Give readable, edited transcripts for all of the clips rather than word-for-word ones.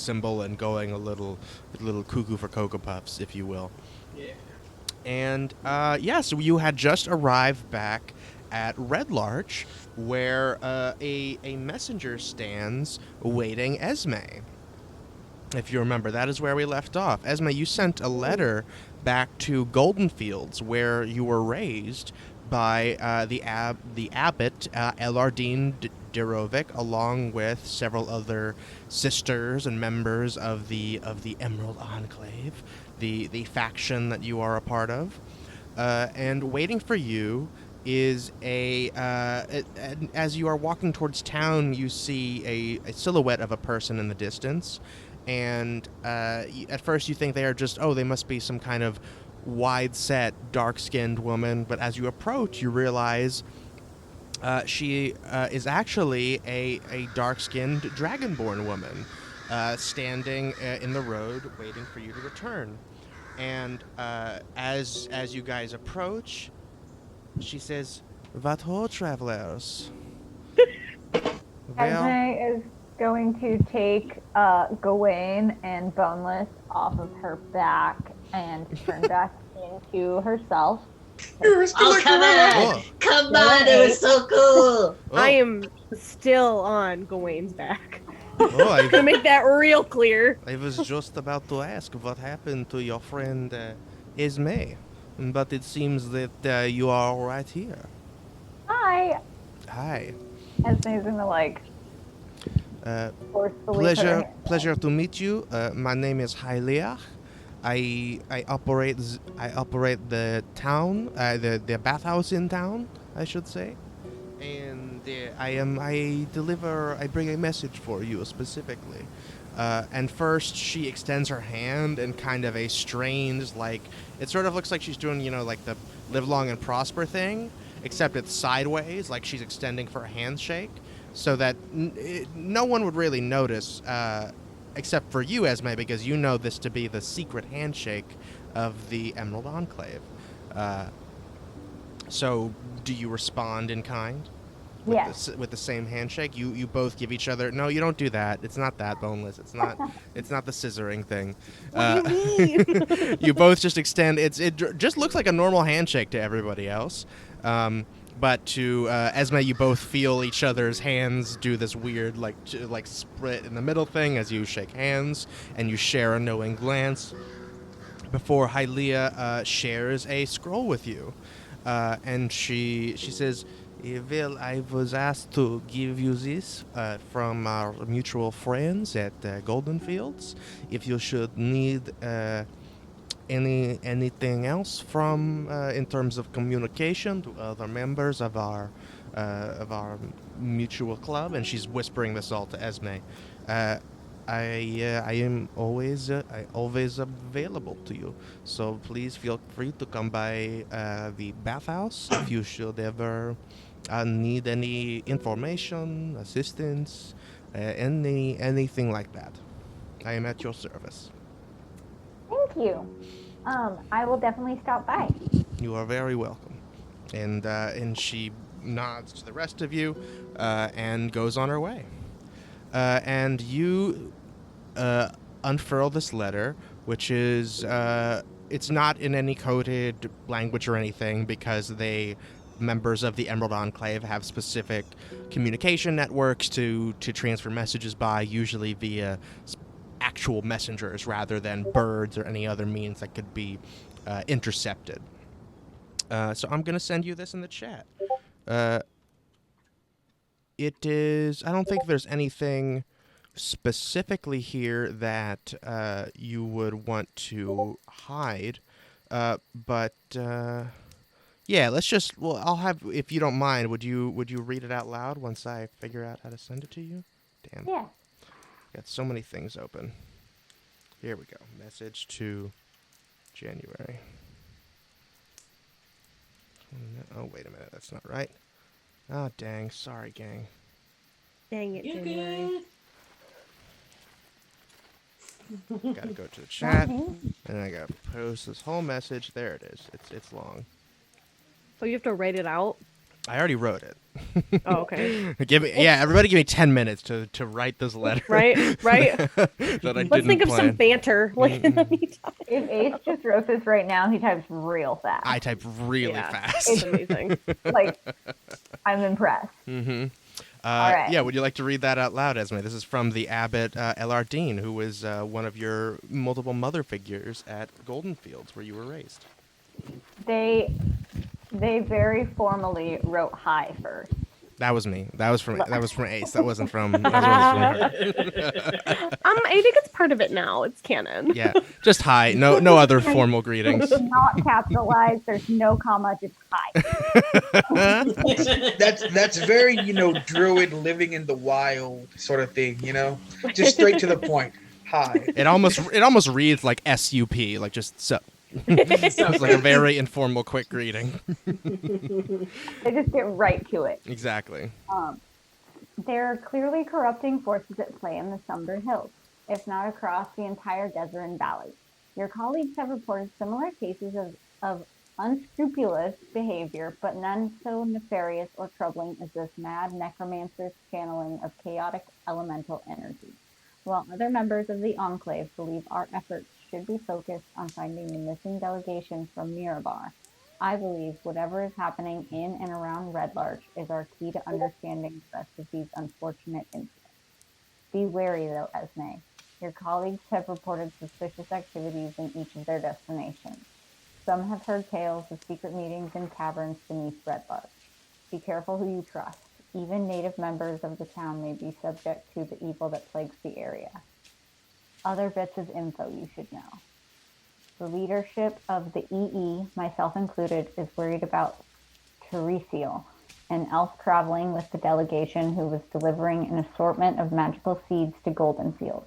symbol and going a little cuckoo for Cocoa Puffs, if you will. Yeah. And so you had just arrived back at Red Larch, where a messenger stands awaiting Esme. If you remember, that is where we left off. Esme, you sent a letter back to Golden Fields, where you were raised by the abbot Elardine Dirovic, along with several other sisters and members of the Emerald Enclave, the faction that you are a part of. And waiting for you is as you are walking towards town, you see a silhouette of a person in the distance. And at first you think they are they must be some kind of wide-set, dark-skinned woman. But as you approach, you realize she is actually a dark-skinned dragonborn woman standing in the road waiting for you to return. And as you guys approach, she says, "What ho, travelers?" Well, Esme is going to take Gewayne and Boneless off of her back and turn back into herself. Oh, come on! Come on! It was so cool! I am still on Gewayne's back. I'm to make that real clear. I was just about to ask what happened to your friend Esme, but it seems that you are right here. Hi. Hi. Esme's gonna forcefully Pleasure to meet you. My name is Hyliach. I operate the town, the bathhouse in town, I should say, and I bring a message for you specifically. And first she extends her hand in kind of a strange, it sort of looks like she's doing, like the live long and prosper thing, except it's sideways, like she's extending for a handshake, so that no one would really notice, except for you, Esme, because you know this to be the secret handshake of the Emerald Enclave. So do you respond in kind? Yes. With the same handshake? You both give each other... No, you don't do that. It's not that, Boneless. It's not the scissoring thing. What do you mean? You both just extend... It just looks like a normal handshake to everybody else. But to Esme, you both feel each other's hands do this weird, split in the middle thing as you shake hands, and you share a knowing glance before Hylia shares a scroll with you. And she says, "Well, I was asked to give you this from our mutual friends at Golden Fields. If you should need anything else from in terms of communication to other members of our mutual club," and she's whispering this all to Esme. I am always available to you, so please feel free to come by the bathhouse if you should ever need any information, assistance, anything like that. I am at your service. Thank you. I will definitely stop by. You are very welcome. And she nods to the rest of you and goes on her way. And you unfurl this letter, which is it's not in any coded language or anything, because members of the Emerald Enclave have specific communication networks to transfer messages by, usually via actual messengers rather than birds or any other means that could be intercepted. So I'm going to send you this in the chat. It is... I don't think there's anything specifically here that you would want to hide. But yeah, let's just... Well, I'll have... If you don't mind, would you read it out loud once I figure out how to send it to you? Damn. Yeah. Got so many things open. Here we go. Message to January. Oh, wait a minute. That's not right. Oh, dang. Sorry, gang. Dang it, You're January. good. Gotta go to the chat, and I gotta post this whole message. There it is. It's long. So you have to write it out? I already wrote it. Oh, okay. Everybody give me 10 minutes to write this letter. Right. that I Let's didn't think of some plan. banter. Like in the meantime. If Ace just wrote this right now, he types real fast. I type really Yeah. fast. It's amazing. Like, I'm impressed. All right. Yeah, would you like to read that out loud, Esme? This is from the abbot L.R. Dean, who was one of your multiple mother figures at Golden Fields, where you were raised. They very formally wrote hi first. That was me. That was from Ace. That wasn't from. That wasn't from her. I think it's part of it now. It's canon. Yeah, just hi. No other formal greetings. It's not capitalized. There's no comma. Just hi. That's very, druid living in the wild sort of thing, just straight to the point. Hi. It almost reads like SUP, like just sup. It's like a very informal, quick greeting. They just get right to it. Exactly. There are clearly corrupting forces at play in the Somber Hills, if not across the entire Gezeran Valley. Your colleagues have reported similar cases of unscrupulous behavior, but none so nefarious or troubling as this mad necromancer's channeling of chaotic elemental energy. While other members of the Enclave believe our efforts should be focused on finding the missing delegation from Mirabar, I believe whatever is happening in and around Red Larch is our key to understanding the rest of these unfortunate incidents. Be wary, though, Esme. Your colleagues have reported suspicious activities in each of their destinations. Some have heard tales of secret meetings in caverns beneath Red Larch. Be careful who you trust. Even native members of the town may be subject to the evil that plagues the area. Other bits of info you should know. The leadership of the EE, myself included, is worried about Teresial, an elf traveling with the delegation who was delivering an assortment of magical seeds to Golden Fields.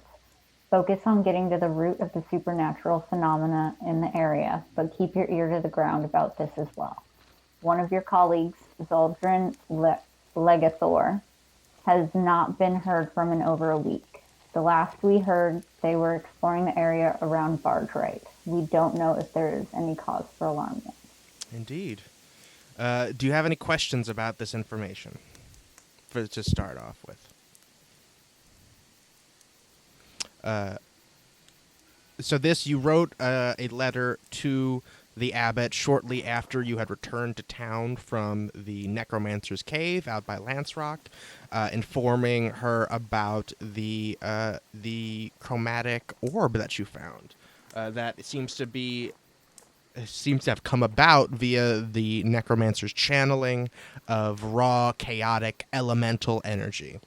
Focus on getting to the root of the supernatural phenomena in the area, but keep your ear to the ground about this as well. One of your colleagues, Zaldrin Legathor, has not been heard from in over a week. The last we heard, they were exploring the area around Barge-Right. We don't know if there is any cause for alarm yet. Indeed. Do you have any questions about this information to start off with? So you wrote a letter to the abbot shortly after you had returned to town from the Necromancer's Cave out by Lance Rock, informing her about the chromatic orb that you found. That seems to have come about via the Necromancer's channeling of raw, chaotic, elemental energy.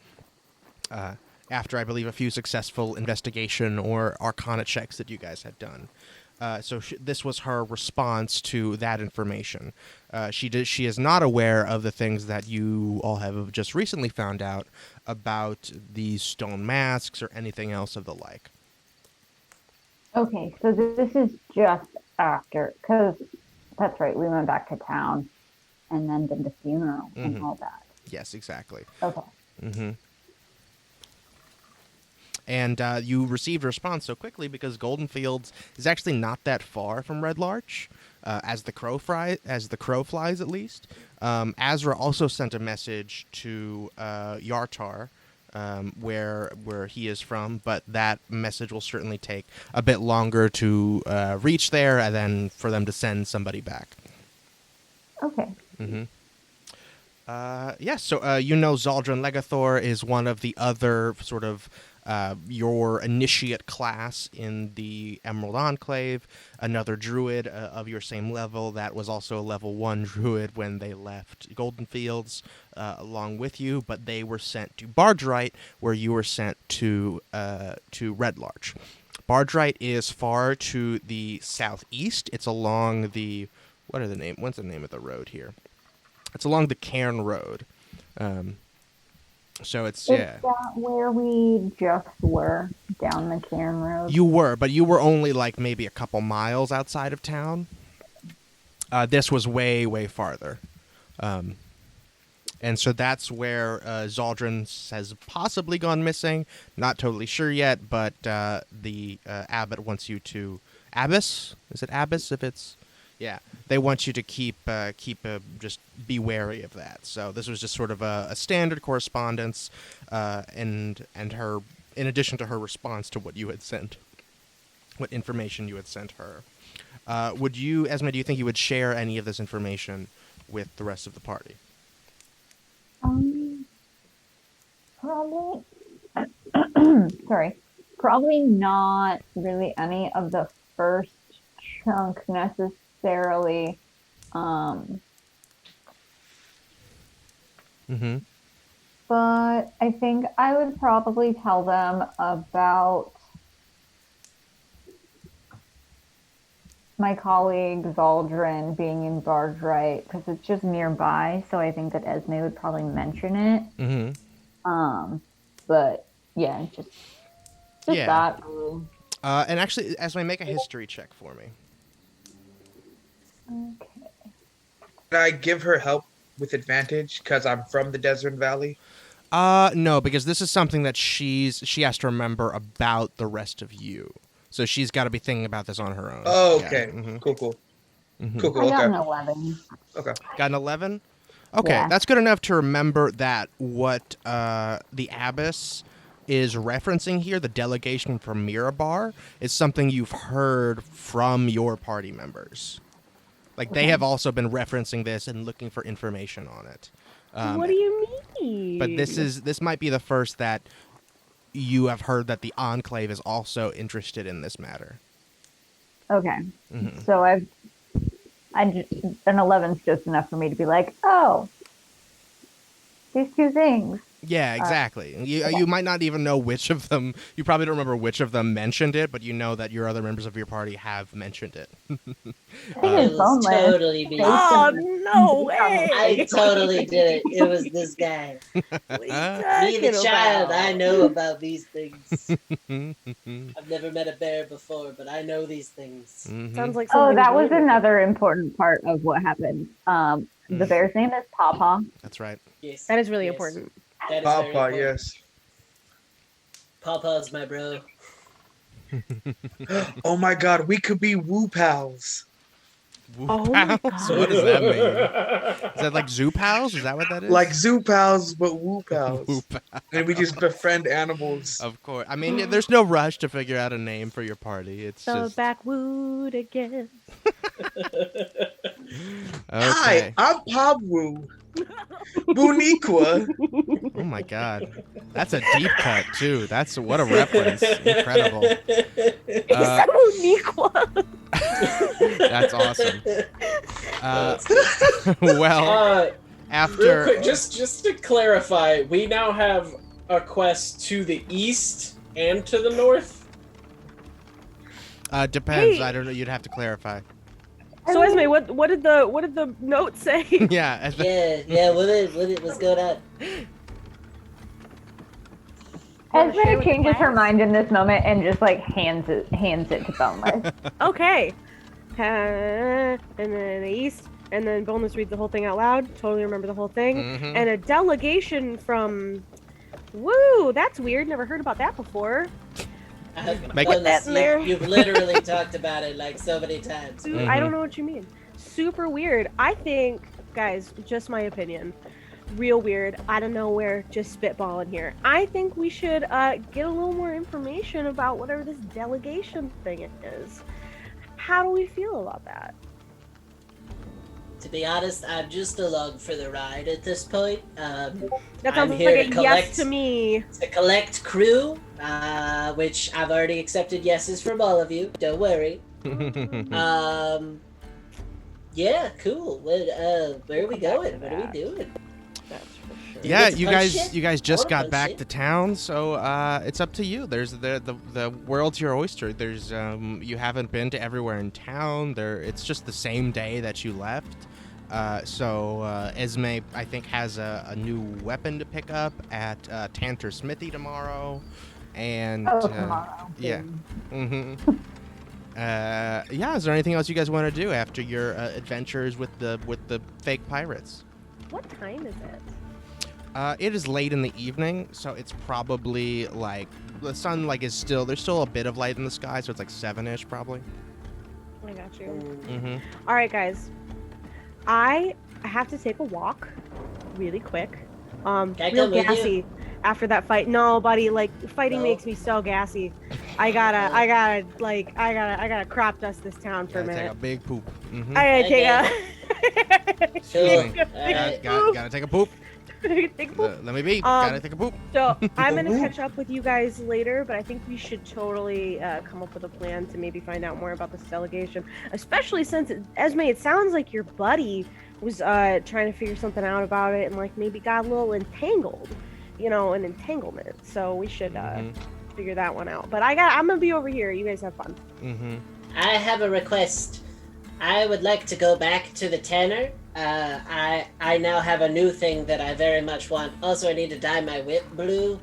After, I believe, a few successful investigation or arcana checks that you guys had done. So this was her response to that information. She is not aware of the things that you all have just recently found out about these stone masks or anything else of the like. Okay, so this is just after, because that's right, we went back to town and then did the funeral and all that. Yes, exactly. Okay. Mm-hmm. And you received a response so quickly because Golden Fields is actually not that far from Red Larch, as the crow flies, at least. Asra also sent a message to Yartar, where he is from, but that message will certainly take a bit longer to reach there, and then for them to send somebody back. Okay. Mm-hmm. Yes, so Zaldrin Legathor is one of the other sort of your initiate class in the Emerald Enclave, another druid of your same level that was also a level 1 druid when they left Golden Fields along with you, but they were sent to Barge-Right, where you were sent to Red Larch. Barge-Right is far to the southeast. It's along the what's the name of the road here? It's along the Cairn Road. So it's Is that where we just were, down the Cairn Road? You were, but you were only like maybe a couple miles outside of town. This was way, way farther. And so that's where Zaldrin has possibly gone missing. Not totally sure yet, but the abbot wants you to... Abbess? Is it Abbess if it's... Yeah, they want you to just be wary of that. So this was just sort of a standard correspondence, and her, in addition to her response to what you had sent, what information you had sent her. Would you, Esme, do you think you would share any of this information with the rest of the party? Probably. Sorry. Probably not really any of the first chunk necessarily. But I think I would probably tell them about my colleague Zaldrin being in Barge Right, because it's just nearby, so I think that Esme would probably mention it. But yeah, just that. And actually, Esme, make a history check for me. Okay. Can I give her help with advantage because I'm from the Desert Valley? No, because this is something that she has to remember about the rest of you. So she's got to be thinking about this on her own. Oh, okay. Yeah. Cool. I got an 11. Okay. Got an 11? Okay, Yeah. that's good enough to remember that what the Abbess is referencing here, the delegation from Mirabar, is something you've heard from your party members. Like, they have also been referencing this and looking for information on it. What do you mean? But this might be the first that you have heard that the Enclave is also interested in this matter. Okay. So an 11's just enough for me to be like, oh, these two things. Yeah, exactly. You might not even know which of them. You probably don't remember which of them mentioned it, but you know that your other members of your party have mentioned it. I think it's Boneless. Totally me. Oh, no way! I totally did it. It was this guy. Me, the child, I know about these things. I've never met a bear before, but I know these things. Sounds like Oh, something that was weird. another important part of what happened. The bear's name is Pawpaw. That's right. Yes. That is really yes. important. That is very Papa, important. yes. Papa's my bro. Oh my god, we could be woo pals. Woo Oh my pals? God. What does that mean? Is that like zoo pals? Is that what that is? Like zoo pals, but woo pals. Woo pals. And we just befriend animals. Of course. I mean, there's no rush to figure out a name for your party. It's The just backwood again. Hi, okay. I'm Pabwu. Buniqua. Oh my god, that's a deep cut too. That's what a reference. Incredible. That's awesome. Well, after Real quick, just to clarify, we now have a quest to the east and to the north. depends. Hey. I don't know. You'd have to clarify. So Esme, what did the note say? Yeah. Yeah. What's going on? Esme changes her mind in this moment and just like hands it to Boneless. Okay. And then the east, and then Boneless reads the whole thing out loud. Totally remember the whole thing. And a delegation from. Woo, that's weird. Never heard about that before. Make Put that in there. You've literally talked about it like so many times. I don't know what you mean. Super weird. I think, guys, just my opinion. Real weird. Out of nowhere, just spitballing here. I think we should get a little more information about whatever this delegation thing is. How do we feel about that? To be honest, I'm just along for the ride at this point. That I'm sounds here like a to yes to me. To collect crew, which I've already accepted yeses from all of you. Don't worry. Yeah, cool. Where are we going? What are we doing? That's for sure. Yeah, get to you punch guys shit? you guys just I got wanna back punch to town, so it's up to you. There's the world's your oyster. There's you haven't been to everywhere in town. It's just the same day that you left. So Esme, I think, has a new weapon to pick up at Tanter Smithy tomorrow, and Tomorrow. yeah. Yeah. Is there anything else you guys want to do after your adventures with the fake pirates? What time is it? It is late in the evening, so it's probably like the sun is still there's still a bit of light in the sky, so it's like 7-ish probably. I got you. Mm-hmm. All right, guys. I have to take a walk, really quick. Can I Real come with you? gassy after that fight. No, buddy. Like fighting No? makes me so gassy. I gotta crop dust this town for a Gotta take a minute. big poop. Mm-hmm. I gotta take Excuse Cool. me. Alright. Gotta take a poop. take a poop. Let me be. Gotta take a poop. So I'm gonna catch up with you guys later, but I think we should totally come up with a plan to maybe find out more about this delegation, especially since Esme, it sounds like your buddy was trying to figure something out about it and like maybe got a little entangled, an entanglement. So we should figure that one out. But I'm gonna be over here. You guys have fun. Mm-hmm. I have a request. I would like to go back to the tanner. I now have a new thing that I very much want. Also, I need to dye my whip blue.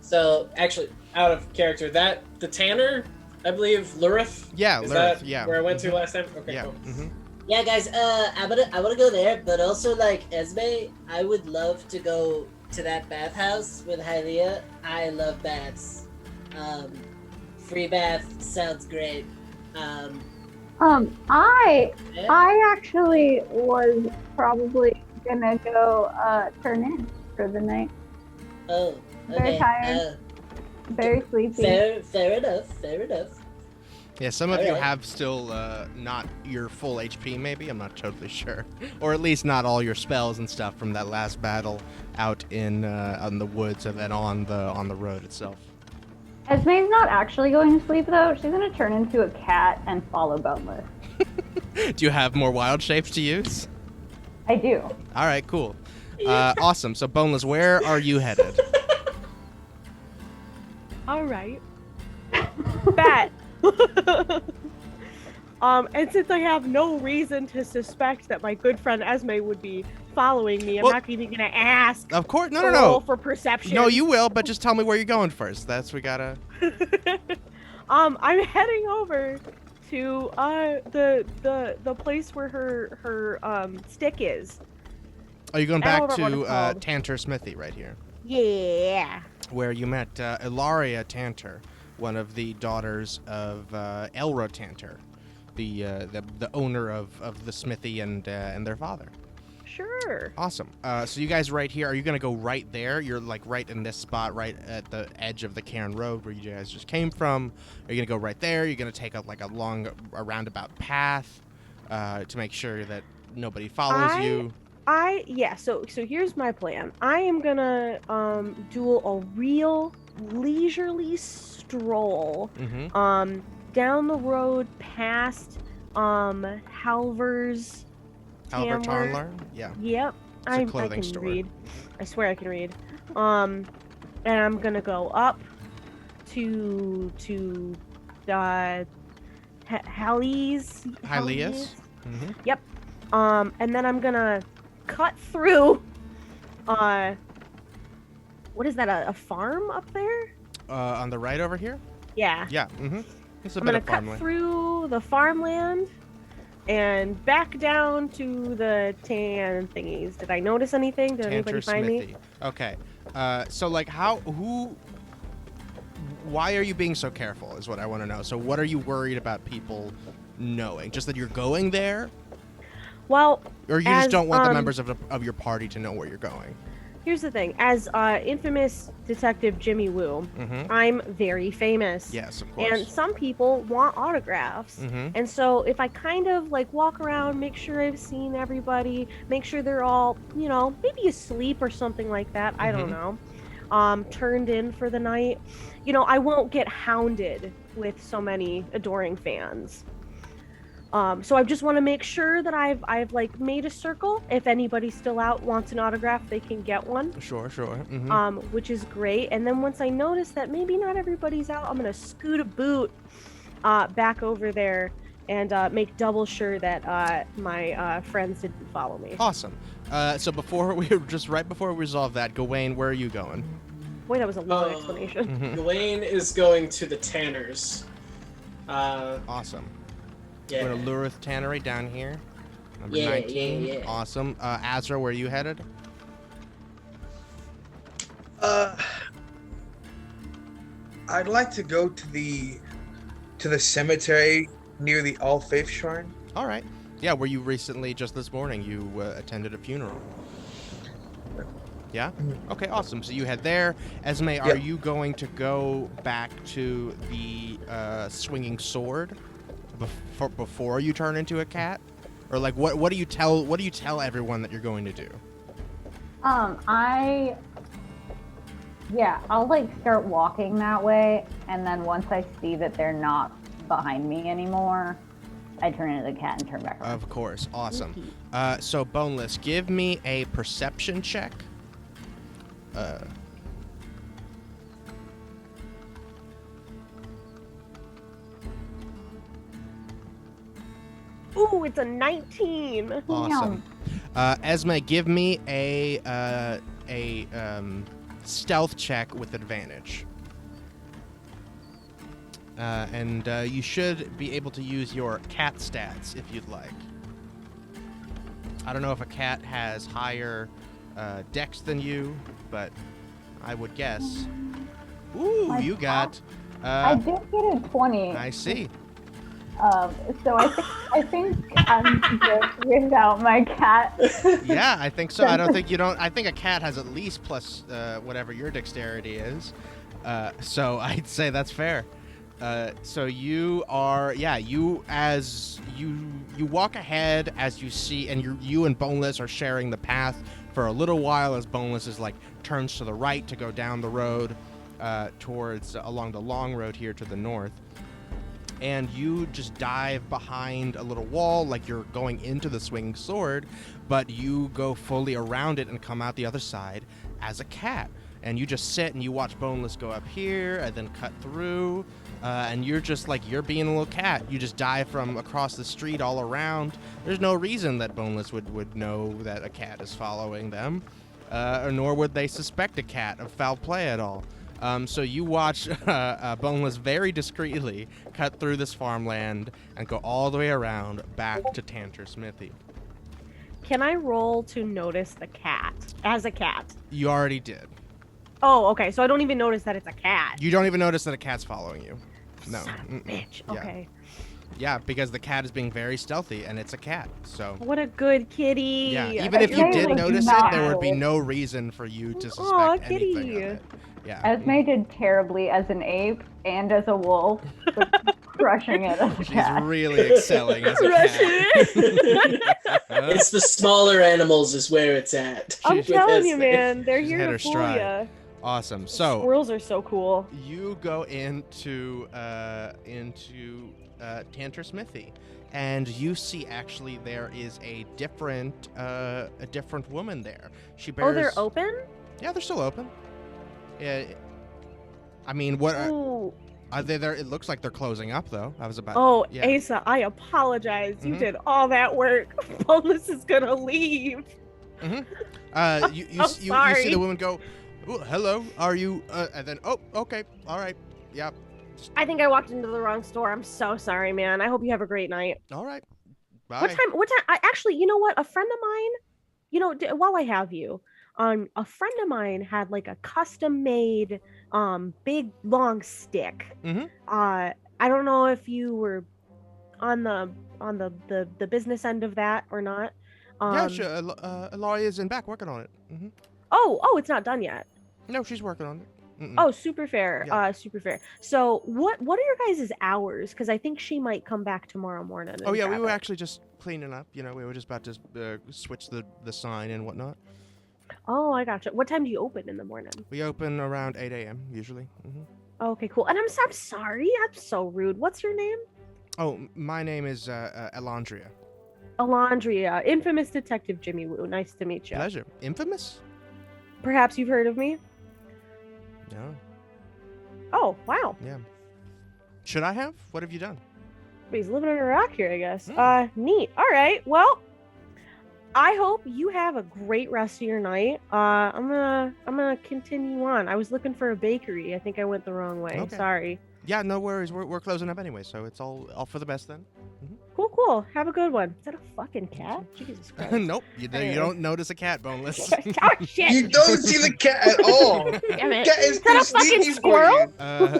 So, actually, out of character, the Tanner, I believe, Lurith? Yeah, Is Lurith, that yeah. where I went to last time? Okay, Yeah. cool. Mm-hmm. Yeah, guys. I wanna go there, but also like Esme, I would love to go to that bathhouse with Hylia. I love baths. Free bath sounds great. Yeah. I actually was probably gonna go turn in for the night. Oh, Very okay. tired. Very sleepy. Fair enough. Yeah, some of you Alright. have still not your full HP, maybe. I'm not totally sure, or at least not all your spells and stuff from that last battle out in the woods and then on the road itself. Esme's not actually going to sleep though. She's gonna turn into a cat and follow Boneless. Do you have more wild shapes to use? I do. All right, cool. Awesome. So, Boneless, where are you headed? All right. Bet. And since I have no reason to suspect that my good friend Esme would be following me, I'm Well, not even gonna ask. Of course. No, to no, roll no. for perception. No, you will, but just tell me where you're going first. We gotta. I'm heading over to the place where her stick is. Oh, you're going I back don't remember to what it's called. Tanter Smithy right here, Yeah. where you met Ilaria Tanter, one of the daughters of Elra Tanter, the owner of the smithy and their father. Sure. Awesome. So you guys right here, are you going to go right there? You're like right in this spot, right at the edge of the Cairn Road where you guys just came from. Are you going to go right there? You're going to take a roundabout path to make sure that nobody follows you? So here's my plan. I am gonna do a real leisurely stroll Mm-hmm. down the road past Halver's Albert Tamler. Tarnler? Yeah. Yep. It's a I clothing can store. read. I swear I can read. And I'm gonna go up to Halle's. Hylias? Mm-hmm. Yep. And then I'm gonna cut through. What is that? A farm up there? On the right over here? Yeah. Yeah. Mm-hmm. It's a I'm bit gonna of cut farmland. through the farmland and back down to the tan thingies. Did I notice anything? Did anybody Tanter find me? Smithy. Okay. So like why are you being so careful is what I want to know. So what are you worried about people knowing? Just that you're going there? Well, Or you just As, don't want the members of your party to know where you're going? here's the thing. As infamous Detective Jimmy Woo, Mm-hmm. I'm very famous. Yes, of course. And some people want autographs. Mm-hmm. And so if I kind of like walk around, make sure I've seen everybody, make sure they're all, maybe asleep or something like that. I don't know. Turned in for the night. I won't get hounded with so many adoring fans. So I just want to make sure that I've like made a circle. If anybody's still out, wants an autograph, they can get one. Sure. Mm-hmm. Which is great. And then once I notice that maybe not everybody's out, I'm gonna scoot a boot back over there and make double sure that my friends didn't follow me. Awesome. So right before we resolve that, Gewayne, where are you going? Boy, that was a long explanation. Mm-hmm. Gewayne is going to the Tanners. Awesome. Yeah. We're going to Lurith Tannery down here. Number Yeah, 19. yeah. Awesome. Asra, where are you headed? I'd like to go to the cemetery near the All Faith Shrine. All right. Yeah, where you recently, just this morning, you attended a funeral. Yeah? Okay, awesome. So you head there. Esme, are you going to go back to the swinging sword before you turn into a cat? Or like what do you tell everyone that you're going to do? I'll like start walking that way, and then once I see that they're not behind me anymore, I turn into the cat and turn back around. Of course. Awesome. So Boneless, give me a perception check. Ooh, it's a 19. Awesome. Esme, give me a stealth check with advantage. And you should be able to use your cat stats if you'd like. I don't know if a cat has higher dex than you, but I would guess. Ooh, My you got... I did get a 20. I see. So I think I'm good without my cat. Yeah, I think so. I don't think you don't. I think a cat has at least plus whatever your dexterity is. So I'd say that's fair. So you are, you walk ahead as you see, and you and Boneless are sharing the path for a little while as Boneless is like turns to the right to go down the road towards along the long road here to the north. And you just dive behind a little wall like you're going into the swinging sword, but you go fully around it and come out the other side as a cat. And you just sit and you watch Boneless go up here and then cut through, and you're just like, you're being a little cat. You just dive from across the street all around. There's no reason that Boneless would know that a cat is following them, nor would they suspect a cat of foul play at all. So you watch Boneless very discreetly cut through this farmland and go all the way around back to Tantor Smithy. Can I roll to notice the cat as a cat? You already did. Oh, okay. So I don't even notice that it's a cat. You don't even notice that a cat's following you. No. Son of a bitch. Yeah. Okay. Yeah, because the cat is being very stealthy, and it's a cat, so... What a good kitty. Yeah, even if you Esme did was notice it, not- there would be no reason for you to suspect Aw, anything kitty. of it. Yeah. Esme did terribly as an ape and as a wolf, but crushing it as a She's cat. really excelling as a cat. It's the smaller animals is where it's at. I'm with telling you, Esme. man. They're She's here hit to her fool stride. you. Awesome. So Squirrels are so cool. you go into Tantor Smithy, and you see actually there is a different woman there. She bears. Oh, they're open? Yeah, they're still open. Yeah. I mean, what Ooh. are they there? It looks like they're closing up, though. I was about. Oh, yeah. Asa, I apologize. You Mhm. did all that work. Boneless is gonna leave. You I'm see sorry. the woman go, "Ooh, hello, are you?" And then, oh, okay, all right, yeah, I think I walked into the wrong store. I'm so sorry, man. I hope you have a great night. all right, bye. What time? Actually, you know what? A friend of mine, while I have you, a friend of mine had like a custom made, big long stick. Mhm. I don't know if you were on the business end of that or not. Yeah, sure. Laurie is in back working on it. Oh, it's not done yet. No, she's working on it. Mm-mm. Oh, super fair. Yeah. Super fair. So what are your guys' hours? Because I think she might come back tomorrow morning. Oh and yeah, we grab were it. actually just cleaning up. You know, we were just about to switch the sign and whatnot. Oh, I gotcha. What time do you open in the morning? We open around 8 a.m. usually. Okay, cool. And I'm sorry. I'm so rude. What's your name? Oh, my name is Elandria. Alondria, infamous detective Jimmy Woo. Nice to meet you. Pleasure. Infamous? Perhaps you've heard of me? No. Oh, wow. Yeah. Should I have? What have you done? He's living under a rock here, I guess. Hmm. Neat. All right. Well, I hope you have a great rest of your night. I'm gonna continue on. I was looking for a bakery. I think I went the wrong way. Okay. Sorry. Yeah, no worries. We're closing up anyway, so it's all for the best then. Cool. Have a good one. Is that a fucking cat? Jesus Christ. Nope. You Anyway. don't notice a cat, Boneless. Oh shit. You don't see the cat at all. Damn it. Cat is Is that too a fucking sneaky for squirrel?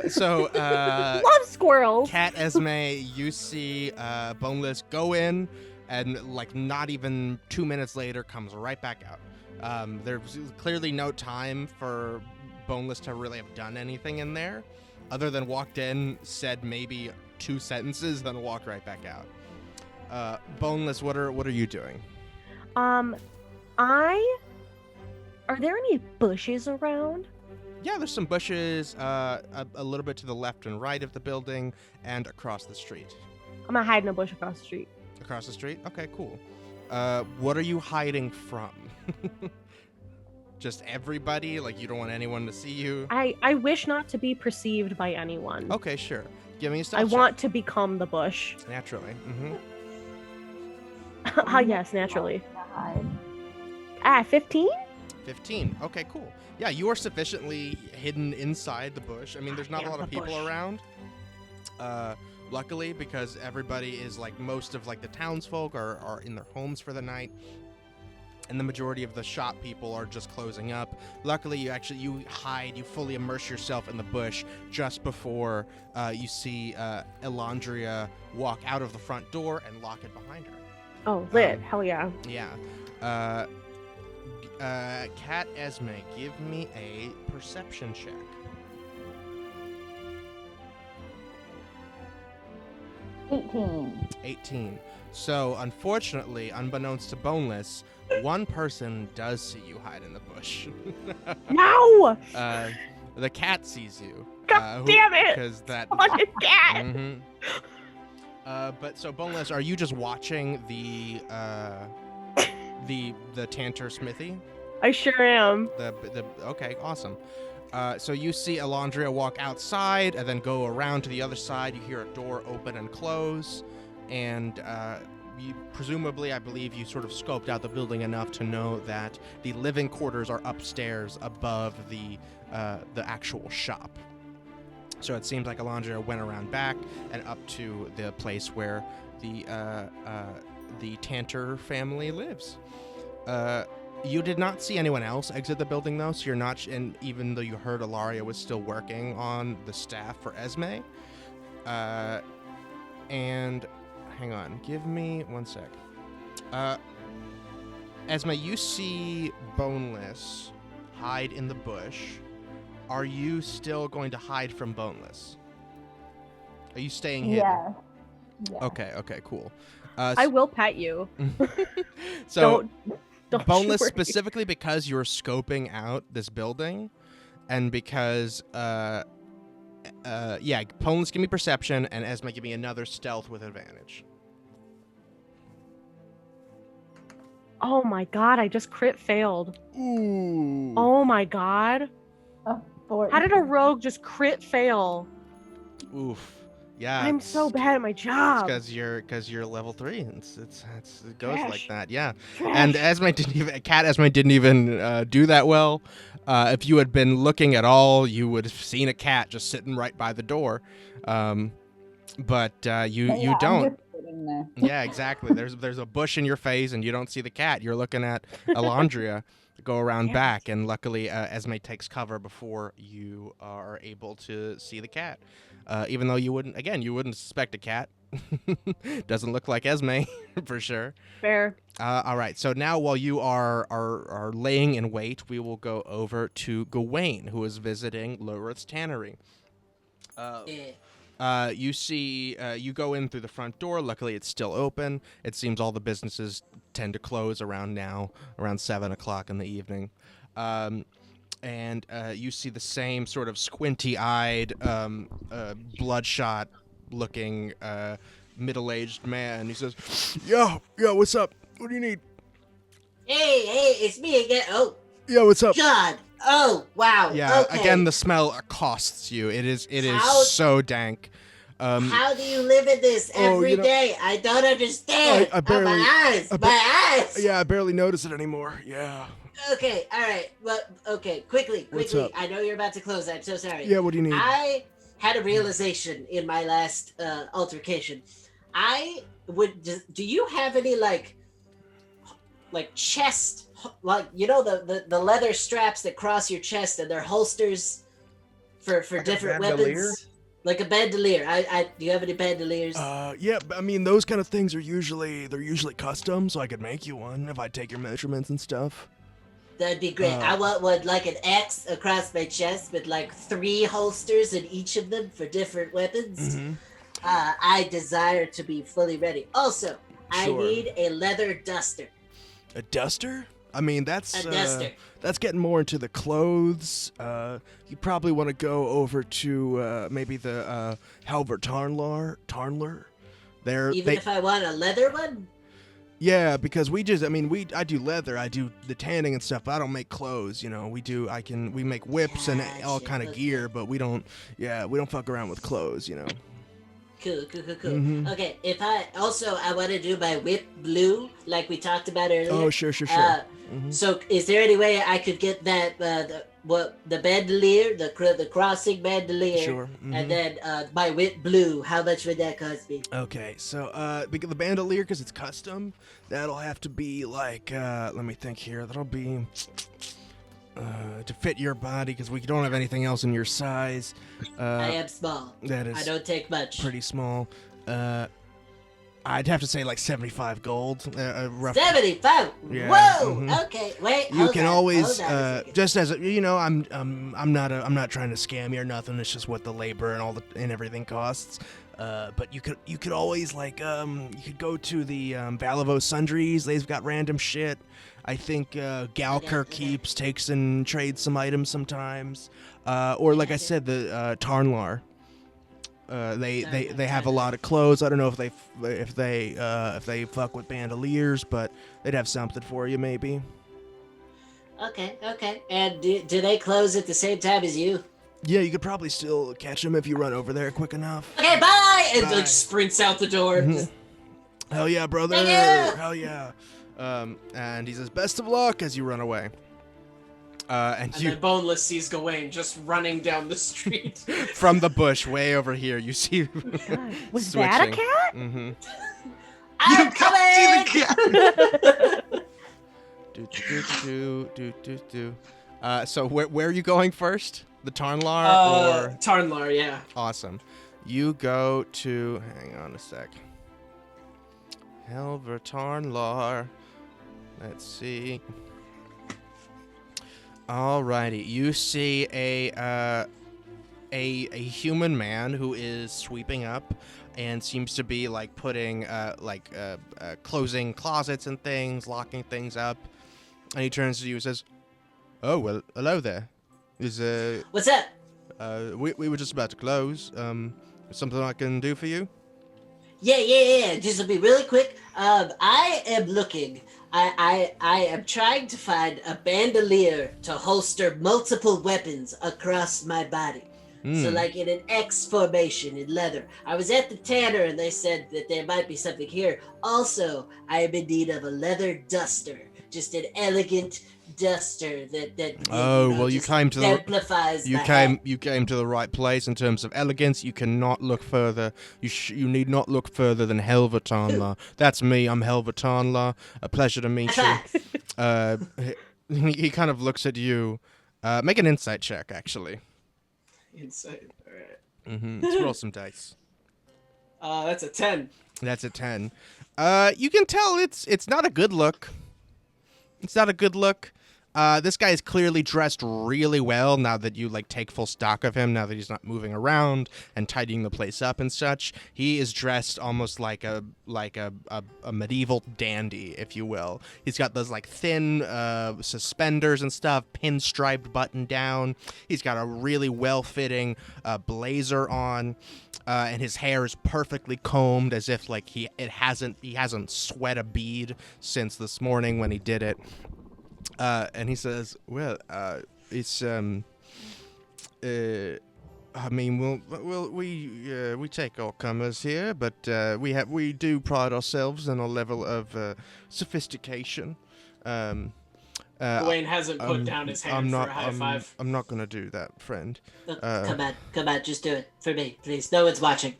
you. So Love squirrels. Cat Esme, you see Boneless go in, and like not even 2 minutes later comes right back out. There's clearly no time for Boneless to really have done anything in there, other than walked in, said maybe 2 sentences, then walked right back out. Boneless, what are you doing? Are there any bushes around? Yeah, there's some bushes a little bit to the left and right of the building and across the street. I'm gonna hide in a bush across the street. Across the street? Okay, cool. What are you hiding from? Just everybody? Like, you don't want anyone to see you? I wish not to be perceived by anyone. Okay, sure. Give me a stealth I check. want to become the bush. Naturally. Mm-hmm. Ah, yes, naturally. Hide. 15? 15. Okay, cool. Yeah, you are sufficiently hidden inside the bush. I mean, there's not a Yeah, lot of the people bush. around. Luckily, because everybody is like most of like the townsfolk are in their homes for the night. And the majority of the shop people are just closing up. Luckily, you hide, you fully immerse yourself in the bush just before you see Elandria walk out of the front door and lock it behind her. Oh, lit. Hell yeah. Yeah. Cat Esme, give me a perception check. 18. So, unfortunately, unbeknownst to Boneless, one person does see you hide in the bush. No! The cat sees you. God damn it! Because that. Fucking cat! Mhm. But so, Boneless, are you just watching the Tantor smithy? I sure am. Okay, awesome. So you see Elandria walk outside and then go around to the other side. You hear a door open and close, and presumably, I believe you sort of scoped out the building enough to know that the living quarters are upstairs above the actual shop. So it seems like Elandria went around back and up to the place where the Tantor family lives. You did not see anyone else exit the building, though, so you're not, and even though you heard Ilaria was still working on the staff for Esme. And hang on, give me 1 sec. Esme, you see Boneless hide in the bush. Are you still going to hide from Boneless? Are you staying hidden? Yeah. Okay, cool. I will pet you. So, Don't Boneless you worry. specifically because you're scoping out this building, and because Boneless, give me perception, and Esme, give me another stealth with advantage. Oh my god, I just crit failed. Ooh. Oh my god. How did a rogue just crit fail? Oof. Yeah. I'm so bad at my job. Because you're level 3. It goes Trash. like that. Yeah. Trash. And Cat Esme didn't even do that well. If you had been looking at all, you would have seen a cat just sitting right by the door. But you don't. I'm just sitting there. Yeah, exactly. There's a bush in your face, and you don't see the cat. You're looking at Elandria go around back, and luckily Esme takes cover before you are able to see the cat. Even though you wouldn't suspect a cat. Doesn't look like Esme for sure. Fair. All right. So now, while you are laying in wait, we will go over to Gewayne, who is visiting Loreth's tannery. You see, you go in through the front door. Luckily, it's still open. It seems all the businesses tend to close around 7 o'clock in the evening. And you see the same sort of squinty-eyed, bloodshot-looking, middle-aged man. He says, "Yo, what's up? What do you need?" Hey, it's me again. Oh, "Yeah, what's up?" God. Oh, wow. Yeah, Okay. again, the smell accosts you. It is How- so dank. How do you live in this every day? I don't understand. I barely- my eyes. My eyes. Yeah, I barely notice it anymore. Yeah. Okay, all right. Well, okay, quickly. What's up? I know you're about to close. I'm so sorry. Yeah, what do you need? I had a realization in my last altercation. Do you have any like chest, like, you know, the leather straps that cross your chest and they're holsters for Like a different bandolier? weapons? Like a bandolier. Do you have any bandoliers? Yeah, but I mean, those kind of things are usually custom, so I could make you one if I take your measurements and stuff. That'd be great. I want one like an X across my chest with like 3 holsters in each of them for different weapons. Mm-hmm. I desire to be fully ready. Also, I Sure. need a leather duster. A duster? I mean, that's A duster. that's getting more into the clothes. You probably want to go over to maybe the Halver Tarnler. Even if I want a leather one? Yeah, because I do leather, I do the tanning and stuff, but I don't make clothes, you know. We make whips and all Gotcha, kind of okay. gear, but we don't fuck around with clothes, you know. Cool. Mhm. Okay, I want to do my whip blue, like we talked about earlier. Oh, sure. Mhm. So, is there any way I could get that the bandolier, the crossing bandolier, Sure. Mhm. and then my whip blue? How much would that cost me? Okay, so because the bandolier, because it's custom, that'll have to be like let me think here. That'll be to fit your body, because we don't have anything else in your size. I am small. That is I don't take much. pretty small. I'd have to say like 75 gold. Rough. 75. Yeah, Whoa. mhm. Okay. Wait. You hold can on, always hold on a second. just as I'm not trying to scam you or nothing. It's just what the labor and everything costs. But you could always you could go to the Valavo Sundries. They've got random shit. I think Galker Okay. takes and trades some items sometimes. Or like I said, the Tarnlar. They have a lot of clothes. I don't know if they fuck with bandoliers, but they'd have something for you maybe. Okay. And do they close at the same time as you? Yeah, you could probably still catch them if you run over there quick enough. Okay. Bye. And Bye. like sprints out the door. Mhm. Hell yeah, brother! Thank you. Hell yeah! And he says, "Best of luck" as you run away. And And you then Boneless sees Gewayne just running down the street. from the bush way over here, you see. God, was that a switching. cat? Mm-hmm. I'm coming. Do. So where are you going first? The Tarnlar or Tarnlar, yeah. awesome? You go to. Hang on a sec. Helver Tarnlar. Let's see. Alrighty, you see a human man who is sweeping up and seems to be like putting closing closets and things, locking things up. And he turns to you and says, "Oh well, hello there. What's up? We were just about to close. Something I can do for you?" Yeah. Just to be really quick. I am looking. I am trying to find a bandolier to holster multiple weapons across my body. So like in an X formation in leather. I was at the tanner and they said that there might be something here. Also, I am in need of a leather duster. Just an elegant duster that Oh, well, you just came to the- amplifies You my came hat. you came to the right place in terms of elegance. You cannot look further. You need not look further than Helver Tarnlar. That's me. I'm Helver Tarnlar. A pleasure to meet you. He kind of looks at you. Make an insight check, actually. Insight. All right. Let's roll some dice. That's a 10. That's a 10. You can tell it's not a good look. It's not a good look. This guy is clearly dressed really well now that you take full stock of him, now that he's not moving around and tidying the place up and such. He is dressed almost like a medieval dandy, if you will. He's got those thin suspenders and stuff, pinstriped button down. He's got a really well-fitting blazer on. And his hair is perfectly combed, as if he hasn't sweat a bead since this morning when he did it. And he says, "Well, it's I mean, we take all comers here, but we do pride ourselves on a level of sophistication." Gewayne hasn't put down his hand for a high five. I'm not gonna do that, friend. Come on, just do it for me, please. No one's watching.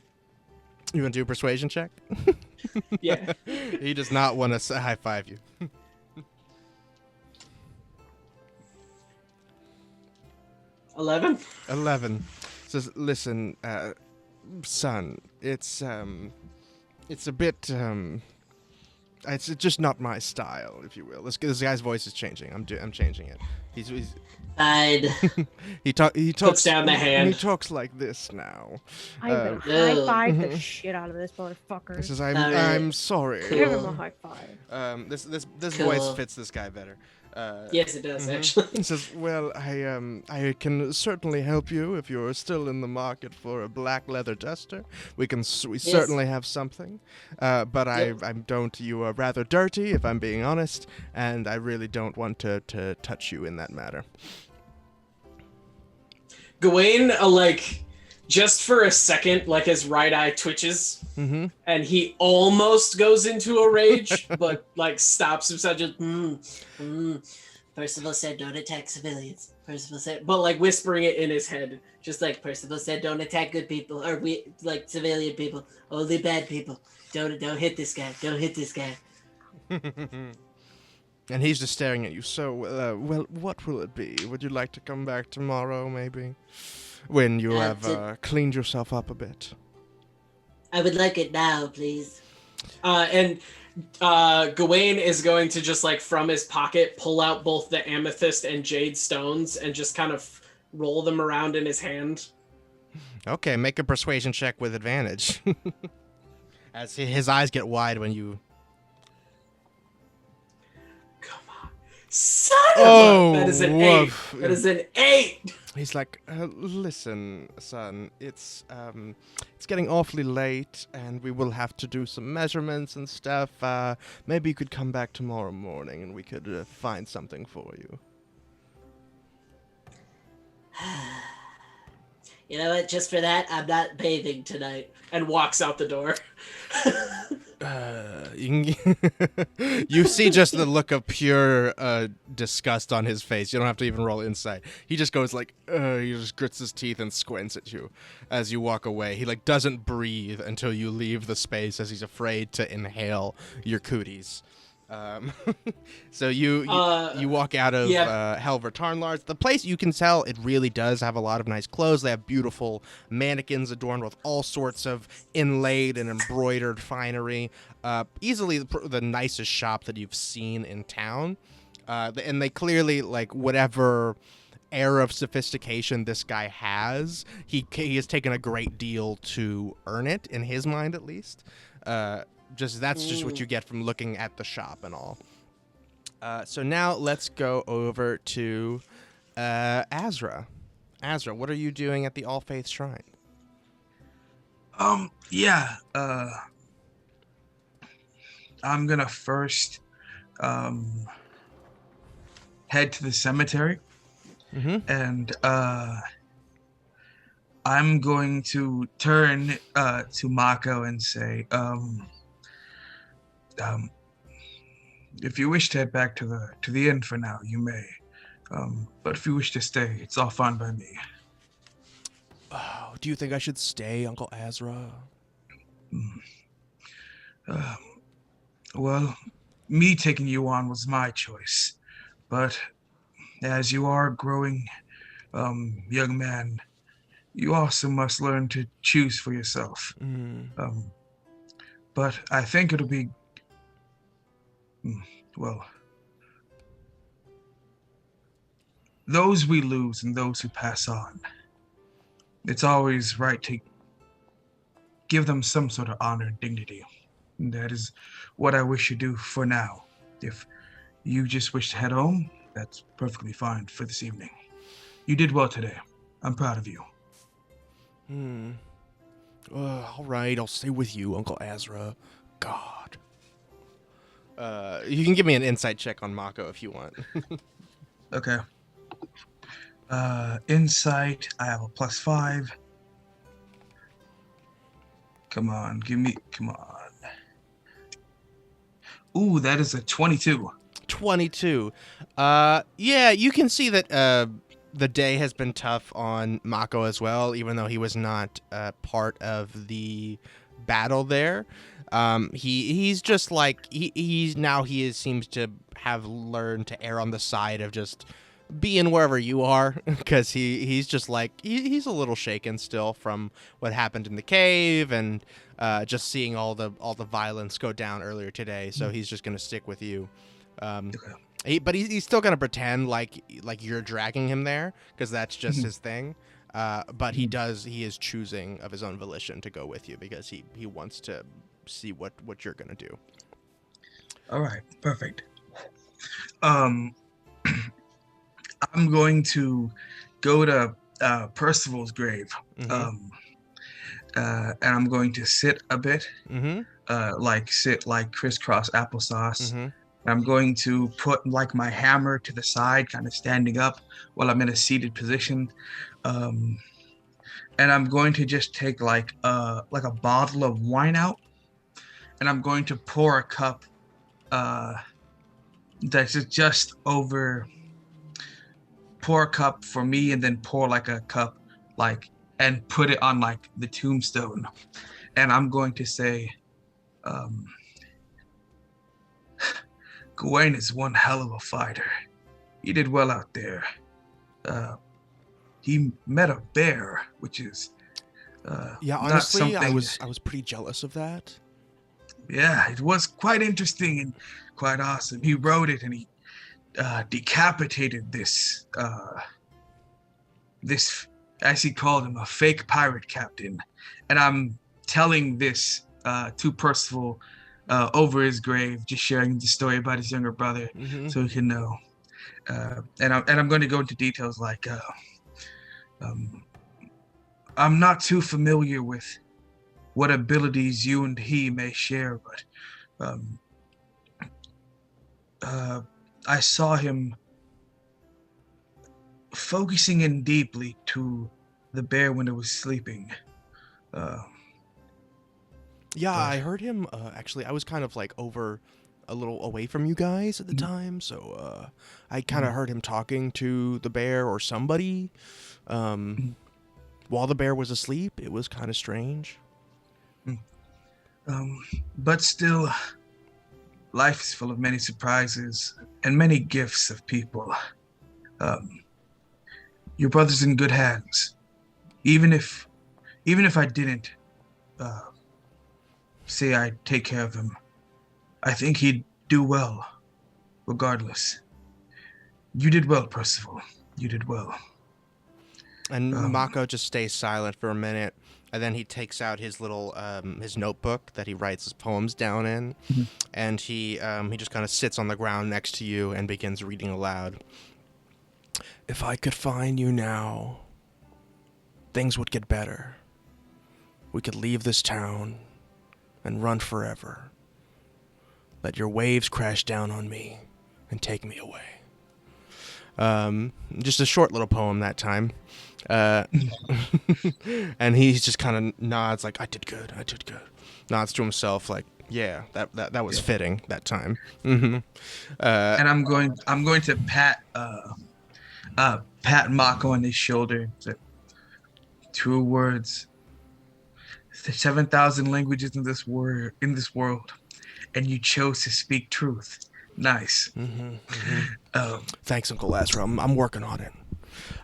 You want to do a persuasion check? Yeah. He does not want to high five you. 11. 11 says, "Listen, son, it's a bit, it's just not my style, if you will. This guy's voice is changing. I'm changing it. He's Fine. he talks Puts down the hand. He talks like this now. I'm gonna Ew. high five the shit out of this motherfucker. He says, Alright. I'm sorry. Give him a Cool. high five. This Cool. voice fits this guy better. Yes, it does Mhm. actually. He says, well, I can certainly help you if you're still in the market for a black leather duster. We certainly have something. But Yep. I don't, you are rather dirty, if I'm being honest, and I really don't want to touch you in that matter. Gewayne, like, just for a second, like his right eye twitches, Mm-hmm. and he almost goes into a rage, but like stops himself. Just Percival said don't attack civilians. Percival said, but like whispering it in his head, just like Percival said, don't attack good people or like civilian people, only bad people. Don't hit this guy. Don't hit this guy. And he's just staring at you. So, well, what will it be? Would you like to come back tomorrow, maybe? When you have cleaned yourself up a bit. I would like it now, please. and Gewayne is going to just like from his pocket pull out both the amethyst and jade stones and just kind of roll them around in his hand. Okay, make a persuasion check with advantage. As his eyes get wide when you... Come on. Son of Oh, a... That is an woof. 8. That is an 8. He's like, listen, son, it's getting awfully late, and we will have to do some measurements and stuff. Maybe you could come back tomorrow morning, and we could find something for you. You know what? Just for that, I'm not bathing tonight. And walks out the door. You see just the look of pure disgust on his face. You don't have to even roll insight. He just goes like, he just grits his teeth and squints at you as you walk away. He like doesn't breathe until you leave the space as he's afraid to inhale your cooties. So you walk out of Helver Tarnlar's. The place, you can tell it really does have a lot of nice clothes. They have beautiful mannequins adorned with all sorts of inlaid and embroidered finery. Easily the nicest shop that you've seen in town. And they clearly, like, whatever air of sophistication this guy has, he has taken a great deal to earn it, in his mind at least. That's just what you get from looking at the shop and all. So now let's go over to Asra. Asra, what are you doing at the All Faith Shrine? Yeah. I'm gonna first head to the cemetery, and I'm going to turn to Mako and say, if you wish to head back to the inn for now, you may. But if you wish to stay, it's all fine by me. Oh, do you think I should stay, Uncle Asra? Well, me taking you on was my choice, but as you are a growing young man, you also must learn to choose for yourself. But I think it'll be, well, those we lose and those who pass on, it's always right to give them some sort of honor and dignity. And that is what I wish to do for now. If you just wish to head home, that's perfectly fine for this evening. You did well today. I'm proud of you. All right, I'll stay with you, Uncle Asra. God. You can give me an insight check on Mako if you want. Okay. Insight, I have a +5. Come on. Ooh, that is a 22. 22. Yeah, you can see that the day has been tough on Mako as well, even though he was not part of the battle there. He's just like he seems to have learned to err on the side of just being wherever you are, because he's just like he's a little shaken still from what happened in the cave and just seeing all the violence go down earlier today. So he's just gonna stick with you. But he's still gonna pretend like you're dragging him there because that's just his thing. But he is choosing of his own volition to go with you because he wants to see what you're gonna do. All right, perfect. I'm going to go to Percival's grave, and I'm going to sit a bit, sit like crisscross applesauce. I'm going to put like my hammer to the side, kind of standing up while I'm in a seated position, and I'm going to just take like a bottle of wine out, and I'm going to pour a cup that's just over. Pour a cup for me and then pour like a cup and put it on like the tombstone, and I'm going to say Gewayne is one hell of a fighter. He did well out there. He met a bear, which is honestly, not I was pretty jealous of that. Yeah, it was quite interesting and quite awesome. He rode it and he decapitated this, as he called him, a fake pirate captain. And I'm telling this to Percival over his grave, just sharing the story about his younger brother so he can know. And I'm going to go into details like, I'm not too familiar with what abilities you and he may share, but I saw him focusing in deeply to the bear when it was sleeping. I heard him. Actually, I was kind of like a little away from you guys at the time, so I kind of heard him talking to the bear or somebody while the bear was asleep. It was kind of strange. But still, life is full of many surprises and many gifts of people. Your brother's in good hands. Even if I didn't say I'd take care of him, I think he'd do well, regardless. You did well, Percival. You did well. And Mako just stays silent for a minute, and then he takes out his little his notebook that he writes his poems down in, and he just kind of sits on the ground next to you and begins reading aloud. If I could find you now, things would get better. We could leave this town and run forever. Let your waves crash down on me and take me away. Just a short little poem that time. And he just kind of nods like, I did good. Nods to himself like, yeah, that was fitting that time. And I'm going to pat Mako on his shoulder. Say, 2 words. There's 7,000 languages in this world, and you chose to speak truth. Nice. Thanks, Uncle Asra. I'm working on it.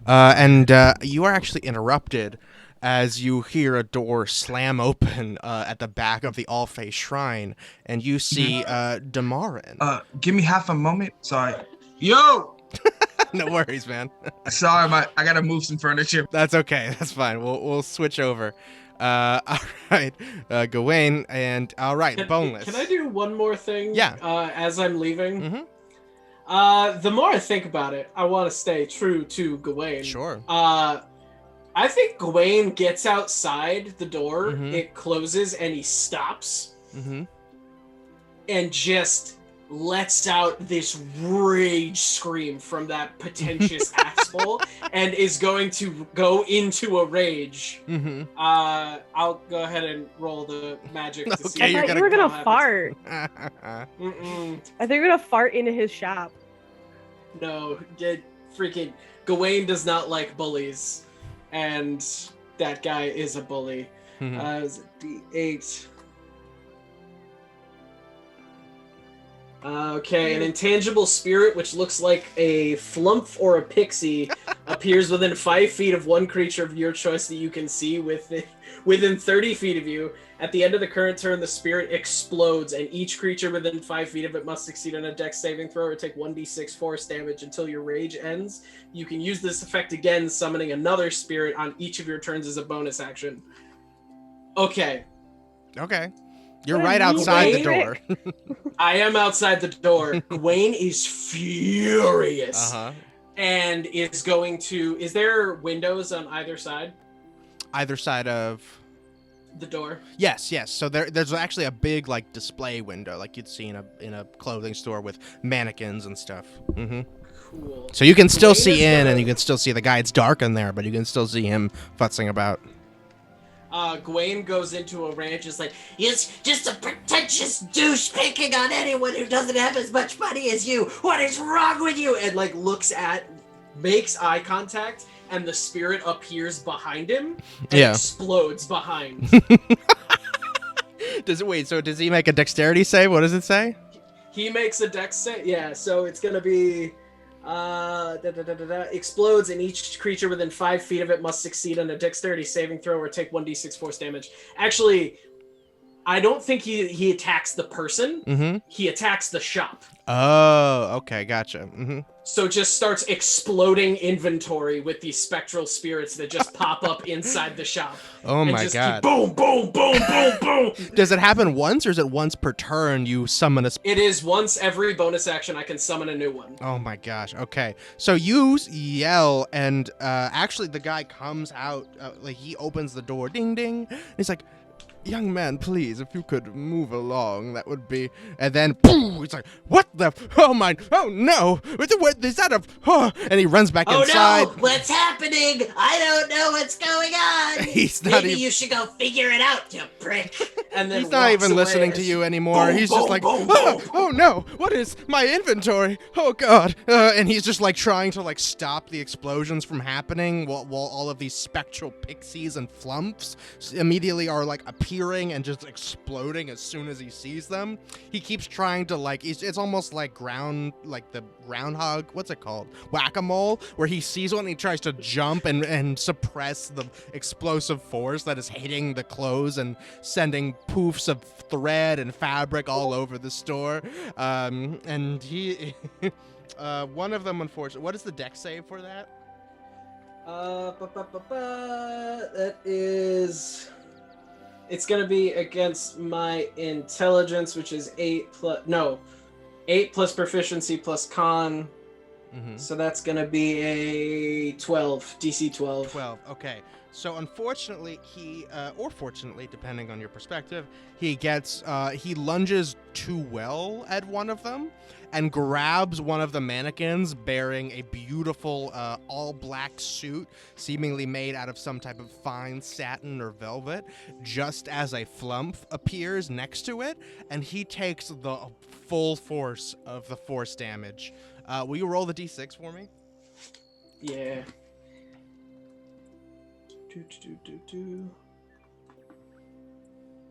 And you are actually interrupted as you hear a door slam open at the back of the All-Face Shrine, and you see Damarin. Give me half a moment. Sorry. Yo! No worries, man. Sorry, I gotta move some furniture. That's okay. That's fine. We'll switch over. All right, Gewayne, and all right, Boneless. Can I do one more thing? Yeah. As I'm leaving. The more I think about it, I want to stay true to Gewayne. Sure. I think Gewayne gets outside the door, it closes, and he stops. And just lets out this rage scream from that pretentious asshole and is going to go into a rage. I'll go ahead and roll the magic to see. I thought you were gonna fart. Mm-mm. I think you're gonna fart into his shop. No, freaking Gewayne does not like bullies, and that guy is a bully. It's a D8. Okay, an intangible spirit, which looks like a flump or a pixie, appears within 5 feet of one creature of your choice that you can see within 30 feet of you. At the end of the current turn, the spirit explodes, and each creature within 5 feet of it must succeed on a dex saving throw or take 1d6 force damage until your rage ends. You can use this effect again, summoning another spirit on each of your turns as a bonus action. Okay. Okay. You're right outside the door. I am outside the door. Gewayne is furious. And is going to... Is there windows on either side? Either side of... The door? Yes. So there's actually a big, like, display window, like you'd see in a clothing store with mannequins and stuff. Cool. So you can still see in, and you can still see the guy. It's dark in there, but you can still see him futzing about. Gewayne goes into a rant, just like, "He's just a pretentious douche picking on anyone who doesn't have as much money as you. What is wrong with you?" And like makes eye contact, and the spirit appears behind him and explodes behind. So does he make a dexterity save? What does it say? He makes a dex save. Yeah, so it's gonna be explodes, and each creature within 5 feet of it must succeed on a dexterity saving throw or take 1d6 force damage. Actually, I don't think he attacks the person. He attacks the shop. Oh, okay, gotcha. So just starts exploding inventory with these spectral spirits that just pop up inside the shop. Oh and my just god. Keep boom, boom, boom, boom, boom. Does it happen once, or is it once per turn you summon a... It is once every bonus action I can summon a new one. Oh my gosh, okay. So you yell, and actually the guy comes out, like he opens the door, ding ding, and he's like, "Young man, please, if you could move along, that would be..." And then, boom, it's like, "What the... Oh my... Oh no! What is that a... Oh," and he runs back inside. Oh no! What's happening? I don't know what's going on! Maybe you should go figure it out, you prick! And then he's not even listening to you anymore. He's just like, oh no! What is my inventory? Oh god! And he's just like trying to like stop the explosions from happening while all of these spectral pixies and flumps immediately are like appearing and just exploding as soon as he sees them. He keeps trying to like, it's almost like the groundhog, what's it called? Whack-a-mole, where he sees one and he tries to jump and suppress the explosive force that is hitting the clothes and sending poofs of thread and fabric all over the store. And he, one of them, unfortunately, what is the dex save for that? That is... It's going to be against my intelligence, which is 8 plus proficiency plus con. So that's going to be a 12, DC 12. 12, okay. So unfortunately, or fortunately, depending on your perspective, he lunges too well at one of them and grabs one of the mannequins bearing a beautiful all-black suit, seemingly made out of some type of fine satin or velvet, just as a flump appears next to it, and he takes the full force of the force damage. Will you roll the d6 for me? Yeah.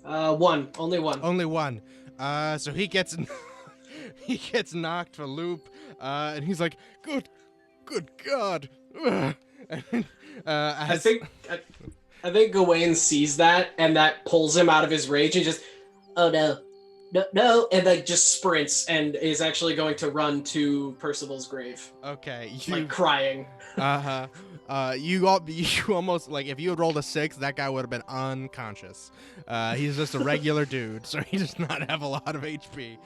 One. Only one. Only one. So he gets he gets knocked for a loop, and he's like, good God. I think Gewayne sees that, and that pulls him out of his rage, and just, "Oh no. No," and like just sprints and is actually going to run to Percival's grave. Okay. Like crying. You almost, like, if you had rolled a 6, that guy would have been unconscious. He's just a regular dude, so he does not have a lot of HP.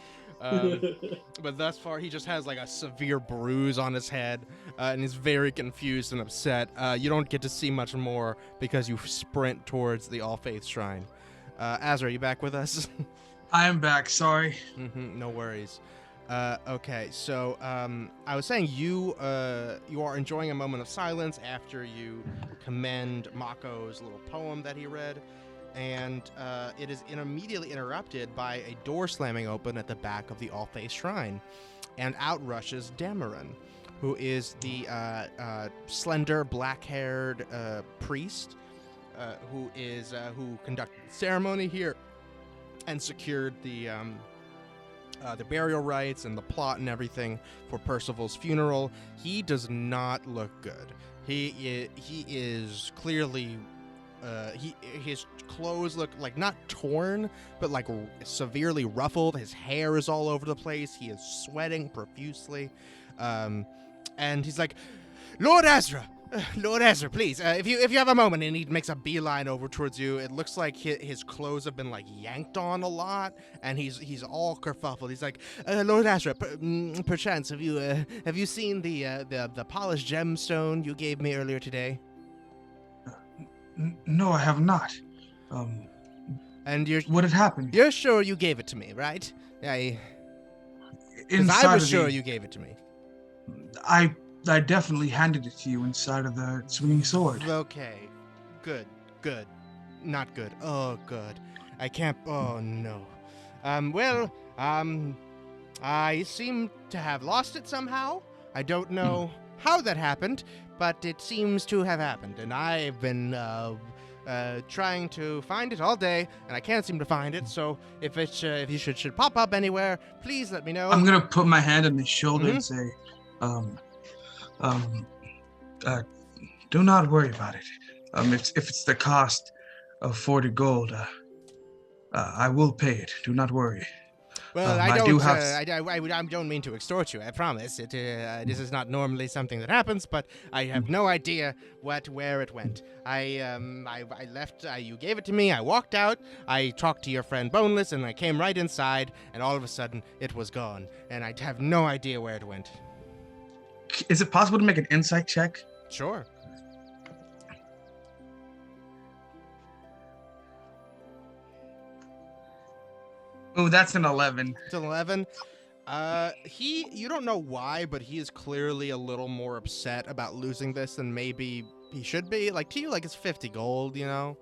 But thus far, he just has like a severe bruise on his head, and is very confused and upset. You don't get to see much more because you sprint towards the All Faith Shrine. Asra, are you back with us? I am back, sorry. No worries. Okay, so I was saying you are enjoying a moment of silence after you commend Mako's little poem that he read, and it is immediately interrupted by a door slamming open at the back of the All Faith Shrine, and out rushes Dameron, who is the slender, black-haired priest who conducted the ceremony here and secured the the burial rites and the plot and everything for Percival's funeral. He does not look good. He is clearly his clothes look like not torn, but like severely ruffled. His hair is all over the place. He is sweating profusely, and he's like, Lord Asra, please, if you have a moment. And he makes a beeline over towards you. It looks like his clothes have been like yanked on a lot, and he's all kerfuffled. He's like, Lord Asra, perchance have you seen the polished gemstone you gave me earlier today? No, I have not. And what had happened? You're sure you gave it to me, right? I was sure you gave it to me. I definitely handed it to you inside of the swinging sword. Okay. Good. Not good. Oh, good. I can't. Oh, no. I seem to have lost it somehow. I don't know how that happened, but it seems to have happened. And I've been trying to find it all day, and I can't seem to find it. So if you should pop up anywhere, please let me know. I'm gonna put my hand on his shoulder and say, do not worry about it. If it's the cost of 40 gold, I will pay it. Do not worry. Well, I don't mean to extort you. I promise. This is not normally something that happens, but I have no idea where it went. I left. You gave it to me. I walked out. I talked to your friend Boneless, and I came right inside, and all of a sudden it was gone, and I have no idea where it went. Is it possible to make an insight check? Sure. Oh, that's an 11. It's an 11. You don't know why, but he is clearly a little more upset about losing this than maybe he should be. Like, to you, like, it's 50 gold, you know?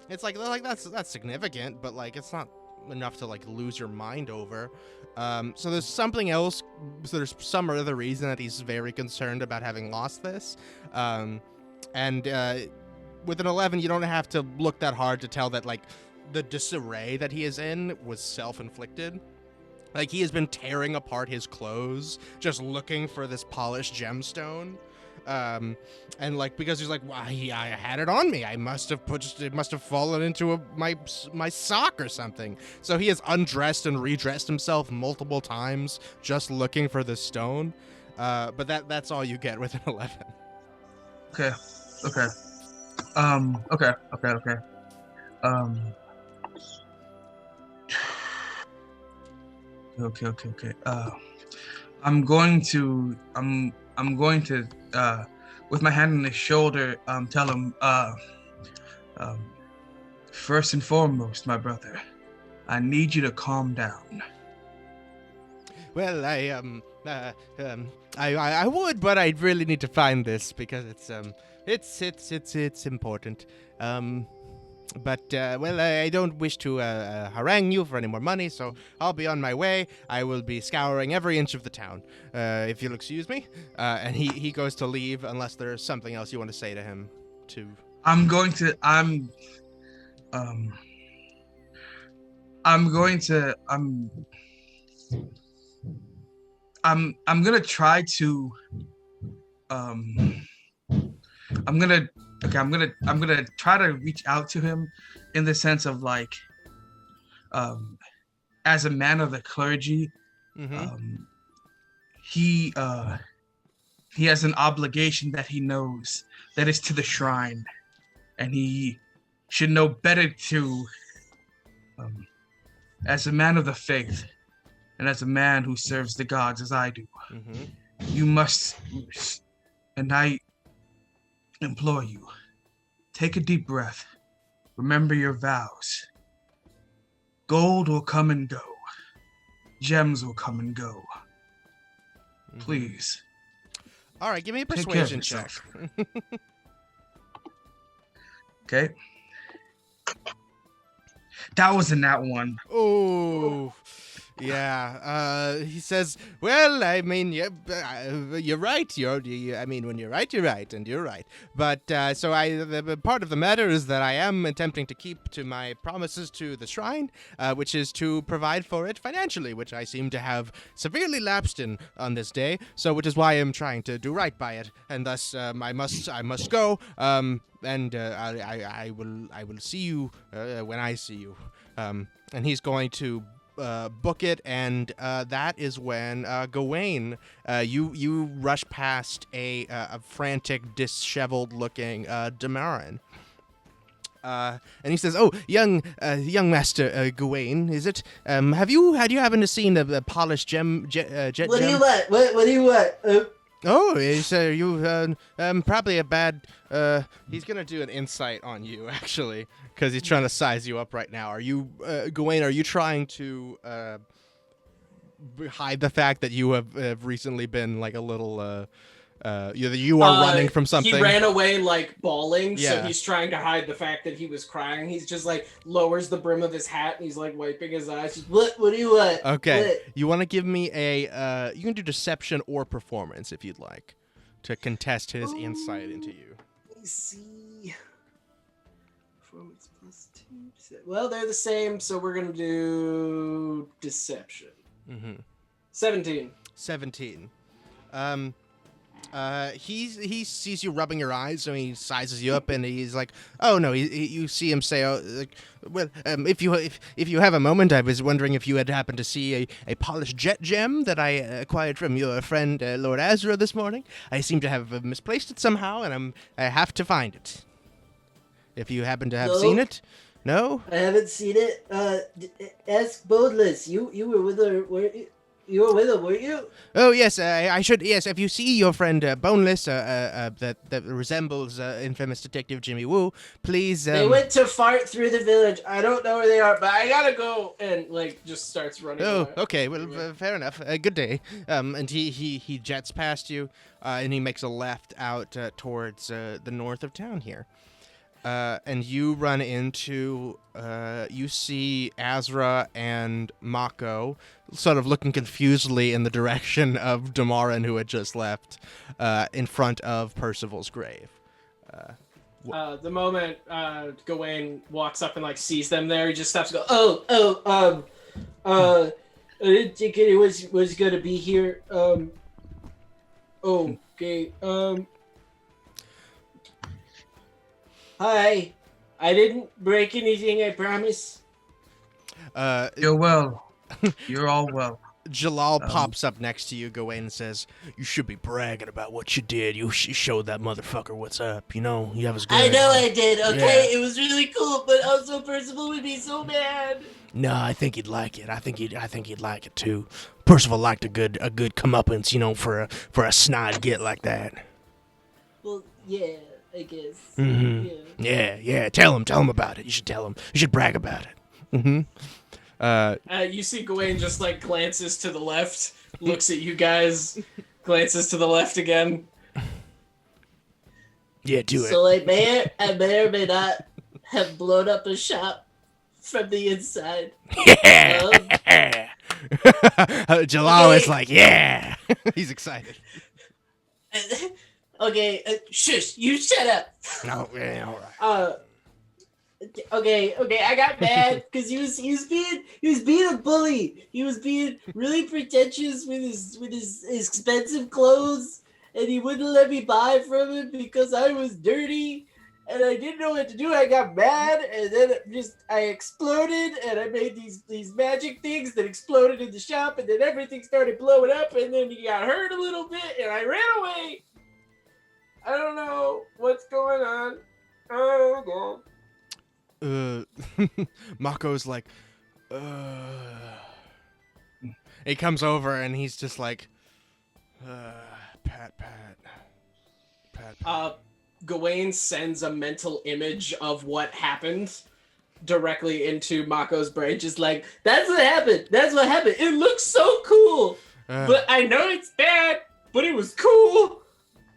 It's like that's significant, but like it's not enough to like lose your mind over. So there's something else. So there's some other reason that he's very concerned about having lost this. And with an 11, you don't have to look that hard to tell that like the disarray that he is in was self-inflicted. Like he has been tearing apart his clothes, just looking for this polished gemstone. And like because he's like, well, I had it on me. It must have fallen into my sock or something. So he has undressed and redressed himself multiple times just looking for this stone. But that's all you get with an 11. Okay. Okay. I'm going to with my hand on his shoulder, tell him, first and foremost, my brother, I need you to calm down. Well, I would, but I really need to find this because it's important. But I don't wish to harangue you for any more money, so I'll be on my way. I will be scouring every inch of the town, if you'll excuse me. And he goes to leave unless there's something else you want to say to him. I'm gonna try to I'm gonna try to reach out to him in the sense of like, as a man of the clergy, he has an obligation that he knows that is to the shrine, and he should know better to, as a man of the faith, and as a man who serves the gods as I do, you must, and I implore you, take a deep breath. Remember your vows. Gold will come and go. Gems will come and go. Please. All right, give me a persuasion check. Okay. That was a nat one. Oh. Yeah, he says, well, I mean, you're right. I mean, when you're right, you're right, and you're right. But, the part of the matter is that I am attempting to keep to my promises to the shrine, which is to provide for it financially, which I seem to have severely lapsed in on this day, which is why I'm trying to do right by it, and thus, I must go, and, I will see you, when I see you. And he's going to book it, and that is when Gewayne, you rush past a frantic, disheveled-looking Damarin. And he says, "Oh, young master Gewayne, is it? Have you happened to seen the polished jet gem? What do you want? What do you want? Oh, you probably a bad. He's gonna do an insight on you actually, because he's trying to size you up right now. Are you, Gewayne? Are you trying to hide the fact that you have recently been like a little you are running from something? He ran away like bawling, Yeah. so he's trying to hide the fact that he was crying. He's just like lowers the brim of his hat and he's like wiping his eyes. Just, what do you want? Okay, What? you want to give me a you can do deception or performance if you'd like to contest his insight into you. Let me see. Performance plus 2. Well, they're the same, so we're gonna do deception. 17. 17. He sees you rubbing your eyes, so he sizes you up, and he's like, "Oh no!" You see him say, "Oh, like, well, if you have a moment, I was wondering if you had happened to see a polished jet gem that I acquired from your friend Lord Asra this morning. I seem to have misplaced it somehow, and I have to find it. If you happen to have seen it, no, I haven't seen it. Ask Boneless. You were with her. You were with him, weren't you? Oh yes, I should. Yes, if you see your friend Boneless, that resembles infamous detective Jimmy Woo, please. They went to fart through the village. I don't know where they are, but I gotta go. And like, just starts running. Oh, away. okay. Well, fair enough. Good day. And he jets past you, and he makes a left out towards the north of town here. And you run into, you see Asra and Mako sort of looking confusedly in the direction of Damarin, who had just left, in front of Percival's grave. The moment Gewayne walks up and like sees them there, he just stops and goes, I didn't think it was gonna be here. Okay. Hi. I didn't break anything, I promise. You're well. You're all well. Jalal pops up next to you, Gewayne, and says, "You should be bragging about what you did. You showed that motherfucker what's up. You know, you have his good." I know I did, okay? Yeah. It was really cool, but also Percival would be so mad. No, I think he'd like it. I think he'd like it too. Percival liked a good comeuppance, you know, for a snide git like that. Well, yeah, I guess. Mm-hmm. Yeah. Tell him about it. You should tell him. You should brag about it. Mm-hmm. You see Gewayne just like glances to the left, looks at you guys, glances to the left again. Yeah, do it. So I may or may not have blown up a shop from the inside. Yeah. Jalal is like, yeah. He's excited. Okay, shush, you shut up. No, yeah, all right. Okay, I got mad because he was being a bully. He was being really pretentious with his expensive clothes, and he wouldn't let me buy from him because I was dirty, and I didn't know what to do. I got mad, and then I exploded, and I made these magic things that exploded in the shop, and then everything started blowing up, and then he got hurt a little bit, and I ran away. I don't know what's going on. Oh god. Mako's like, he comes over and he's just like, pat. Gewayne sends a mental image of what happened directly into Mako's brain, just like, that's what happened. It looks so cool, but I know it's bad, but it was cool.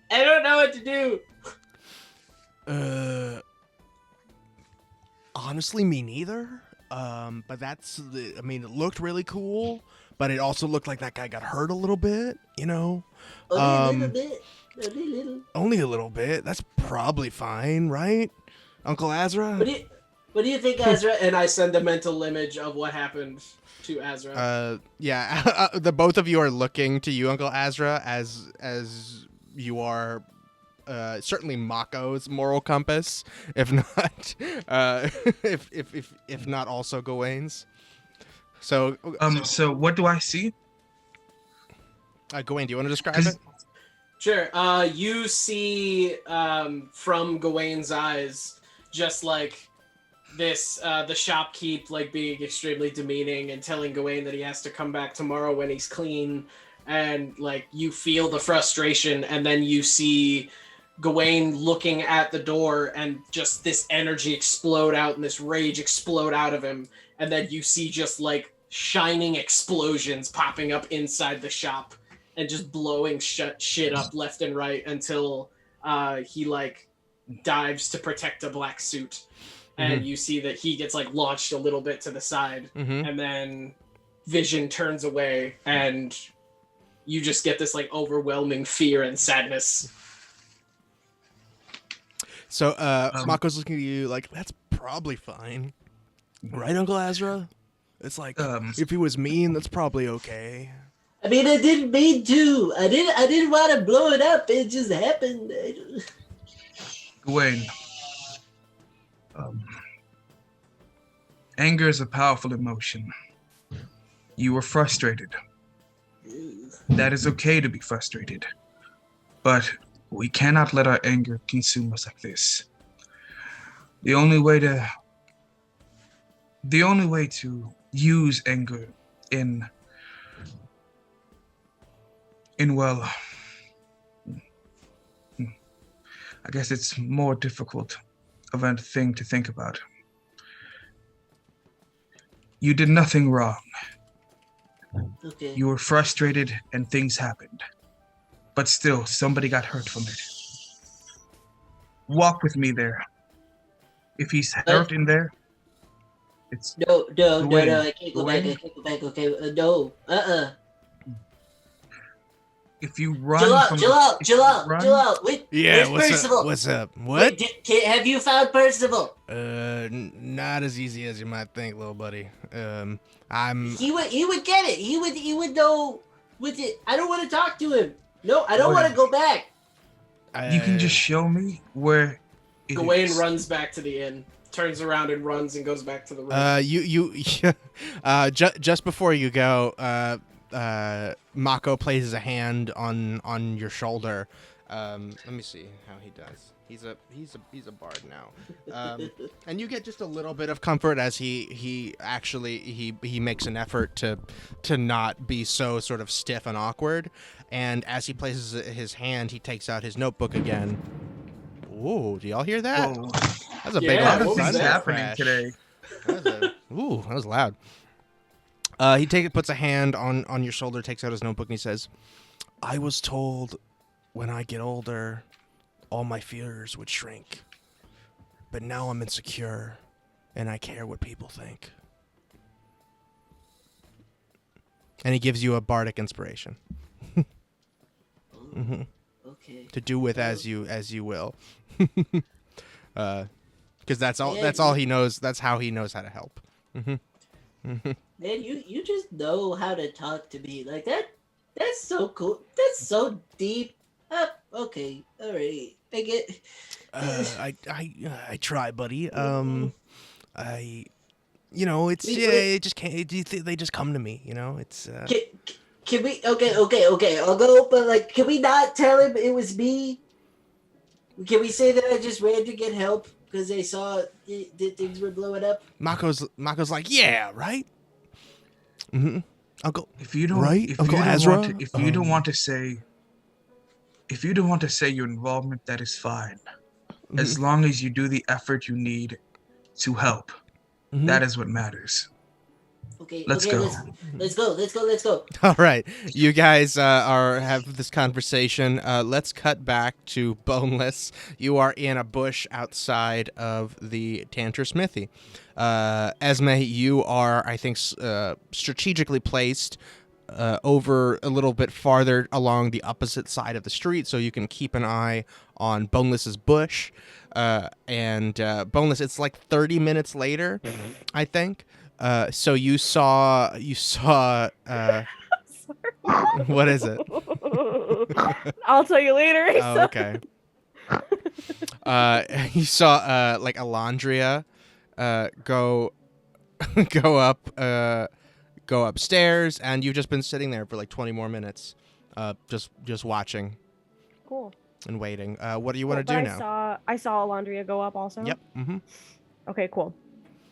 I don't know what to do. Honestly, me neither. But I mean, it looked really cool, but it also looked like that guy got hurt a little bit, you know? Only a little bit. Only a little bit. That's probably fine, right? Uncle Asra? What do you think, Asra? And I send a mental image of what happened to Asra. Yeah, the both of you are looking to you, Uncle Asra, as you are certainly Mako's moral compass, if not if not also Gewayne's. So so what do I see? Gewayne, do you want to describe it? Sure. You see from Gewayne's eyes, just like this, the shopkeep like being extremely demeaning and telling Gewayne that he has to come back tomorrow when he's clean, and like you feel the frustration, and then you see Gewayne looking at the door and just this energy explode out and this rage explode out of him, and then you see just like shining explosions popping up inside the shop and just blowing shit up left and right until he like dives to protect a black suit. And you see that he gets like launched a little bit to the side, and then Vision turns away, and you just get this like overwhelming fear and sadness. So Mako's looking at you like, that's probably fine, right, Uncle Asra? It's like if he was mean, that's probably okay. I mean, I didn't mean to. I didn't want to blow it up. It just happened. Gewayne, anger is a powerful emotion. You were frustrated. That is okay to be frustrated. But we cannot let our anger consume us like this. The only way to use anger in well, I guess it's more difficult of a thing to think about. You did nothing wrong. Okay. You were frustrated and things happened. But still, somebody got hurt from it. Walk with me there. If he's hurt in there, it's... No, I can't go back, okay? No, If you run Chill out. Wait, Yeah, where's Percival? what's up? What? Wait, have you found Percival? Not as easy as you might think, little buddy. He would get it. He would know with it. I don't want to talk to him. No, I don't want to go back. You can just show me where it Gewayne is. runs back to the inn, turns around and runs and goes back to the room. Just before you go, Mako places a hand on your shoulder. Let me see how he does. He's a bard now, and you get just a little bit of comfort as he makes an effort to not be so sort of stiff and awkward. And as he places his hand, he takes out his notebook again. Ooh, do y'all hear that? Whoa. That's a big Yeah, old what was thunder that? happening today. that was loud. He puts a hand on your shoulder, takes out his notebook, and he says, "I was told when I get older, all my fears would shrink. But now I'm insecure, and I care what people think." And he gives you a bardic inspiration. Okay. To do with as you will. Because that's all he knows. That's how he knows how to help. Man, you just know how to talk to me like that. That's so cool. That's so deep. Okay, all right. I get. I try, buddy. It's it just can't. They just come to me. It's. Can we? Okay. I'll go. But like, can we not tell him it was me? Can we say that I just ran to get help because they saw that things were blowing up? Mako's like, yeah, right. Mm-hmm. Uncle. If you don't, right, if Uncle you don't Asra. want to, if you don't want to say, if you don't want to say your involvement, that is fine. Mm-hmm. As long as you do the effort you need to help, that is what matters. Okay, Let's okay, go. let's go. All right, you guys have this conversation. Let's cut back to Boneless. You are in a bush outside of the Tantor Smithy. Esme, you are, I think, strategically placed over a little bit farther along the opposite side of the street, so you can keep an eye on Boneless's bush. And Boneless, it's like 30 minutes later, I think. So you saw. What is it? I'll tell you later. Oh, okay. You saw like Alondria go go upstairs, and you've just been sitting there for like 20 more minutes, just watching. Cool. And waiting. What do you want to do now? I saw Alondria go up also. Yep. Mm-hmm. Okay, cool.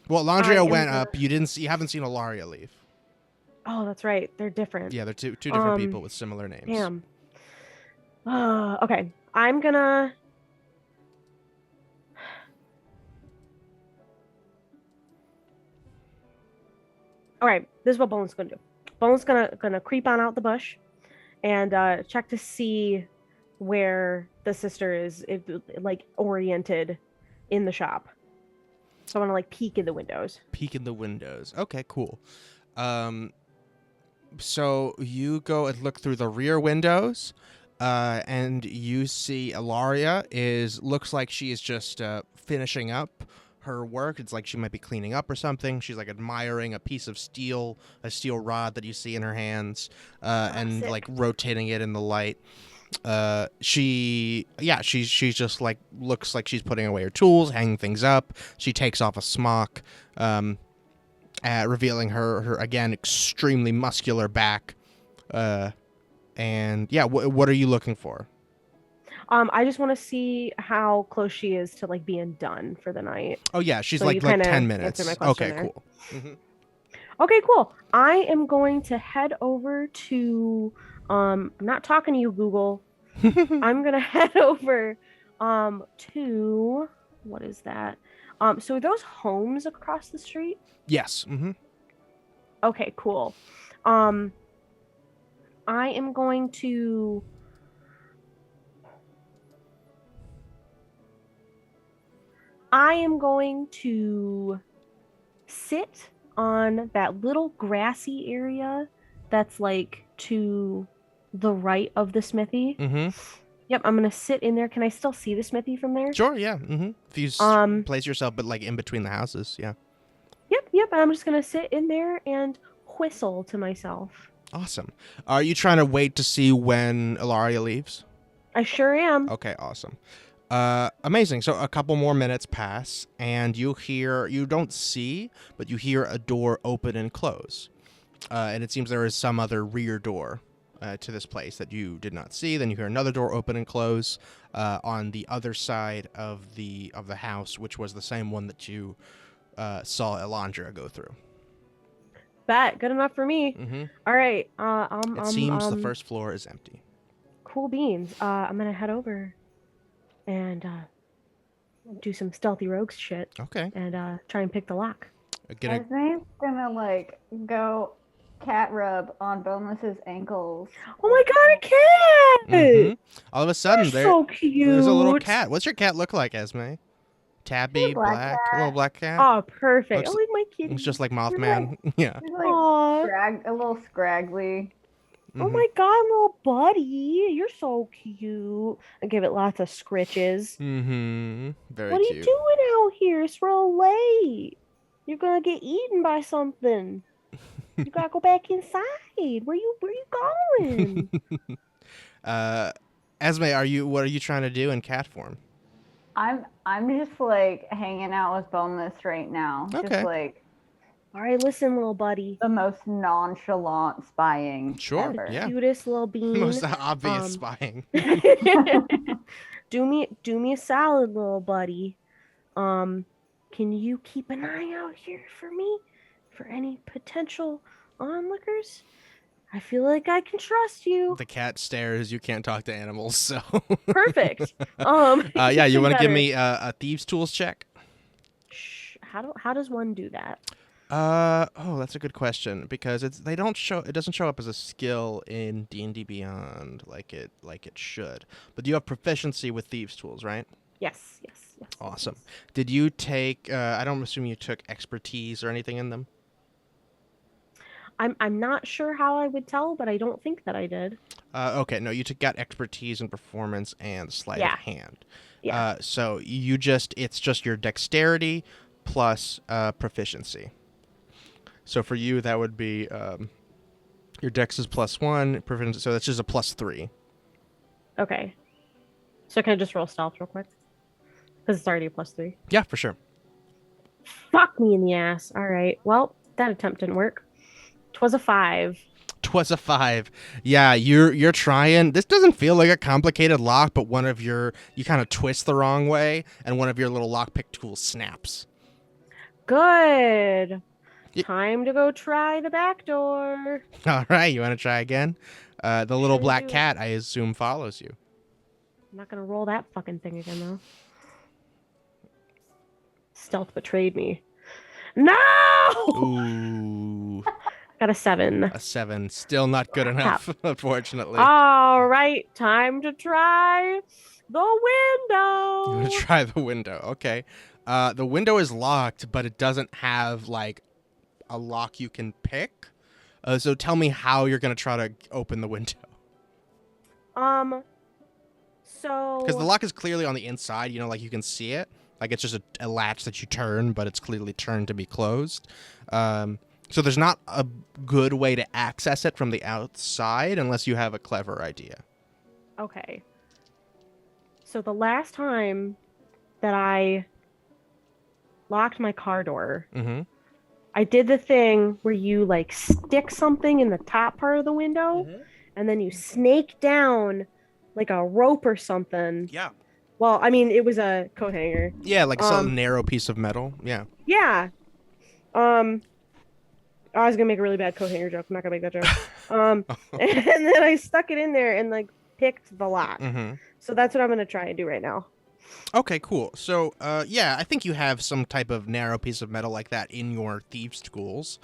Well, Alondria went up. You haven't seen Ilaria leave. Oh, that's right. They're different. Yeah, they're two different people with similar names. Damn. Okay. I'm gonna. All right. This is what Bone's gonna do. Bone's gonna creep on out the bush, and check to see where the sister is, like oriented in the shop. So I want to like peek in the windows. Peek in the windows. Okay, cool. So you go and look through the rear windows, and you see Ilaria looks like she is just finishing up her work. It's like she might be cleaning up or something. She's like admiring a piece of steel, a steel rod that you see in her hands, and sick. like rotating it in the light. She's just like looks like she's putting away her tools, hanging things up. She takes off a smock, revealing her again extremely muscular back. And yeah, what are you looking for? I just want to see how close she is to like being done for the night. Oh yeah, she's So like you kinda 10 minutes. answered my question Okay, there. cool. Mm-hmm. Okay, cool. I am going to head over to I'm not talking to you, Google. I'm gonna head over to what is that? So are those homes across the street? Yes. Mm-hmm. Okay, cool. I am going to sit on that little grassy area that's like to the right of the smithy. Mm-hmm. Yep, I'm gonna sit in there. Can I still see the smithy from there? Sure. Yeah. Mm-hmm. If you place yourself, but like in between the houses. Yeah. Yep. I'm just gonna sit in there and whistle to myself. Awesome. Are you trying to wait to see when Ilaria leaves? I sure am. Okay. Awesome. Amazing. So a couple more minutes pass, and you don't see, but you hear a door open and close. And it seems there is some other rear door to this place that you did not see. Then you hear another door open and close on the other side of the house, which was the same one that you saw Alondra go through. Bet. Good enough for me. Mm-hmm. All right. It seems the first floor is empty. Cool beans. I'm gonna head over and do some stealthy rogue shit. Okay. And try and pick the lock. Esme's gonna like go cat rub on Boneless's ankles. Oh my god, a cat! Mm-hmm. All of a sudden, so cute. There's a little cat. What's your cat look like, Esme? Tabby, black, little black cat. Oh, perfect. Looks, I like my kitty. It's just like Mothman. Yeah. He's like Aw. a little scraggly. Oh my god, little buddy. You're so cute. I give it lots of scritches. Mm-hmm. Very What are cute. you doing out here? It's real late. You're gonna get eaten by something. You gotta go back inside. Where you going? Esme, what are you trying to do in cat form? I'm just like hanging out with Boneless right now. Okay. Just like All right, listen, little buddy. the most nonchalant spying Sure, ever. yeah. Cutest little bean. Most obvious spying. do me a solid, little buddy. Can you keep an eye out here for me for any potential onlookers? I feel like I can trust you. The cat stares. You can't talk to animals, so. Perfect. Yeah, you want to give better. me a thieves tools check? Shh. How does one do that? Oh, that's a good question because it doesn't show up as a skill in D&D Beyond like it should. But you have proficiency with thieves tools, right? Yes. Awesome. Did you take I don't assume you took expertise or anything in them? I'm not sure how I would tell, but I don't think that I did. Okay, no, you got expertise in performance and sleight of hand. Yeah. So it's just your dexterity plus proficiency. So for you, that would be your dex is +1, proficiency, so that's just a +3. Okay. So can I just roll stealth real quick? Because it's already a +3. Yeah, for sure. Fuck me in the ass. All right. Well, that attempt didn't work. 'Twas a 5. 'Twas a 5. Yeah, you're trying. This doesn't feel like a complicated lock, but you kind of twist the wrong way, and one of your little lockpick tools snaps. Good. Time to go try the back door. All right, you want to try again? The little black cat, I assume, follows you. I'm not gonna roll that fucking thing again, though. Stealth betrayed me. No! Ooh. Got a 7. A 7. Still not good enough, unfortunately. All right, time to try the window. You want to try the window. Okay. The window is locked, but it doesn't have, like, a lock you can pick. So tell me how you're going to try to open the window. So... Because the lock is clearly on the inside, like you can see it. Like it's just a latch that you turn, but it's clearly turned to be closed. So there's not a good way to access it from the outside unless you have a clever idea. Okay. So the last time that I locked my car door, I did the thing where you like stick something in the top part of the window and then you snake down like a rope or something. Yeah. Well, I mean, it was a coat hanger. Yeah, like some narrow piece of metal. Yeah. Yeah. I was gonna make a really bad coat hanger joke. I'm not gonna make that joke. And then I stuck it in there and like picked the lock. So that's what I'm gonna try and do right now. Okay, cool. So, yeah, I think you have some type of narrow piece of metal like that in your thieves' tools.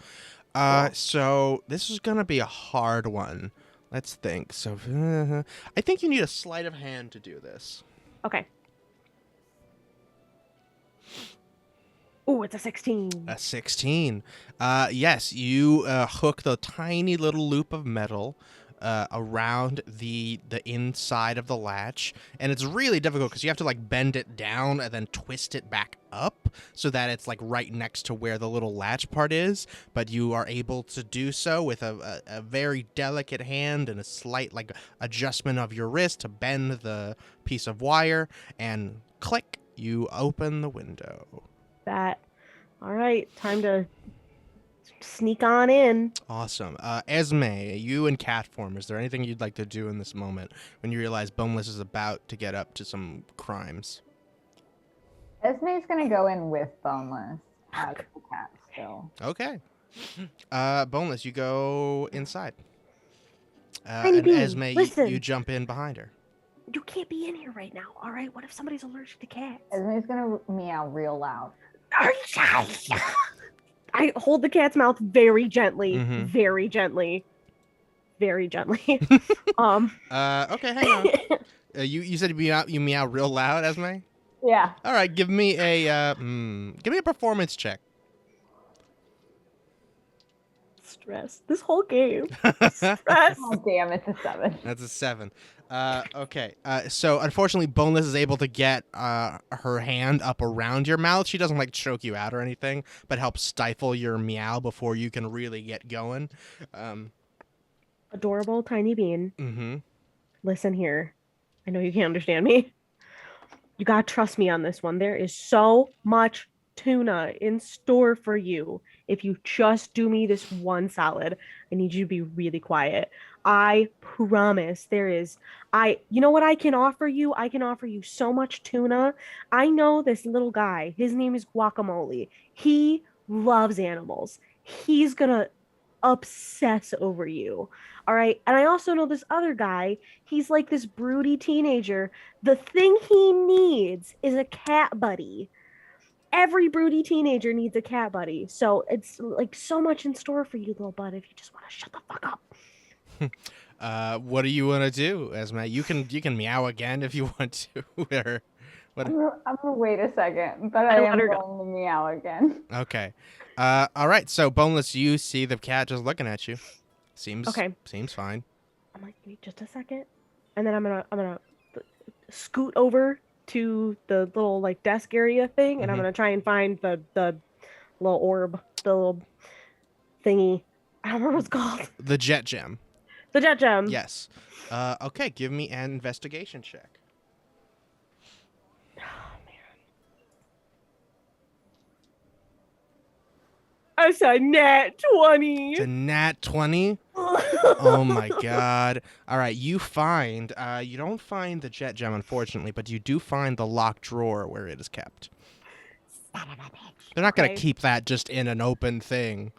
So this is gonna be a hard one. Let's think. So, I think you need a sleight of hand to do this. Okay. Oh, it's a 16. A 16. Yes, you hook the tiny little loop of metal around the inside of the latch, and it's really difficult because you have to like bend it down and then twist it back up so that it's like right next to where the little latch part is, but you are able to do so with a very delicate hand and a slight like adjustment of your wrist to bend the piece of wire, and click, you open the window. All right, time to sneak on in. Awesome. Esme, you in cat form, is there anything you'd like to do in this moment when you realize Boneless is about to get up to some crimes? Esme's gonna go in with Boneless as the cat still. Okay. Boneless, you go inside. Tiny and Bee, Esme, you jump in behind her. You can't be in here right now, all right? What if somebody's allergic to cats? Esme's gonna meow real loud. I hold the cat's mouth very gently, very gently. Okay, hang on. You said you meow real loud, Esme? Yeah. All right, give me a performance check. Stress. This whole game. Stress. Oh damn, it's a 7. That's a 7. Okay. So unfortunately, Boneless is able to get her hand up around your mouth. She doesn't like choke you out or anything, but helps stifle your meow before you can really get going. Adorable tiny bean. Listen here. I know you can't understand me. You gotta trust me on this one. There is so much tuna in store for you. If you just do me this one solid, I need you to be really quiet. I promise there is. You know what I can offer you? I can offer you so much tuna. I know this little guy. His name is Guacamole. He loves animals. He's gonna obsess over you. All right. And I also know this other guy. He's like this broody teenager. The thing he needs is a cat buddy. Every broody teenager needs a cat buddy. So it's like so much in store for you, little bud, if you just want to shut the fuck up. What do you want to do, Esme? You can meow again if you want to. Or what? I'm gonna wait a second, but I am going to meow again. Okay. All right. So, Boneless, you see the cat just looking at you. Seems fine. I'm like, wait just a second, and then I'm gonna scoot over to the little like desk area thing, and I'm gonna try and find the little orb, the little thingy. I don't remember what it's called. The jet gem. The jet gem. Yes. Okay. Give me an investigation check. I said nat 20. It's a nat 20? Oh my god. All right, you find, you don't find the jet gem, unfortunately, but you do find the locked drawer where it is kept. They're not going to keep that just in an open thing.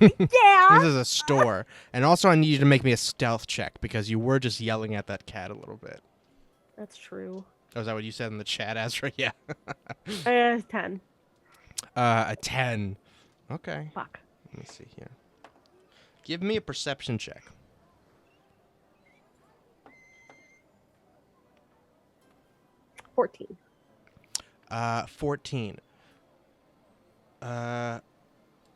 Yeah. This is a store. And also I need you to make me a stealth check because you were just yelling at that cat a little bit. That's true. Oh, is that what you said in the chat, Asra? Yeah. 10. A 10. Okay. Fuck. Let me see here. Give me a perception check. 14. 14.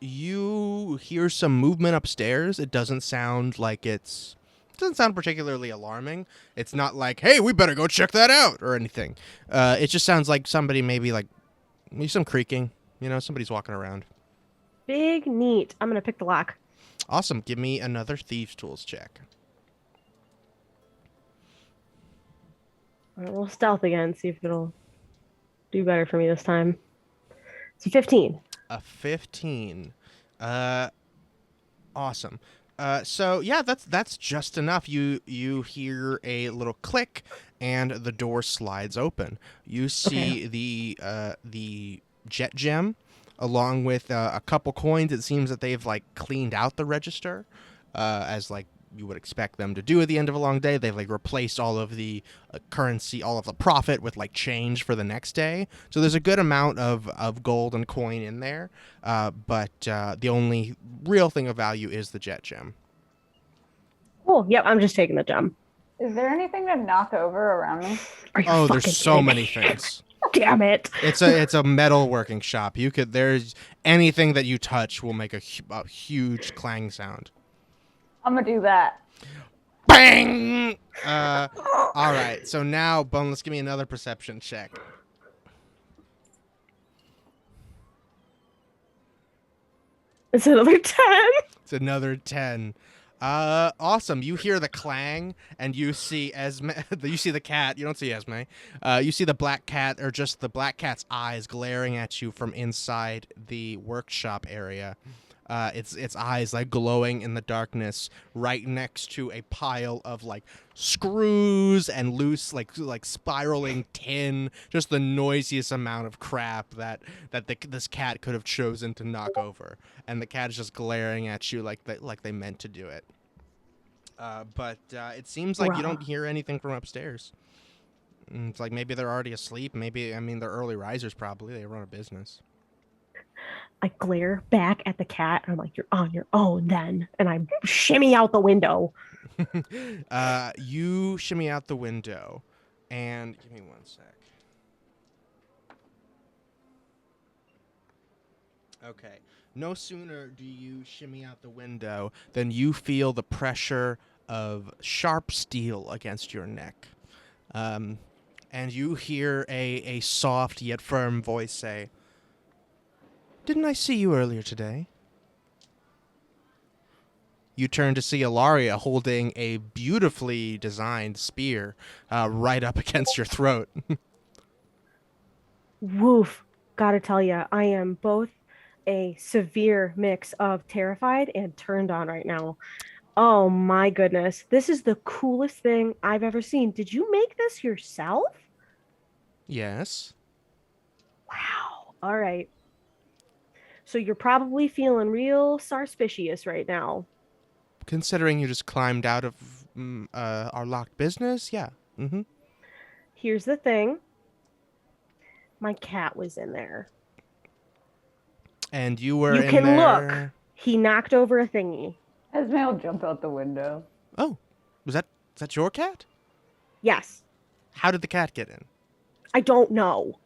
You hear some movement upstairs. It doesn't sound like it doesn't sound particularly alarming. It's not like, hey, we better go check that out or anything. It just sounds like somebody maybe some creaking. You know, somebody's walking around. Big neat. I'm going to pick the lock. Awesome. Give me another Thieves' Tools check. We'll stealth again, see if it'll do better for me this time. It's a 15. A 15. Awesome. So yeah, that's just enough. You hear a little click, and the door slides open. You see the jet gem, along with a couple coins. It seems that they've cleaned out the register, as you would expect them to do at the end of a long day. They've replaced all of the currency, all of the profit with change for the next day. So there's a good amount of gold and coin in there. But the only real thing of value is the jet gem. Cool. Yep, I'm just taking the gem. Is there anything to knock over around me? Oh, there's so many things. Damn it! It's a metal working shop. There's anything that you touch will make a huge clang sound. I'm gonna do that. Bang! All right. So now, Boneless, give me another perception check. It's another 10. It's another 10. Awesome. You hear the clang, and you see Esme. You see the cat. You don't see Esme. You see the black cat, or just the black cat's eyes glaring at you from inside the workshop area. Its eyes glowing in the darkness, right next to a pile of screws and loose spiraling tin. Just the noisiest amount of crap that this cat could have chosen to knock over, and the cat is just glaring at you like they meant to do it. But it seems like you don't hear anything from upstairs. It's maybe they're already asleep. Maybe they're early risers. Probably they run a business. I glare back at the cat, and I'm like, "You're on your own, then." And I shimmy out the window. You shimmy out the window, and give me one sec. Okay. No sooner do you shimmy out the window than you feel the pressure of sharp steel against your neck. And you hear a soft yet firm voice say, "Didn't I see you earlier today?" You turn to see Ilaria holding a beautifully designed spear right up against your throat. Woof. Gotta tell you, I am both a severe mix of terrified and turned on right now. Oh my goodness. This is the coolest thing I've ever seen. Did you make this yourself? Yes. Wow. All right. So you're probably feeling real sarspicious right now. Considering you just climbed out of our locked business, yeah. Mm-hmm. Here's the thing. My cat was in there. And you were You in can there... look. He knocked over a thingy. Esme will jump out the window. Oh, is that your cat? Yes. How did the cat get in? I don't know.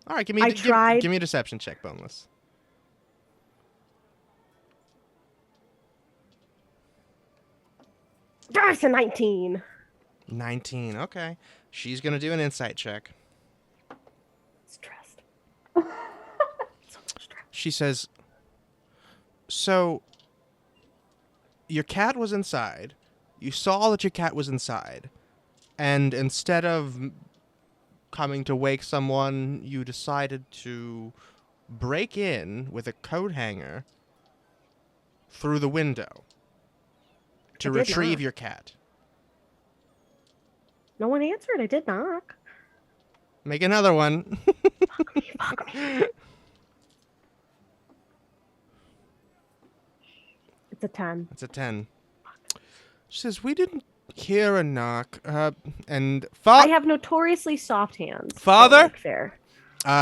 All right, give me a deception check, Boneless. That's a 19. 19, okay. She's going to do an insight check. Stressed. So stressed. She says, so, your cat was inside. You saw that your cat was inside. And instead of coming to wake someone, you decided to break in with a coat hanger through the window to retrieve your cat. No one answered. I did knock. Make another one. Fuck me. It's a 10. It's a 10. She says, we didn't hear a knock. And I have notoriously soft hands. Father? So, like, fair.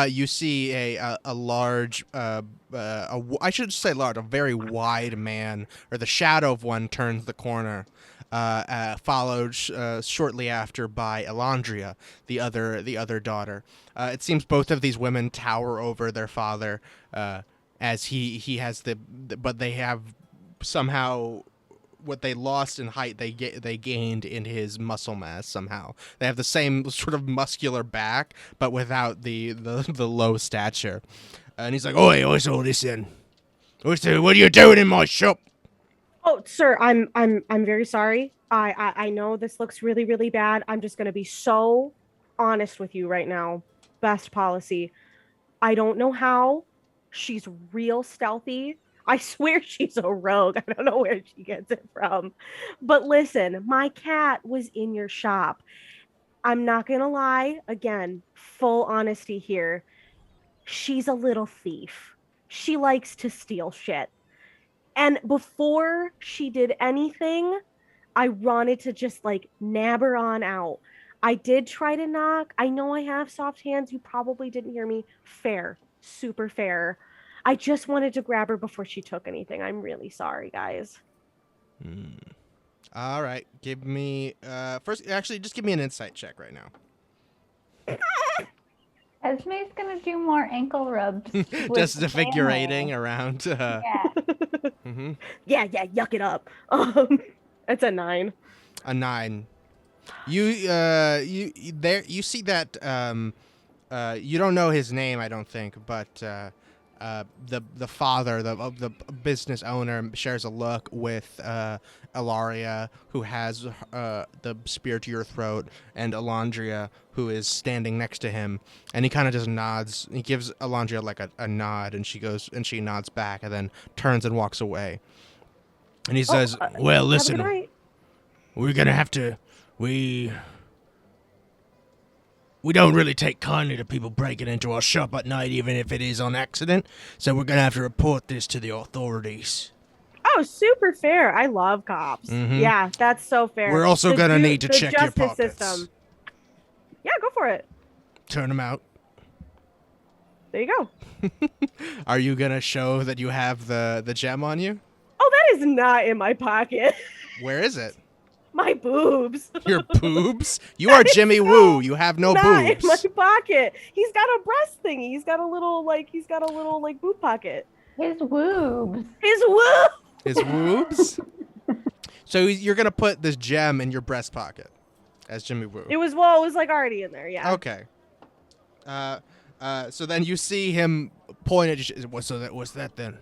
You see a large, I should say large, a very wide man, or the shadow of one turns the corner, followed shortly after by Elandria, the other daughter. It seems both of these women tower over their father, as he has but they have somehow what they lost in height they gained in his muscle mass somehow. They have the same sort of muscular back, but without the low stature. And he's like, "Oi, listen. What are you doing in my shop?" Oh, sir, I'm very sorry. I know this looks really, really bad. I'm just gonna be so honest with you right now. Best policy. I don't know how. She's real stealthy. I swear she's a rogue. I don't know where she gets it from. But listen, my cat was in your shop. I'm not gonna lie. Again, full honesty here. She's a little thief. She likes to steal shit. And before she did anything, I wanted to just like nab her on out. I did try to knock. I know I have soft hands. You probably didn't hear me. Fair. Super fair. I just wanted to grab her before she took anything. I'm really sorry, guys. All right. Give me first actually just give me an insight check right now. Esme's gonna do more ankle rubs. Just the figurating around. Yeah. Mm-hmm. Yeah, yuck it up. It's a 9. A 9. You see that you don't know his name, I don't think, but the father, the business owner, shares a look with Ilaria, who has the spear to your throat, and Elandria, who is standing next to him, and he kind of just nods. He gives Elandria like a nod, and she nods back, and then turns and walks away. And he says, "Well, listen, we're gonna have to. We don't really take kindly to people breaking into our shop at night, even if it is on accident. So we're going to have to report this to the authorities." Oh, super fair. I love cops. Mm-hmm. Yeah, that's so fair. We're also going to need to check your pockets. System. Yeah, go for it. Turn them out. There you go. Are you going to show that you have the gem on you? Oh, that is not in my pocket. Where is it? My boobs. Your boobs? You are Jimmy Woo. You have no boobs. In my pocket. He's got a breast thingy. He's got a little boob pocket. His woobs. His woo. His woobs? So you're gonna put this gem in your breast pocket as Jimmy Woo. It was like already in there, yeah. Okay. So then you see him point at what's that then?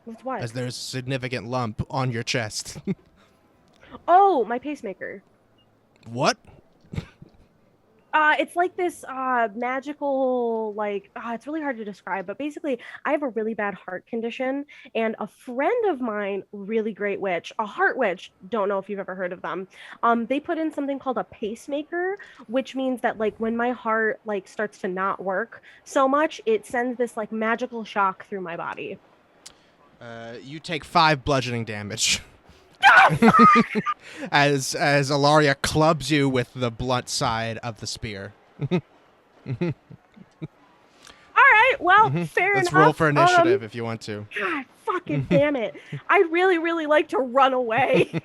What's what? As there's a significant lump on your chest. Oh, my pacemaker. What? It's like this magical, it's really hard to describe, but basically I have a really bad heart condition, and a friend of mine, really great witch, a heart witch, don't know if you've ever heard of them, they put in something called a pacemaker, which means that when my heart starts to not work so much, it sends this magical shock through my body. You take 5 bludgeoning damage. as Ilaria clubs you with the blunt side of the spear. All right, right. Well, fair Let's enough. roll for initiative if you want to. God fucking damn it. I'd really, really like to run away.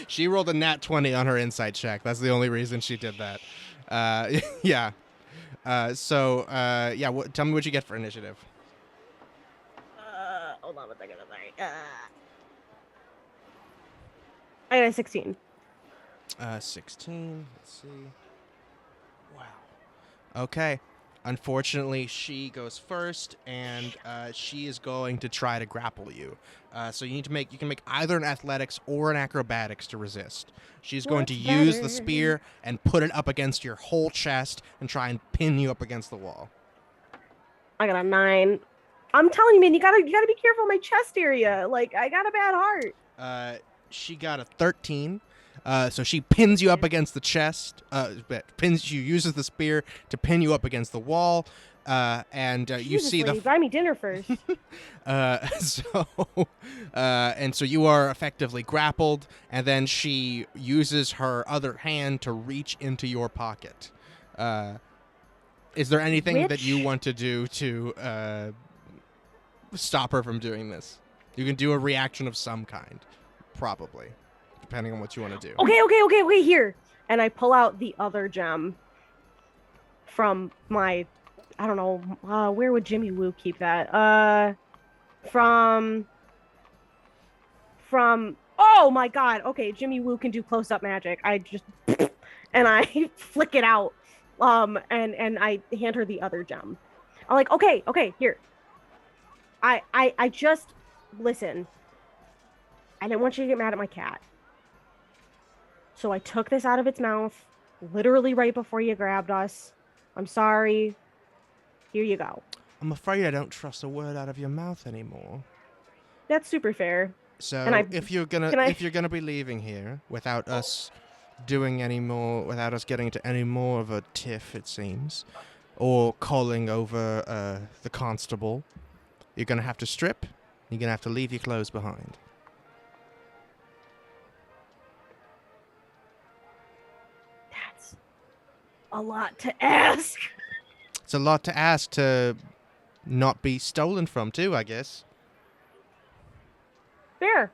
She rolled a nat 20 on her insight check. That's the only reason she did that. Yeah. Tell me what you get for initiative. Hold on a second. I got a 16. 16. Let's see. Wow. Okay. Unfortunately, she goes first, and she is going to try to grapple you. So you can make either an athletics or an acrobatics to resist. She's going to use the spear and put it up against your whole chest and try and pin you up against the wall. I got a 9. I'm telling you, man, you gotta be careful of my chest area. Like, I got a bad heart. She got a 13. So she pins you up against the chest. Uses the spear to pin you up against the wall. You see lady, buy me dinner first. So you are effectively grappled, and then she uses her other hand to reach into your pocket. Is there anything that you want to do to stop her from doing this? You can do a reaction of some kind, probably, depending on what you want to do. Okay, here. And I pull out the other gem from my, I don't know, where would Jimmy Woo keep that? From, oh my god, okay, Jimmy Woo can do close-up magic. I just, and I flick it out, and I hand her the other gem. I'm like, okay, here. I just, listen, I didn't want you to get mad at my cat. So I took this out of its mouth, literally right before you grabbed us. I'm sorry. Here you go. I'm afraid I don't trust a word out of your mouth anymore. That's super fair. So if you're gonna be leaving here without us doing any more, without us getting to any more of a tiff, it seems, or calling over the constable, you're gonna have to strip. You're gonna have to leave your clothes behind. That's a lot to ask. It's a lot to ask to not be stolen from, too, I guess. Fair.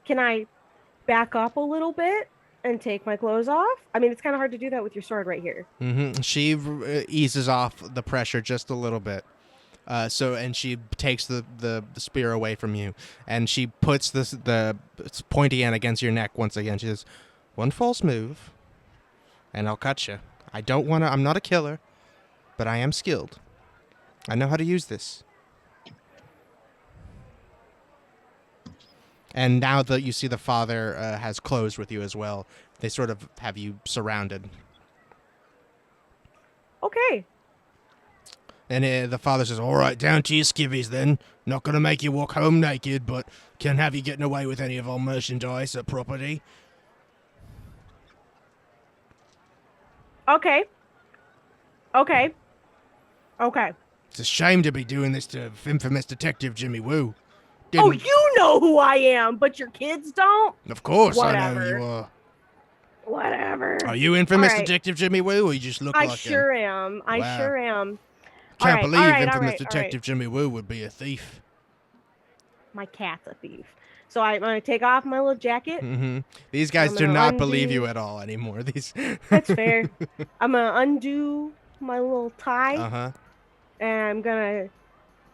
Can I back up a little bit and take my clothes off? I mean, it's kind of hard to do that with your sword right here. Mm-hmm. She eases off the pressure just a little bit. And she takes the spear away from you, and she puts the pointy end against your neck once again. She says, "One false move, and I'll cut you. I'm not a killer, but I am skilled. I know how to use this." And now that you see the father has closed with you as well, they sort of have you surrounded. Okay. And the father says, "All right, down to your skivvies then. Not going to make you walk home naked, but can have you getting away with any of our merchandise or property." Okay. It's a shame to be doing this to infamous Detective Jimmy Woo. Oh, you know who I am, but your kids don't? Of course Whatever. I know you are. Whatever. Are you infamous All right. Detective Jimmy Woo, or you just look like him? I sure am. Can't believe infamous Detective Jimmy Woo would be a thief. My cat's a thief. So I'm going to take off my little jacket. Mm-hmm. These guys do not believe you at all anymore. That's fair. I'm going to undo my little tie. Uh-huh. And I'm going to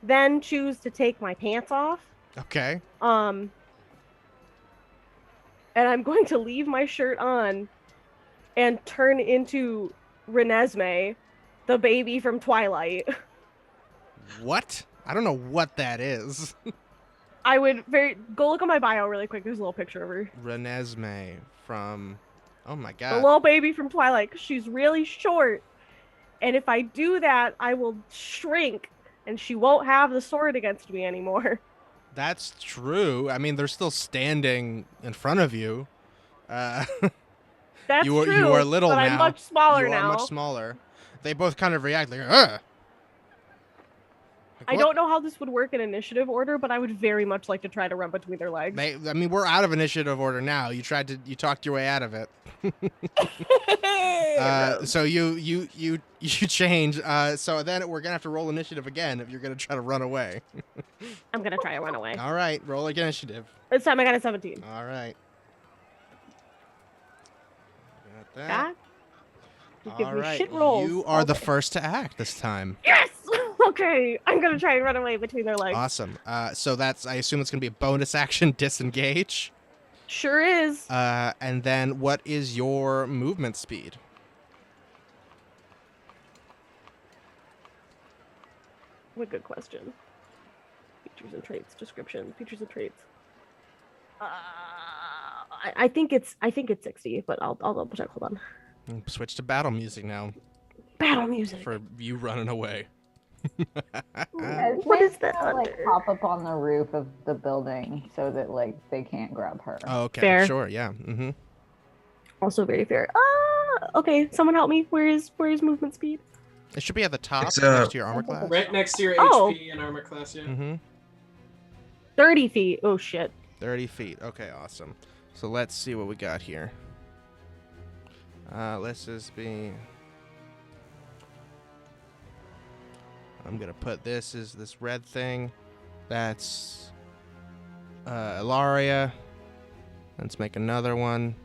then choose to take my pants off. Okay. And I'm going to leave my shirt on and turn into Renesmee, the baby from Twilight. What? I don't know what that is. I would go look at my bio really quick. There's a little picture of her. Renesmee from, oh my god. The little baby from Twilight, 'cause she's really short. And if I do that, I will shrink, and she won't have the sword against me anymore. That's true. I mean, they're still standing in front of you. That's true. You are little but now. I'm much smaller now. You are much smaller. They both kind of react like, ugh. I don't know how this would work in initiative order, but I would very much like to try to run between their legs. I mean, we're out of initiative order now. You talked your way out of it. So you change. So then we're gonna have to roll initiative again if you're gonna try to run away. I'm gonna try to run away. All right, roll initiative. This time I got a 17. All right. Got that. God. Just give All me right, shit rolls. you are the first to act this time. Yes! Okay, I'm gonna try and run away between their legs. Awesome. So I assume it's gonna be a bonus action, disengage. Sure is. And then what is your movement speed? What a good question. Features and traits, description, features and traits. I think it's 60, but I'll double check. Hold on. Switch to battle music now. Battle music. For you running away. What is that? Like pop up on the roof of the building so that like they can't grab her. Oh, okay. Fair. Sure. Yeah. Mm-hmm. Also very fair. Okay. Someone help me. Where is movement speed? It should be at the top It's, next to your armor class. Right next to your Oh. HP and armor class, yeah. Mm-hmm. 30 feet. Oh shit. 30 feet. Okay, awesome. So let's see what we got here. Let's just be... I'm going to put this as this red thing. That's Ilaria. Let's make another one.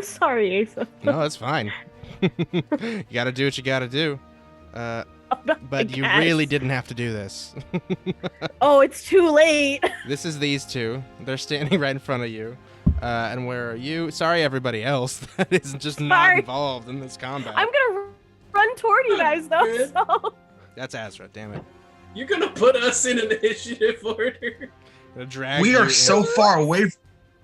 Sorry, Asa. No, that's fine. You got to do what you got to do. But you really didn't have to do this. Oh, it's too late. This is these two. They're standing right in front of you. And where are you? Sorry, everybody else that is just not involved in this combat. I'm gonna run toward you guys, though. So. That's Asra, damn it. You're gonna put us in an initiative order. Drag We you are in. so far away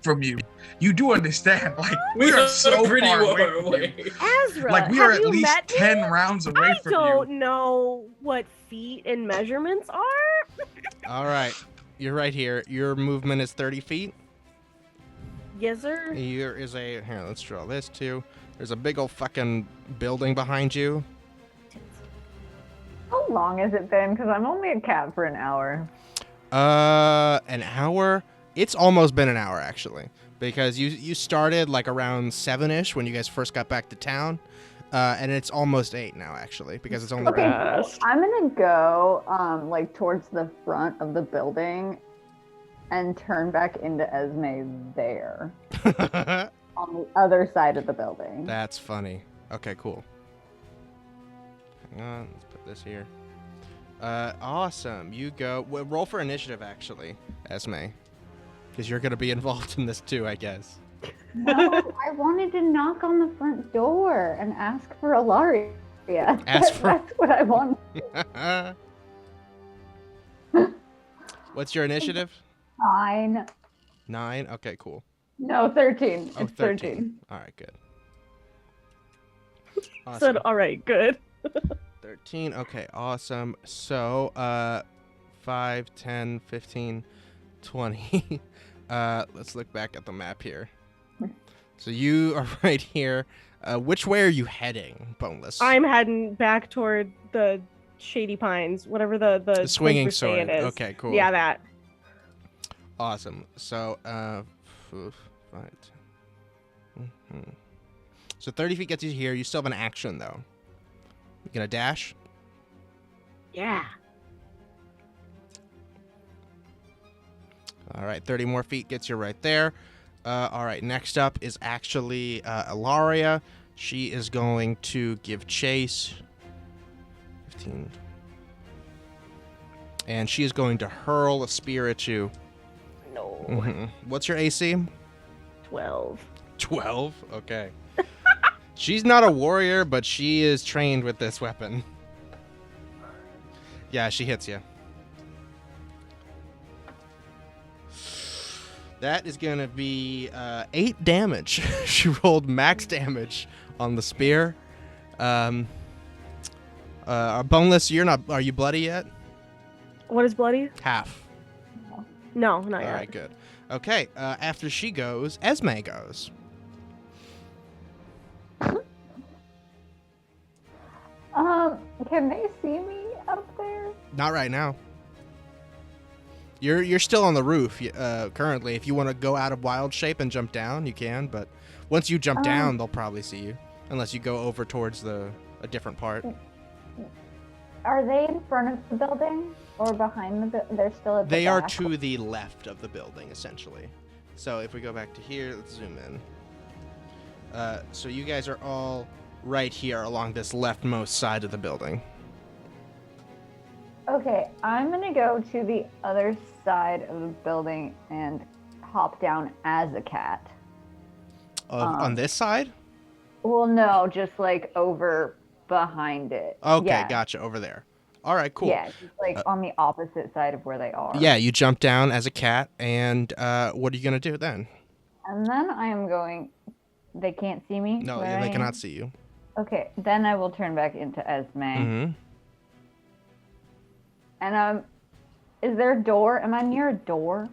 from you. You do understand, like we are so pretty far far away from you. Asra, Like we are have at you least met me? 10 rounds away I from don't you. know what feet and measurements are. All right. You're right here. Your movement is 30 feet. Yes, sir. Here is a... Here, let's draw this too. There's a big old fucking building behind you. How long has it been? Because I'm only a cat for an hour. An hour? It's almost been an hour, actually. Because you started like around 7-ish when you guys first got back to town. And it's almost 8 now, actually, because it's only... Okay, so I'm gonna go like towards the front of the building and turn back into Esme there on the other side of the building. That's funny. Okay, cool. Hang on, let's put this here. Awesome. You go. Well, roll for initiative, actually, Esme. Because you're going to be involved in this too, I guess. No, I wanted to knock on the front door and ask for Ilaria. That's what I want. What's your initiative? 9. 9? Okay, cool. No, 13. Oh, It's 13. All right, good. Awesome. Said, all right, good. 13. Okay, awesome. So, 5, 10, 15, 20. Let's look back at the map here. So you are right here. Which way are you heading, Boneless? I'm heading back toward the Shady Pines, whatever the swinging sword is. Okay, cool. Yeah, that. Awesome. So, 5, 10. So 30 feet gets you here. You still have an action, though. You gonna dash? Yeah. All right, 30 more feet gets you right there. All right, next up is actually Ilaria. She is going to give chase. 15. And she is going to hurl a spear at you. No. Mm-hmm. What's your AC? 12. 12? Okay. She's not a warrior, but she is trained with this weapon. Yeah, she hits you. That is going to be 8 damage. She rolled max damage on the spear. Boneless, you're not... Are you bloody yet? What is bloody? Half. No, not yet. All right, good. Okay, after she goes, Esme goes. Can they see me up there? Not right now. You're still on the roof currently. If you want to go out of wild shape and jump down, you can. But once you jump down, they'll probably see you, unless you go over towards a different part. Are they in front of the building or behind the? They're still at the They back? are to the left of the building, essentially. So if we go back to here, let's zoom in. So you guys are all right here along this leftmost side of the building. Okay, I'm gonna go to the other side of the building and hop down as a cat. On this side? Well, no, just like over behind it. Okay, Yeah. gotcha. Over there. All right, cool. Yeah, just like on the opposite side of where they are. Yeah, you jump down as a cat, and what are you going to do then? And then I am going. They can't see me? No, where they I cannot am? see you. Okay, then I will turn back into Esme. Mm-hmm. And is there a door? Am I near a door?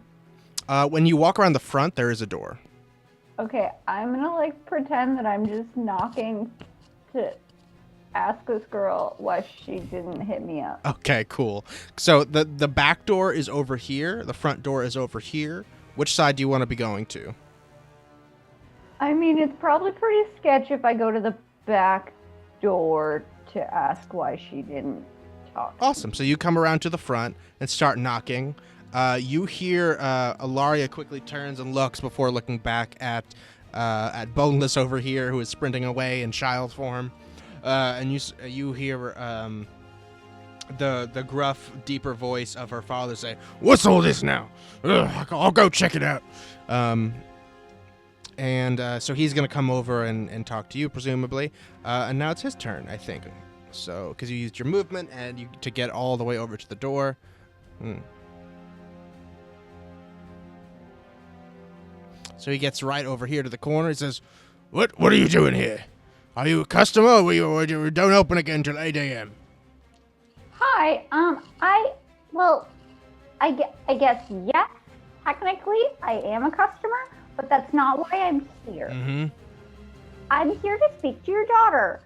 When you walk around the front, there is a door. Okay, I'm gonna like pretend that I'm just knocking to ask this girl why she didn't hit me up. Okay, cool. So the back door is over here. The front door is over here. Which side do you want to be going to? I mean, it's probably pretty sketchy if I go to the back door to ask why she didn't talk. Awesome. So you come around to the front and start knocking. You hear Ilaria quickly turns and looks before looking back at Boneless over here, who is sprinting away in child form. And you hear the gruff, deeper voice of her father say, "What's all this now? I'll go check it out." So he's going to come over and talk to you, presumably. And now it's his turn, I think. So, because you used your movement and to get all the way over to the door. So he gets right over here to the corner. He says, What are you doing here? Are you a customer or you don't open again until 8 a.m.? Hi, I guess yes. Technically, I am a customer, but that's not why I'm here. Mm-hmm. I'm here to speak to your daughter.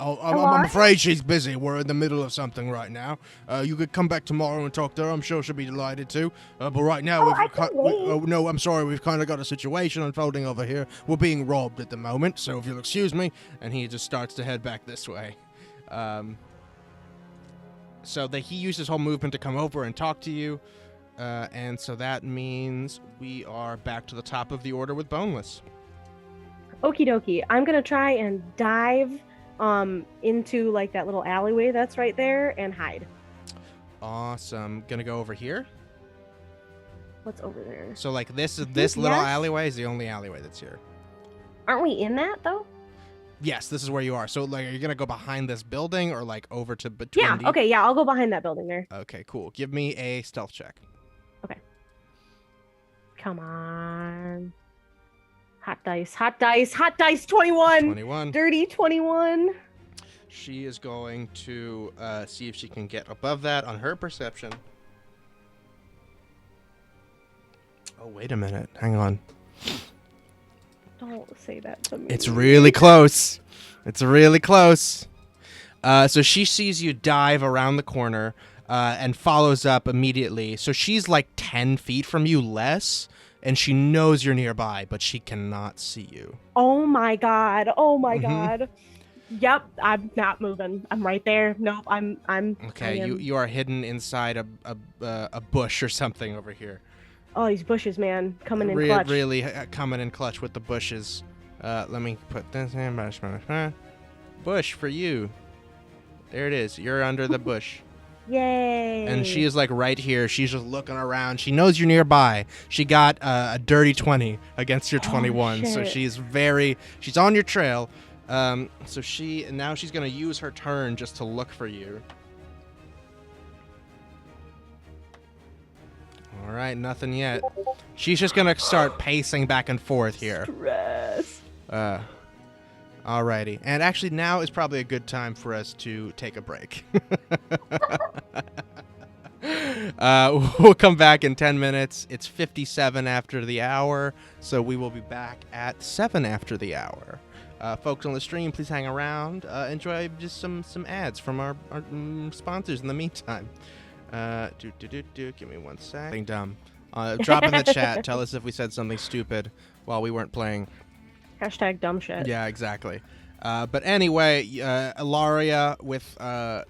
Oh, I'm afraid she's busy. We're in the middle of something right now. You could come back tomorrow and talk to her. I'm sure she'll be delighted to. But right now, no, I'm sorry. We've kind of got a situation unfolding over here. We're being robbed at the moment. So if you'll excuse me, and he just starts to head back this way. He used his whole movement to come over and talk to you. And so that means we are back to the top of the order with Boneless. Okie dokie. I'm going to try and dive into like that little alleyway that's right there and hide. Awesome. Gonna go over here. What's over there? So like this little alleyway is the only alleyway that's here. Aren't we in that though? Yes, this is where you are. So like, are you gonna go behind this building or like over to between? Yeah. Okay. Yeah, I'll go behind that building there. Okay. Cool. Give me a stealth check. Okay. Come on. Hot dice, hot dice, hot dice, 21. 21. Dirty 21. She is going to see if she can get above that on her perception. Oh, wait a minute. Hang on. Don't say that to me. It's really close. It's really close. So she sees you dive around the corner and follows up immediately. So she's like 10 feet from you less. And she knows you're nearby, but she cannot see you. Oh my god. Oh my god. Yep, I'm not moving. I'm right there. Nope, I'm Okay, you are hidden inside a bush or something over here. Oh, these bushes, man. Coming in clutch. Really coming in clutch with the bushes. Let me put this in. Bush for you. There it is. You're under the bush. Yay. And she is like right here. She's just looking around. She knows you're nearby. She got a dirty 20 against your 21. So she's on your trail. Now she's going to use her turn just to look for you. All right, nothing yet. She's just going to start pacing back and forth here. Stress. Alrighty. And actually now is probably a good time for us to take a break. We'll come back in 10 minutes. It's 57 after the hour, so we will be back at 7 after the hour. Folks on the stream, please hang around. Enjoy just some ads from our sponsors in the meantime. Give me 1 sec. Something dumb. Drop in the chat. Tell us if we said something stupid while we weren't playing. Hashtag dumb shit. Yeah, exactly. But anyway, Ilaria with her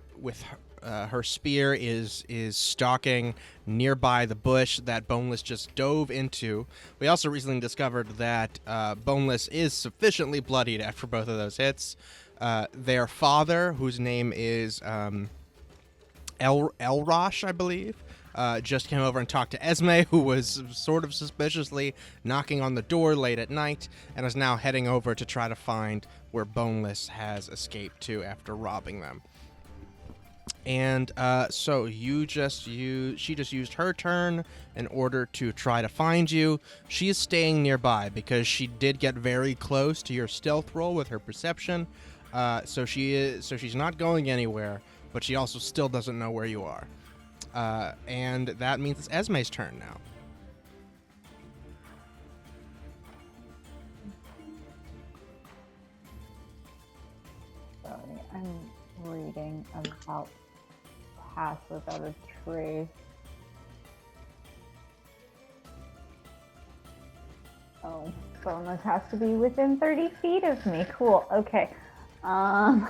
spear is stalking nearby the bush that Boneless just dove into. We also recently discovered that Boneless is sufficiently bloodied after both of those hits. Their father, whose name is Elrosh, I believe, just came over and talked to Esme, who was sort of suspiciously knocking on the door late at night, and is now heading over to try to find where Boneless has escaped to after robbing them. And so she just used her turn in order to try to find you. She is staying nearby because she did get very close to your stealth roll with her perception. So she's not going anywhere, but she also still doesn't know where you are. And that means it's Esme's turn now. Sorry, I'm reading about Pass Without a Trace. Oh, Boneless has to be within 30 feet of me. Cool. Okay. I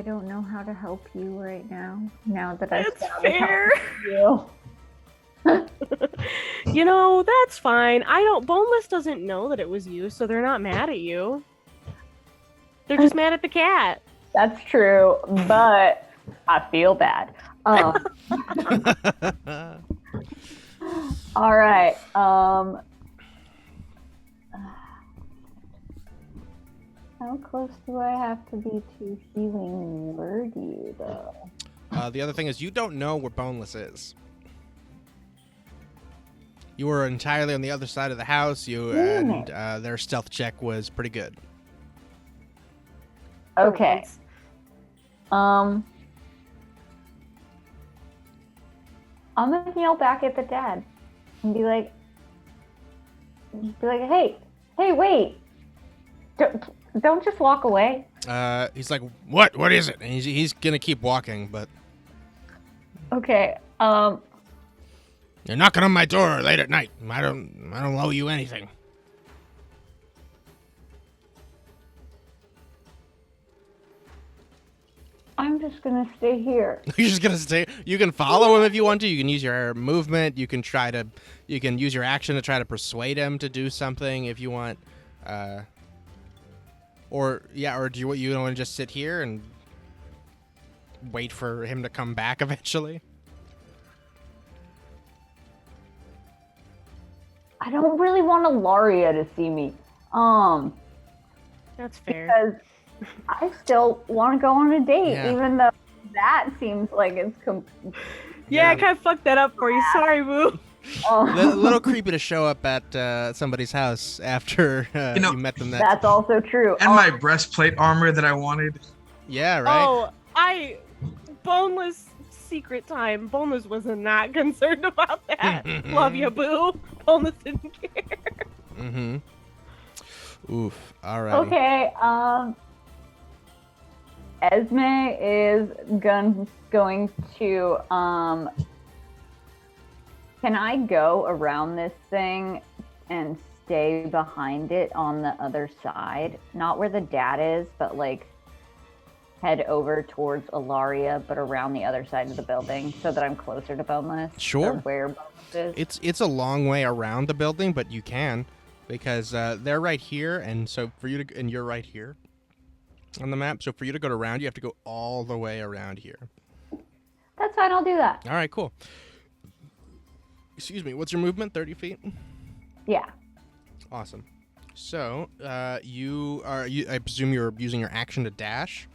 don't know how to help you right now. Now that I've fair. You. You know, that's fine. Boneless doesn't know that it was you, so they're not mad at you. They're just mad at the cat. That's true, but I feel bad. All right. How close do I have to be to healing word you, though? The other thing is you don't know where Boneless is. You were entirely on the other side of the house. And their stealth check was pretty good. Okay. I'm gonna yell back at the dad and be like, hey, wait, don't just walk away. He's like, what is it? And he's gonna keep walking, but okay. you're knocking on my door late at night. I don't owe you anything. I'm just gonna stay here. You're just gonna stay. You can follow him if you want to. You can use your movement. You can use your action to try to persuade him to do something if you want. Or do you want to just sit here and wait for him to come back eventually? I don't really want Ilaria to see me. That's fair. Because I still want to go on a date, even though that seems like it's... Yeah, I kind of fucked that up for you. Sorry, boo. A little creepy to show up at somebody's house after you met them. That's also true. And my breastplate armor that I wanted. Yeah, right? Oh, Boneless secret time. Boneless was not concerned about that. Love you, boo. Boneless didn't care. Mm-hmm. Oof. All right. Okay, Esme is going to, can I go around this thing and stay behind it on the other side? Not where the dad is, but like head over towards Ilaria, but around the other side of the building so that I'm closer to Boneless. Sure. Where Boneless is. It's a long way around the building, but you can because they're right here, and so for you to, and you're right here on the map. So for you to go around, you have to go all the way around here. That's fine. I'll do that. All right, cool. Excuse me. What's your movement? 30 feet? Yeah. Awesome. So I presume you're using your action to dash?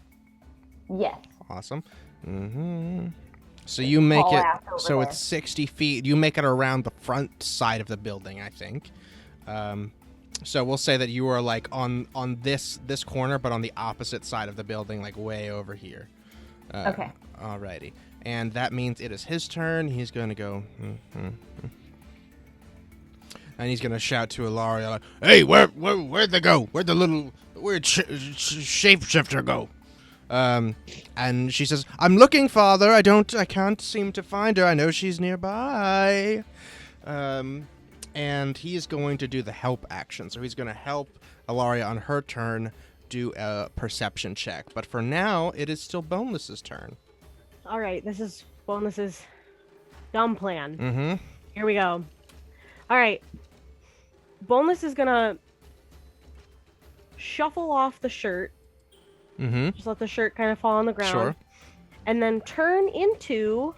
Yes. Awesome. Mm-hmm. So you make it, so it's 60 feet. You make it around the front side of the building, I think. So we'll say that you are like on this corner, but on the opposite side of the building, like way over here. Okay. Alrighty. And that means it is his turn. He's going to go. and he's gonna shout to Ilaria, like, "Hey, where'd they go? Where'd the little weird shapeshifter go?" And she says, "I'm looking, Father. I can't seem to find her. I know she's nearby." And he is going to do the help action. So he's going to help Ilaria on her turn do a perception check. But for now, it is still Boneless's turn. All right, this is Boneless's dumb plan. Mm-hmm. Here we go. All right. Boneless is going to shuffle off the shirt. Mm-hmm. Just let the shirt kind of fall on the ground. Sure. And then turn into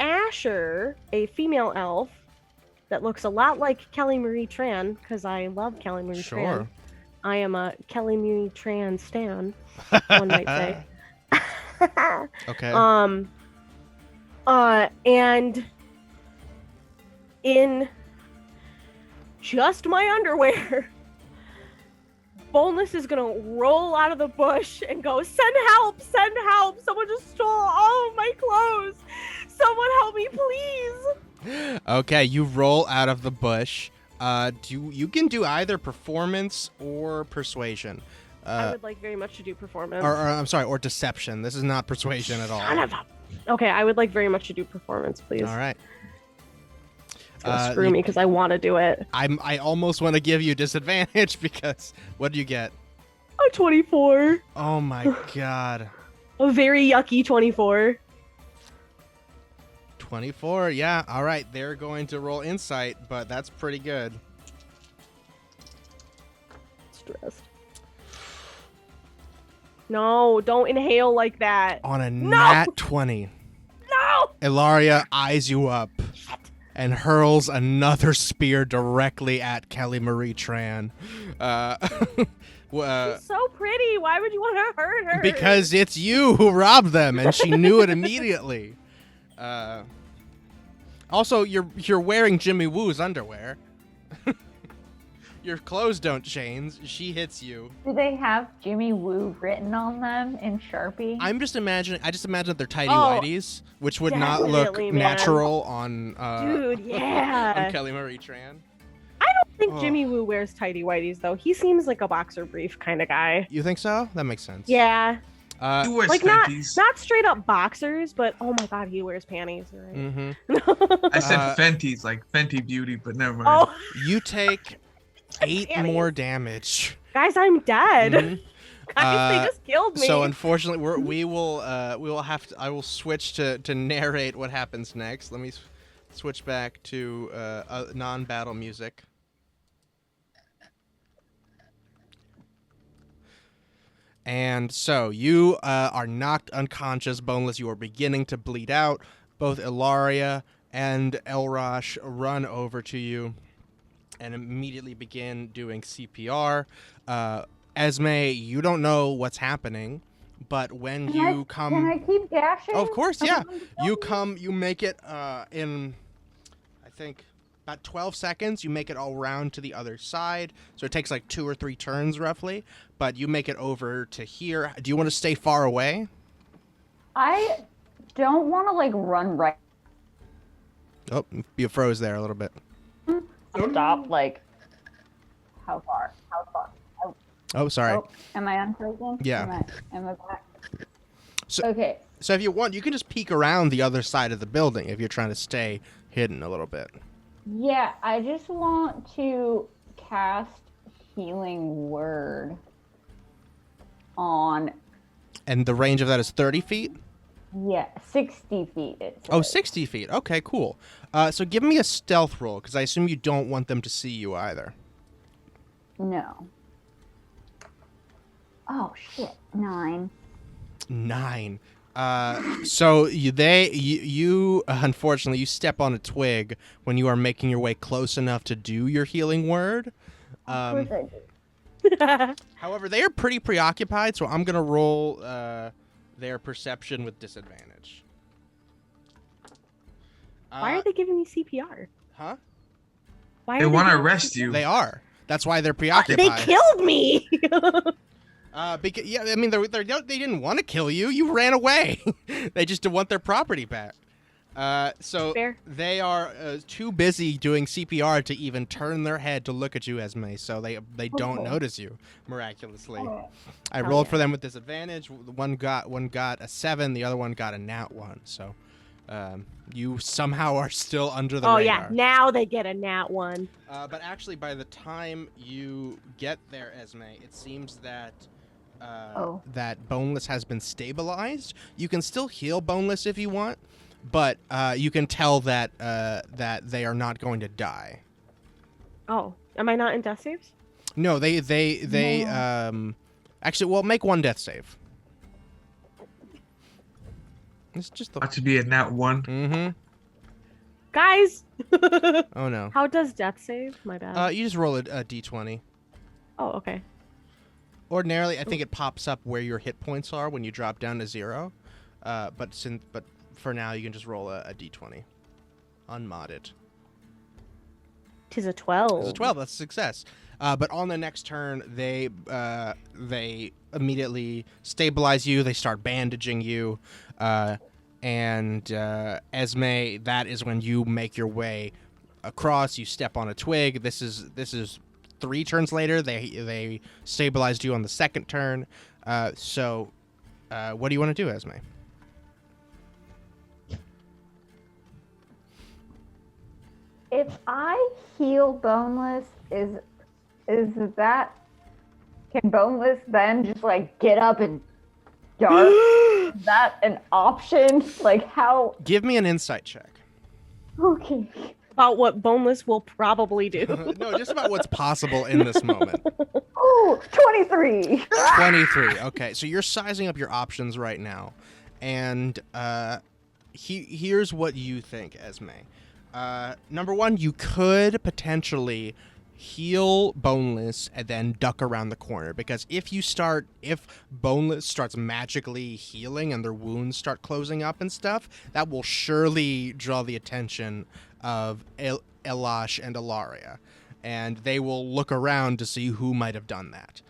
Asher, a female elf that looks a lot like Kelly Marie Tran, because I love Kelly Marie Tran. I am a Kelly Marie Tran stan, one might say. Okay. And in just my underwear, Boneless is gonna roll out of the bush and go, "Send help! Send help! Someone just stole all of my clothes! Someone help me, please!" Okay, you roll out of the bush. You can do either performance or persuasion. I would like very much to do performance. Or I'm sorry, or deception. This is not persuasion at all. Son of a... Okay, I would like very much to do performance, please. All right. It's gonna screw me because I want to do it. I almost want to give you disadvantage because what do you get? A 24. Oh my god. A very yucky 24. 24, yeah. All right, they're going to roll insight, but that's pretty good. Stressed. No, don't inhale like that. On a nat 20. No! Ilaria eyes you up and hurls another spear directly at Kelly Marie Tran. She's so pretty. Why would you want to hurt her? Because it's you who robbed them, and she knew it immediately. Also, you're wearing Jimmy Woo's underwear. Your clothes don't change. She hits you. Do they have Jimmy Woo written on them in Sharpie? I just imagine that they're tidy whities, which would not look man. natural on Dude, yeah. on Kelly Marie Tran. I don't think Jimmy Woo wears tidy whities though. He seems like a boxer brief kind of guy. You think so? That makes sense. Yeah. He wears like Fenties. not straight up boxers, but oh my god, he wears panties. Right? Mm-hmm. I said Fenties, like Fenty Beauty, but never mind. Oh. You take 8 more damage. Guys, I'm dead. Mm-hmm. Guys, they just killed me. So unfortunately, I will switch to narrate what happens next. Let me switch back to non-battle music. And so you are knocked unconscious, Boneless. You are beginning to bleed out. Both Ilaria and Elrosh run over to you and immediately begin doing CPR. Esme, you don't know what's happening, but when you come... Can I keep dashing? Oh, of course, yeah. You make it in, I think, about 12 seconds. You make it all around to the other side. So it takes like 2 or 3 turns, roughly. But you make it over to here. Do you want to stay far away? I don't want to, like, run right. Oh, you froze there a little bit. Stop, like, how far? Oh, sorry. Oh, am I unfrozen? Yeah. Am I back? So, okay. So if you want, you can just peek around the other side of the building if you're trying to stay hidden a little bit. Yeah, I just want to cast Healing Word on... And the range of that is 30 feet? Yeah, 60 feet. It says. Oh, 60 feet. Okay, cool. So give me a stealth roll, because I assume you don't want them to see you either. No. Oh, shit. 9. 9. So you unfortunately, you step on a twig when you are making your way close enough to do your healing word. Of course I do. However, they are pretty preoccupied, so I'm going to roll their perception with disadvantage. Why are they giving me CPR? Huh? Why They are want to giving me arrest you. They are. That's why they're preoccupied. They killed me. Because yeah, I mean they didn't want to kill you. You ran away. They just want their property back. So Fair. they are too busy doing CPR to even turn their head to look at you, Esme. So they don't notice you miraculously. Oh. I Hell rolled yeah. for them with disadvantage. One got a 7. The other one got a nat 1. So you somehow are still under the Oh radar. yeah, now they get a nat 1. But actually, by the time you get there, Esme, it seems that that Boneless has been stabilized. You can still heal Boneless if you want, but you can tell that that they are not going to die. Oh, am I not in death saves? No, they actually, well, make one death save. It's just the. Ought to be a nat 1. Mm-hmm. Guys! Oh no. How does death save? My bad. You just roll a d20. Oh, okay. Ordinarily, I think it pops up where your hit points are when you drop down to 0. But for now, you can just roll a d20, unmodded. 'Tis a 12. It's a 12. That's a success. But on the next turn, they immediately stabilize you. They start bandaging you, and Esme, that is when you make your way across. You step on a twig. This is 3 turns later. They stabilized you on the second turn. So, what do you want to do, Esme? If I heal Boneless, is that, can Boneless then just like get up and dart? Is that an option? Like how? Give me an insight check. Okay. About what Boneless will probably do. No, just about what's possible in this moment. Oh, 23. 23. Okay, so you're sizing up your options right now, and here's what you think, Esme. Number one, you could potentially heal Boneless and then duck around the corner, because if Boneless starts magically healing and their wounds start closing up and stuff, that will surely draw the attention of Elash and Ilaria, and they will look around to see who might have done that.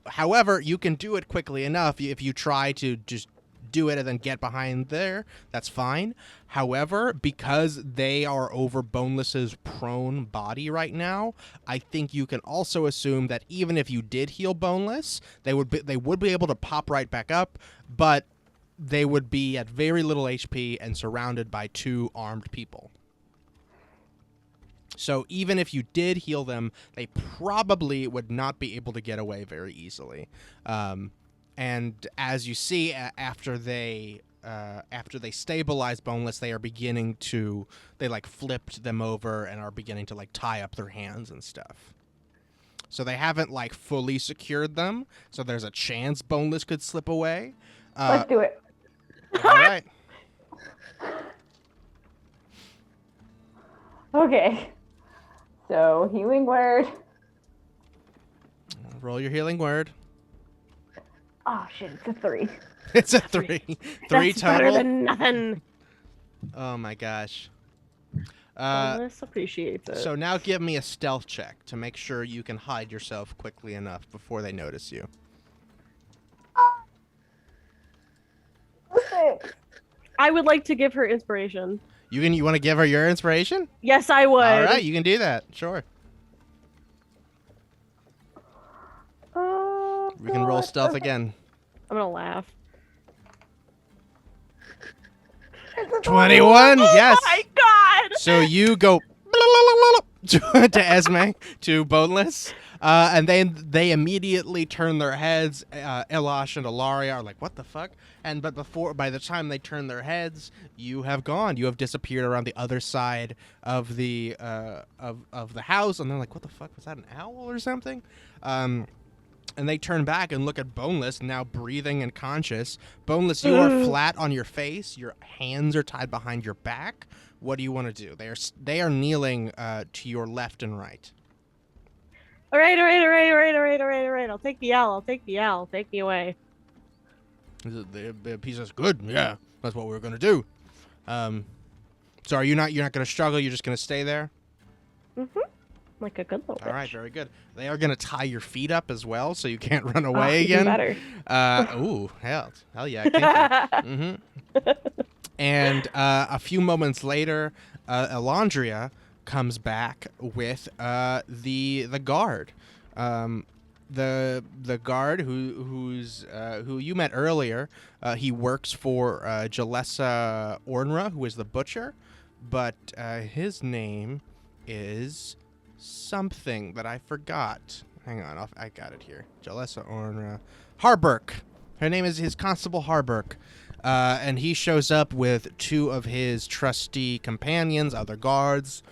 However, you can do it quickly enough if you try to just do it and then get behind there. That's fine. However, because they are over Boneless's prone body right now, I think you can also assume that even if you did heal Boneless, they would be able to pop right back up, but they would be at very little HP and surrounded by 2 armed people. So even if you did heal them, they probably would not be able to get away very easily. And as you see, after they stabilize Boneless, they flipped them over and are beginning to like tie up their hands and stuff. So they haven't like fully secured them. So there's a chance Boneless could slip away. Let's do it. All right. Okay. So healing word. Roll your healing word. Oh shit, it's a 3. It's a 3. 3 That's total. better than nothing. Oh my gosh. Boneless appreciates it. So now give me a stealth check to make sure you can hide yourself quickly enough before they notice you. 6. I would like to give her inspiration. You want to give her your inspiration? Yes, I would. All right, you can do that. Sure. We can roll stealth again. I'm gonna laugh. 21. Yes. Oh my god! So you go to Esme, to Boneless, and then they immediately turn their heads. Elash and Ilaria are like, "What the fuck?" By the time they turn their heads, you have gone. You have disappeared around the other side of the of the house, and they're like, "What the fuck? Was that an owl or something?" And they turn back and look at Boneless, now breathing and conscious. Boneless, you are flat on your face. Your hands are tied behind your back. What do you want to do? They are kneeling to your left and right. All right. I'll take the L. Take me away. He says, "Good, yeah, that's what we're gonna do." So you're not gonna struggle. You're just gonna stay there. Mhm. Like a good little bitch. All right, very good. They are gonna tie your feet up as well, so you can't run away again. Even better. Ooh, hell yeah, kinky. And a few moments later, Elandria comes back with the guard. The guard who you met earlier. He works for Jalessa Ornra, who is the butcher, but his name is something that I forgot. Hang on, I got it here. Jalessa Ornra. Harburk. Her name is Constable Harburk. And he shows up with two of his trusty companions, other guards,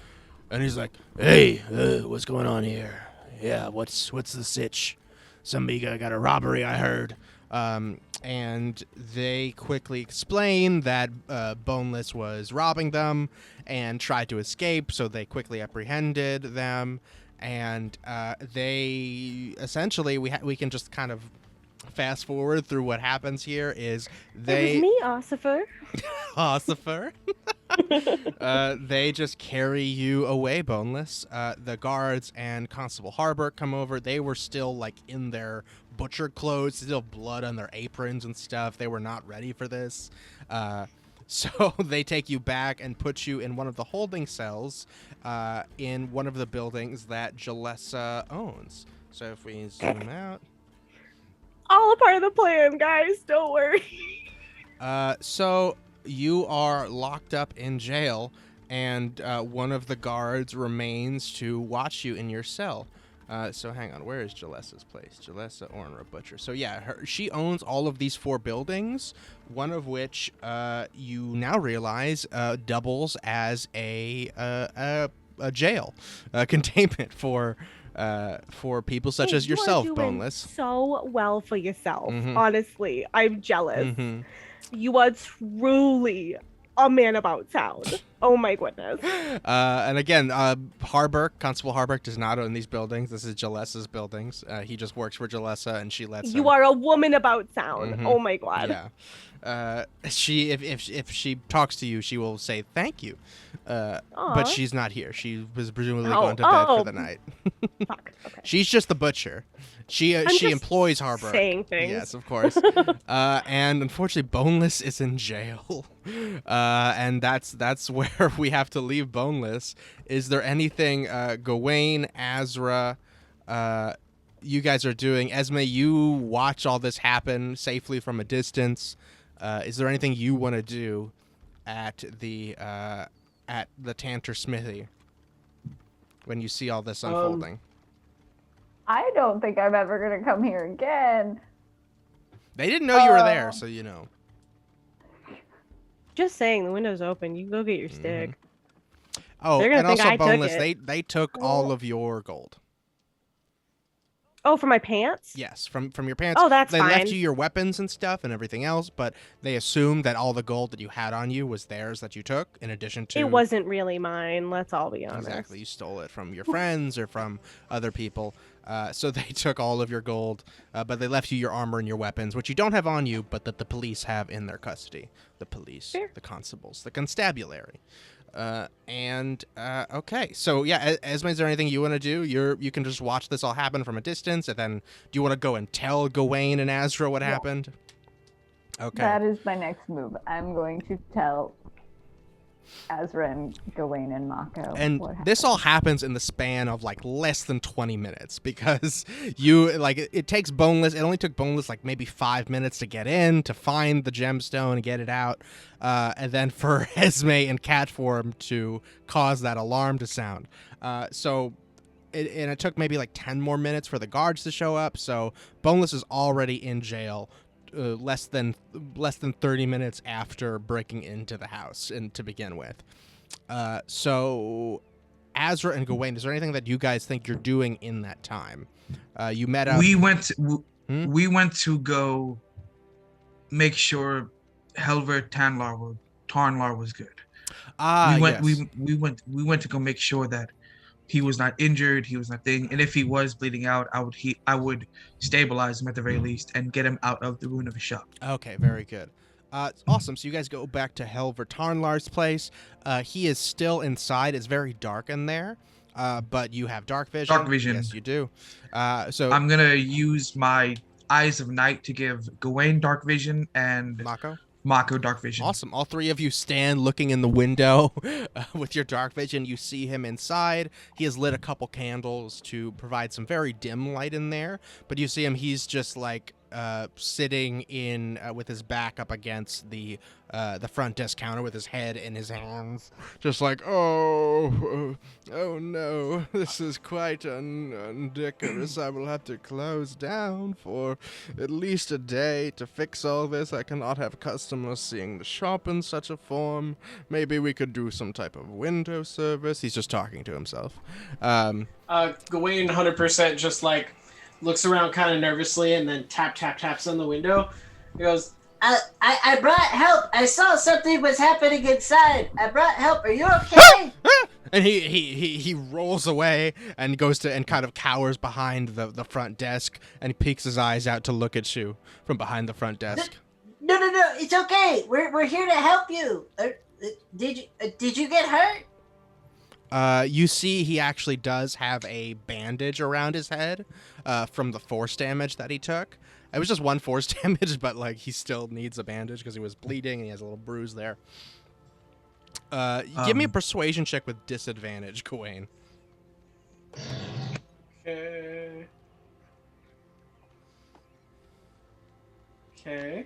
and he's like, "Hey, what's going on here? Yeah, what's the sitch? Somebody got a robbery, I heard." And they quickly explain that Boneless was robbing them and tried to escape, so they quickly apprehended them. And they essentially, we can just kind of fast forward through what happens here is It was me, Ossifer. Ossifer. They just carry you away, Boneless. The guards and Constable Harbor come over. They were still like in their butcher clothes, still blood on their aprons and stuff. They were not ready for this. So they take you back and put you in one of the holding cells in one of the buildings that Jalessa owns. So if we zoom out. All a part of the plan, guys. Don't worry. So you are locked up in jail, and one of the guards remains to watch you in your cell. So hang on, where is Jalessa's place? Jalessa Ornra Butcher. So yeah, she owns all of these 4 buildings, one of which you now realize doubles as a jail, containment for people such as yourself, you are doing Boneless. So well for yourself. Mhm. Honestly, I'm jealous. Mm-hmm. You are truly a man about town. Oh my goodness. And again, Constable Harburg does not own these buildings. This is Jalessa's buildings. He just works for Jalessa, and she lets him. You are a woman about town. Mhm. Oh my god. Yeah. She if she talks to you, she will say thank you. But she's not here. She was presumably going to bed for the night. Fuck. Okay. She's just the butcher. She employs Harburg. Saying things. Yes, of course. And unfortunately, Boneless is in jail. And that's where we have to leave Boneless. Is there anything Gewayne, Asra, you guys are doing? Esme, you watch all this happen safely from a distance. Is there anything you want to do at the Tantor Smithy when you see all this unfolding? I don't think I'm ever going to come here again. They didn't know you were there, so you know. Just saying, the window's open. You go get your stick. Oh, They're gonna and think also I took Boneless, it. they took all of your gold. Oh, for my pants? Yes, from your pants. Oh, that's they fine. left you your weapons and stuff and everything else, but they assumed that all the gold that you had on you was theirs that you took, in addition to. It wasn't really mine. Let's all be honest. Exactly, you stole it from your friends or from other people. So they took all of your gold, but they left you your armor and your weapons, which you don't have on you, but that the police have in their custody. The police, Fair. the constables, the constabulary. Okay, so yeah, Esme, is there anything you want to do? You can just watch this all happen from a distance, and then do you want to go and tell Gewayne and Asra what happened? Okay. That is my next move. I'm going to tell Asra and Gewayne and Mako. And what this all happens in the span of like less than 20 minutes because it takes Boneless. It only took Boneless like maybe 5 minutes to get in, to find the gemstone and get it out. And then for Esme and Catform to cause that alarm to sound. So it took maybe like 10 more minutes for the guards to show up. So Boneless is already in jail. Less than 30 minutes after breaking into the house and to begin with. So Asra and Gewayne, is there anything that you guys think you're doing in that time? You met up. We went to go make sure Helver Tarnlar was good. We went to go make sure that he was not injured, he was not thing, and if he was bleeding out, I would stabilize him at the very least and get him out of the ruin of his shop. Okay, very good. Awesome. So you guys go back to Helver Tarnlar's place. He is still inside. It's very dark in there, but you have dark vision. Dark vision. Yes, you do. So I'm gonna use my Eyes of Night to give Gewayne dark vision and Mako. Mako dark vision. Awesome. All three of you stand looking in the window with your dark vision. You see him inside. He has lit a couple candles to provide some very dim light in there. But you see him, he's just like sitting in with his back up against the front desk counter with his head in his hands. Just like, oh no, this is quite undecorous. I will have to close down for at least a day to fix all this. I cannot have customers seeing the shop in such a form. Maybe we could do some type of window service. He's just talking to himself. Gewayne 100% just like looks around kind of nervously and then taps on the window. He goes, I brought help. I saw something was happening inside. I brought help. Are you okay? And he rolls away and goes to and kind of cowers behind the front desk, and he peeks his eyes out to look at you from behind the front desk. No, it's okay. We're here to help you. Did you get hurt? You see he actually does have a bandage around his head from the force damage that he took. It was just one force damage, but like he still needs a bandage because he was bleeding and he has a little bruise there. Give me a persuasion check with disadvantage, Gewayne. Okay.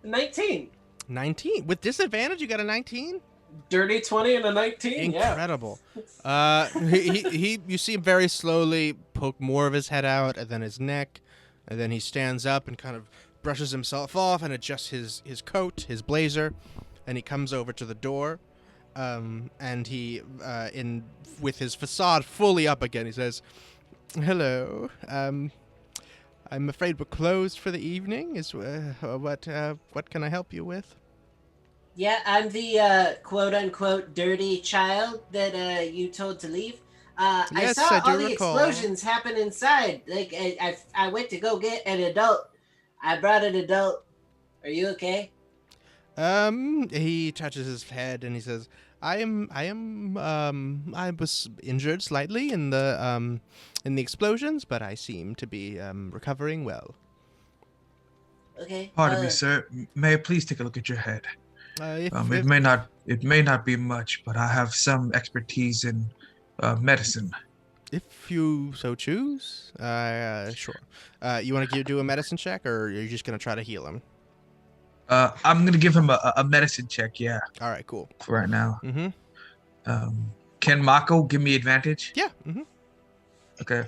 19. 19 with disadvantage. You got a 19. Dirty 20 and a 19. Incredible. Yeah. You see him very slowly poke more of his head out and then his neck, and then he stands up and kind of brushes himself off and adjusts his coat, his blazer, and he comes over to the door, and he with his facade fully up again, he says, "Hello. I'm afraid we're closed for the evening. What can I help you with?" Yeah, I'm the quote-unquote dirty child that you told to leave. Yes, I saw I all do the recall. explosions happen inside. Like, I went to go get an adult. I brought an adult. Are you okay? He touches his head and he says, I was injured slightly in the explosions, but I seem to be recovering well." Okay. Pardon me, sir. May I please take a look at your head? If It may not be much, but I have some expertise in medicine. If you so choose, sure. You want to do a medicine check, or are you just gonna try to heal him? I'm gonna give him a medicine check. Yeah. All right, cool. For right now. Mm-hmm. Can Mako give me advantage? Yeah. Mm-hmm. Okay.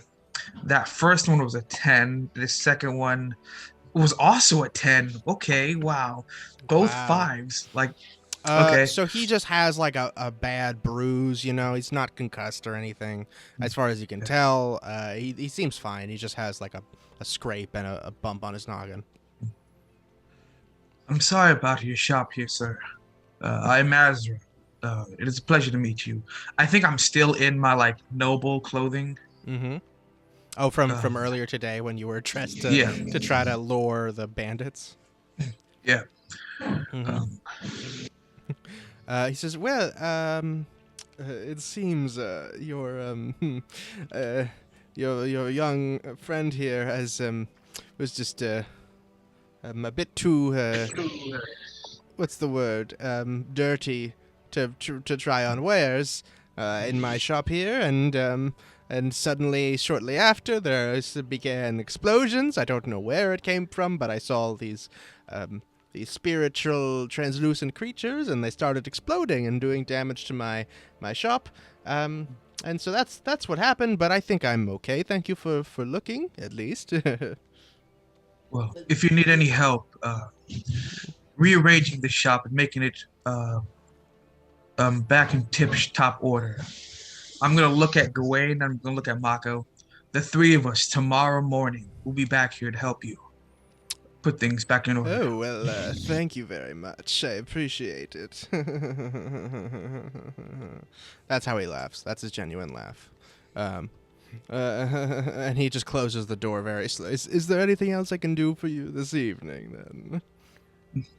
That first one was a 10. The second one was also a 10. Okay. Wow. Both fives. Like. Okay. So he just has like a bad bruise, you know. He's not concussed or anything, as far as you can tell. He seems fine. He just has like a scrape and a bump on his noggin. I'm sorry about your shop here, sir. I'm Asra. It is a pleasure to meet you. I think I'm still in my like noble clothing. Mm-hmm. Oh, from earlier today when you were dressed to try to lure the bandits. Yeah. Mm-hmm. He says, "Well, it seems your young friend here has was just a bit too what's the word, dirty to try on wares in my shop here, and suddenly shortly after there began explosions. I don't know where it came from, but I saw these spiritual translucent creatures, and they started exploding and doing damage to my shop. And so that's what happened, but I think I'm okay. Thank you for looking, at least." Well, if you need any help rearranging the shop and making it back in tip-top order, I'm going to look at Gewayne, I'm going to look at Mako. The three of us, tomorrow morning, we'll be back here to help you put things back in order. Oh, well, thank you very much. I appreciate it. That's how he laughs. That's his genuine laugh. And he just closes the door very slowly. Is there anything else I can do for you this evening, then?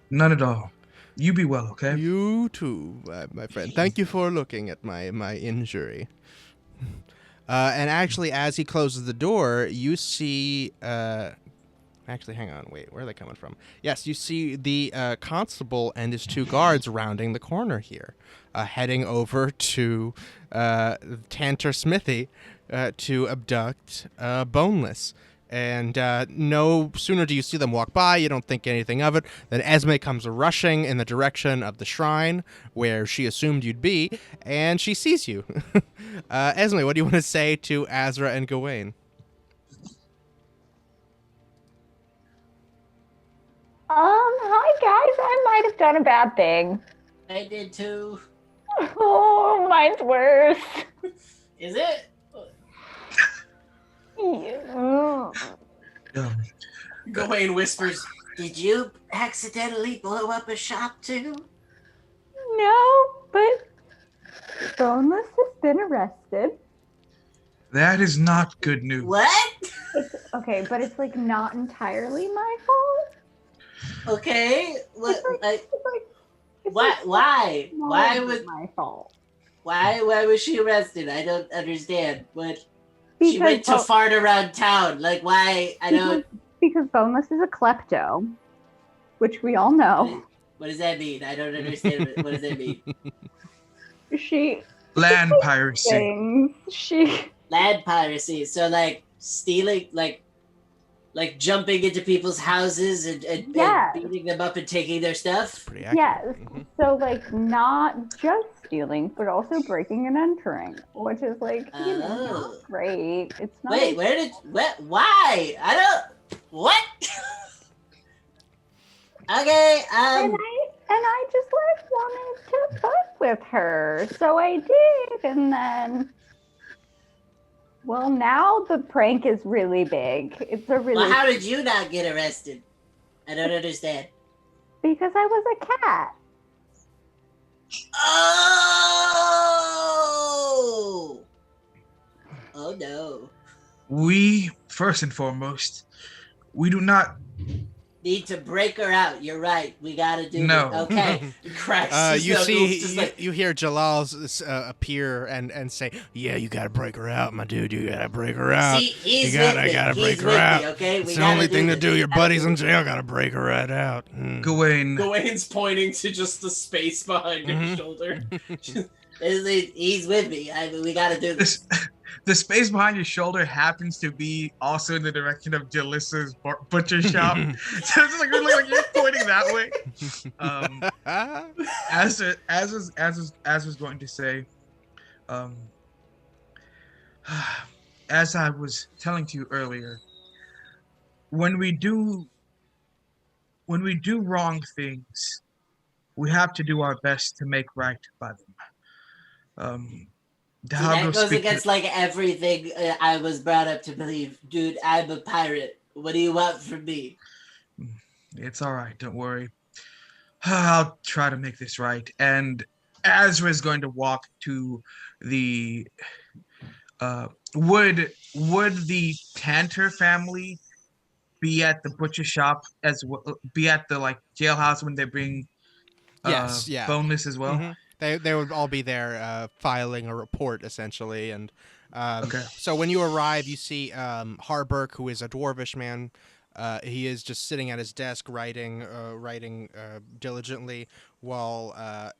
None at all. You be well, okay? You too, my friend. Thank you for looking at my injury. And actually, as he closes the door, you see... Actually, hang on. Wait, where are they coming from? Yes, you see the constable and his 2 guards rounding the corner here, heading over to Tantor Smithy to abduct Boneless. And no sooner do you see them walk by, you don't think anything of it, then Esme comes rushing in the direction of the shrine where she assumed you'd be, and she sees you. Esme, what do you want to say to Asra and Gewayne? Hi guys, I might have done a bad thing. I did too. Oh, mine's worse. Is it? Yeah. Gewayne whispers, Did you accidentally blow up a shop too? No, but Boneless has been arrested. That is not good news. What? Okay, but it's like not entirely my fault. Okay. What? It's Why? Why not would? my fault? Why was she arrested? I don't understand. What? Because She went to fart around town. Like, why? I don't. Because Boneless is a klepto, which we all know. What does that mean? I don't understand. What does that mean? She Land piracy. things. Land piracy. So, like, stealing, like jumping into people's houses and Yes. beating them up and taking their stuff. Pretty accurate. Yes. So like not just stealing, but also breaking and entering, which is like not great. It's not. Wait, why? I don't. What? Okay. And I just like wanted to fuck with her, so I did, and then. Well, now the prank is really big. It's a really. Well, how did you not get arrested? I don't understand. Because I was a cat. Oh! Oh no. We, first and foremost, we do not Need to break her out. You're right. We gotta do No. it. Okay. cracks his You knuckles, see, just like, you hear Jalal's appear and say, "Yeah, you gotta break her out, my dude. You gotta break her out. See, he's I with me. gotta He's break her with me, out. okay? It's We the gotta only thing to this. do. We Your gotta buddy's do in this. jail. Gotta break her right out." Gawain. Gewayne's pointing to just the space behind his shoulder. He's with me. We gotta do this. The space behind your shoulder happens to be also in the direction of Jalissa's butcher shop. So it's like you're pointing that way. As was going to say, as I was telling to you earlier, when we do wrong things, we have to do our best to make right by them. That goes against like everything I was brought up to believe. Dude, I'm a pirate. What do you want from me? It's all right. Don't worry. I'll try to make this right. And Asra is going to walk to the. Would the Tantor family be at the butcher shop as well? Be at the like jailhouse when they bring. Yes, yeah. Boneless as well. Mm-hmm. They would all be there filing a report, essentially. And Okay. so when you arrive, you see Harburg, who is a dwarvish man. He is just sitting at his desk writing diligently while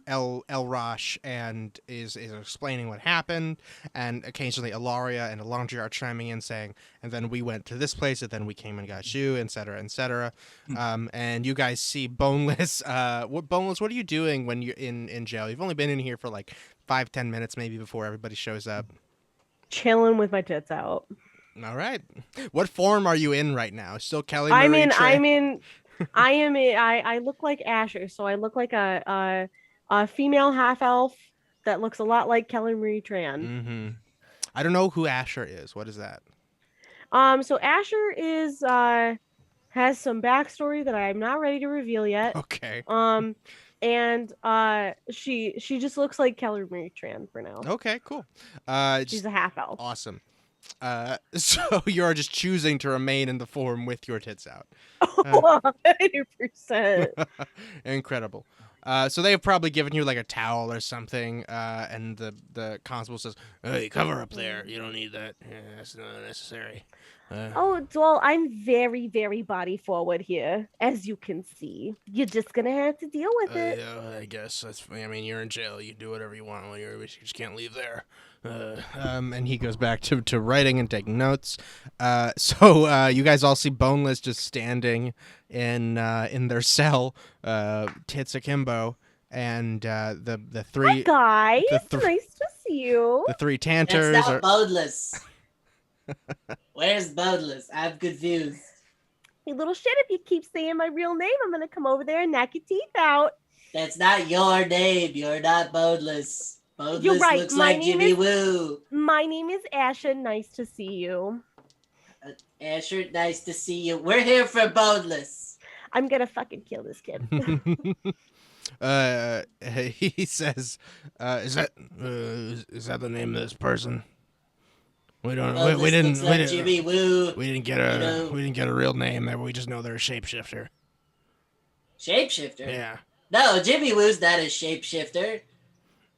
El Rosh and is explaining what happened, and occasionally Ilaria and Alondri are chiming in saying, and then we went to this place, and then we came and got you, etc., etc. And you guys see Boneless. Boneless, what are you doing when you're in jail? You've only been in here for like 5-10 minutes maybe before everybody shows up. Chilling with my tits out. All right. What form are you in right now? Still Kelly Marie Tran? I look like Asher, so I look like a female half elf that looks a lot like Kelly Marie Tran. Mm-hmm. I don't know who Asher is. What is that? So Asher is has some backstory that I'm not ready to reveal yet. Okay. And she just looks like Kelly Marie Tran for now. Okay, cool. She's a half elf. Awesome. So you're just choosing to remain in the form with your tits out. 100%. Incredible. So they have probably given you like a towel or something, and the constable says, "Hey, cover up there. You don't need that. Yeah, that's not necessary." Oh, well, I'm very, very body forward here, as you can see. You're just gonna have to deal with it. Yeah, I guess that's. I mean, you're in jail. You do whatever you want when you just can't leave there. And he goes back to writing and taking notes. So you guys all see Boneless just standing in their cell, tits akimbo, and the three Hi, guys. the Nice to see you. the three Tanters That's are. not Boneless. Where's Boneless? I'm confused. You little shit, if you keep saying my real name, I'm gonna come over there and knock your teeth out. That's not your name. You're not Boneless. Boneless You're right. looks My like name Jimmy is- Woo. My name is Asha. Nice to see you. Asher, nice to see you. We're here for Boneless. I'm gonna fucking kill this kid. He says, "Is that the name of this person? We don't. Boneless We didn't. looks like Jimmy Woo. We didn't get a real name there. We just know they're a shapeshifter." Shapeshifter? Yeah. No, Jimmy Woo's not a shapeshifter.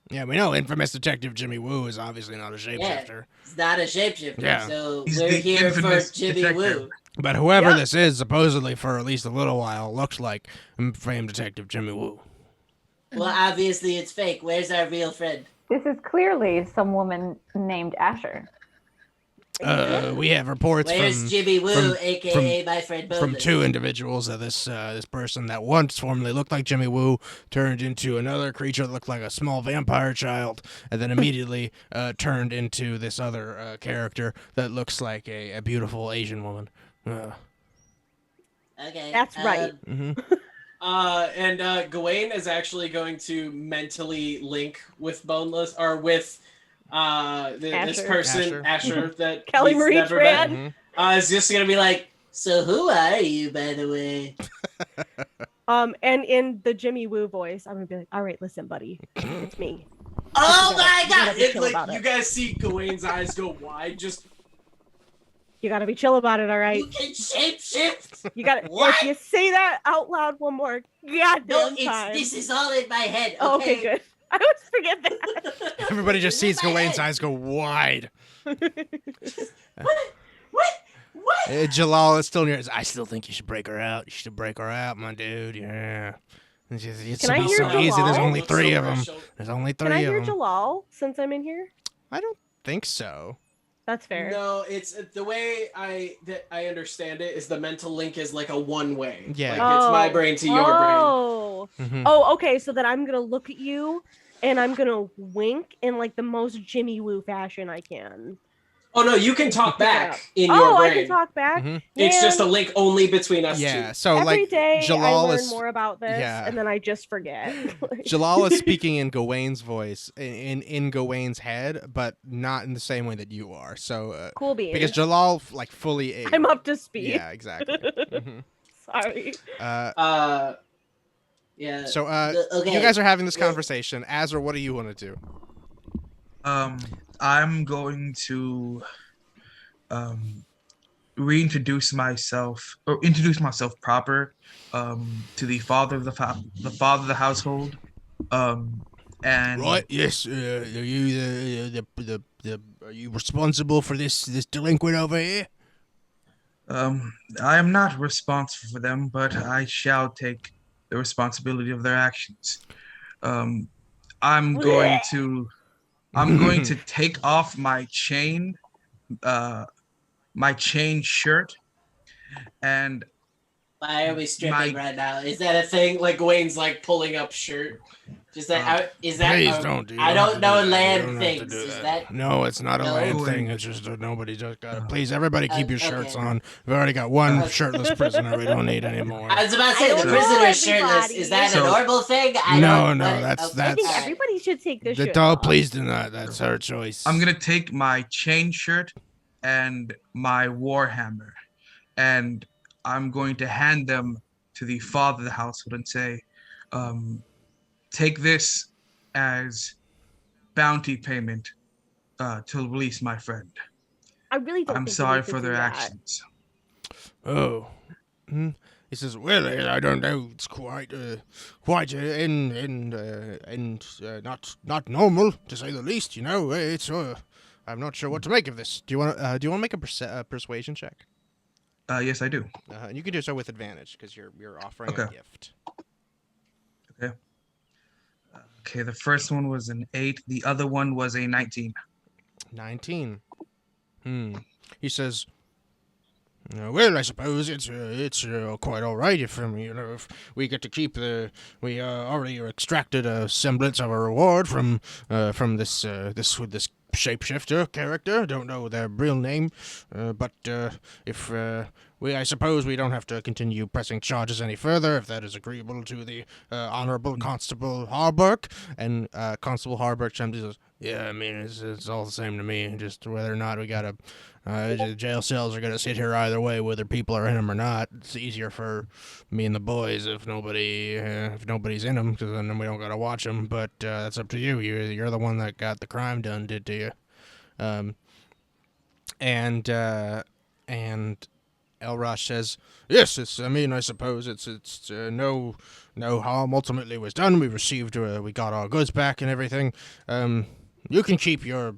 Yeah, we know infamous detective Jimmy Woo is obviously not a shapeshifter. He's not a shapeshifter. Yeah. So He's we're the here for infamous Jimmy detective. Woo. But whoever Yeah. this is, supposedly for at least a little while, looks like famed detective Jimmy Woo. Well, obviously it's fake. Where's our real friend? This is clearly some woman named Asher. We have reports Where's from Jimmy Woo, from- aka my friend Boneless? from two individuals that this person that once formerly looked like Jimmy Woo turned into another creature that looked like a small vampire child, and then immediately turned into this other character that looks like a beautiful Asian woman. Okay. That's right. Mm-hmm. And Gewayne is actually going to mentally link with Boneless, or with this Asher. person, Asher, that Kelly he's Marie never Tran. met. Mm-hmm. Is just gonna be like, So who are you, by the way? And in the Jimmy Woo voice, I'm gonna be like, all right, listen, buddy, it's me. Oh my god! Be it's chill like about you it. guys see Gewayne's eyes go wide. Just You gotta be chill about it, all right? You can shapeshift? You gotta. What? If you say that out loud one more goddamn No, time. this is all in my head. Oh, okay, good. I always forget that. Everybody just This is sees my Gawain's head. eyes go wide. What? Jalal is still in your eyes. I still think you should break her out. You should break her out, my dude. Yeah. It's Can I be hear so easy. There's Jalal? only three of them. There's only Can I three hear of them. Jalal since I'm in here? I don't think so. That's fair. no, it's the way I understand it is the mental link is like a one way. Yeah. Like it's my brain to your brain. Oh. Mhm. Oh, okay. So then I'm gonna look at you and I'm gonna wink in like the most Jimmy Woo fashion I can. Oh no, you can talk back in your Oh, brain. I can talk back. Mhm. It's just a Man, link only between us Yeah. two. So every like day I Jalal learn is more about this, yeah. and then I just forget. Jalal is speaking in Gawain's voice in Gawain's head, but not in the same way that you are. So Cool beans. because Jalal like fully I'm up to speed. Yeah, exactly. Mhm. Sorry. Yeah. So Okay. you guys are having this Well- conversation. Azra, what do you want to do? I'm going to reintroduce myself or introduce myself proper to the father of the father of the household. And Right. Yes. Are you are you responsible for this delinquent over here? I am not responsible for them, but I shall take the responsibility of their actions. I'm going to take off my chain shirt, and Why are we stripping right now? Is that a thing? Like Wayne's like pulling up shirt. Just that is that? Please don't do. I don't know You land don't have to things. do Is that. that? No, it's not a No? land thing. It's just nobody just got it. Please, everybody, keep your shirts Okay. on. We've already got one shirtless prisoner. We don't need any more. I was about to I say the don't prisoner know, is shirtless. Is that So- a normal thing? No, don't- that's- okay, I think that's- everybody should take this shit Oh, off. please do not. That's her choice. I'm gonna take my chain shirt and my warhammer, and I'm going to hand them to the father of the household and say, take this as bounty payment to release my friend. I really don't. I'm think you sorry need to for do their that. actions. Oh. He says, "Well, I don't know. It's quite not normal to say the least. You know, it's I'm not sure what to make of this. Do you want to make a persuasion check? Yes, I do. And you can do so with advantage because you're offering a gift. Okay. Okay, the first one was an 8. The other one was a 19. 19. He says, well, I suppose it's quite all right if if we get to keep we already extracted a semblance of a reward from this shapeshifter character. Don't know their real name, but if I suppose we don't have to continue pressing charges any further if that is agreeable to the Honorable Constable Harburg. And Constable Harburg chimes in and says, yeah, I mean, it's all the same to me. Just whether or not we gotta, jail cells are gonna sit here either way, whether people are in them or not. It's easier for me and the boys if nobody's in them, because then we don't gotta watch them. But that's up to you. You're the one that got the crime done to you. And Elrosh says, yes, I suppose it's no harm ultimately was done. We received, we got our goods back and everything. You can keep your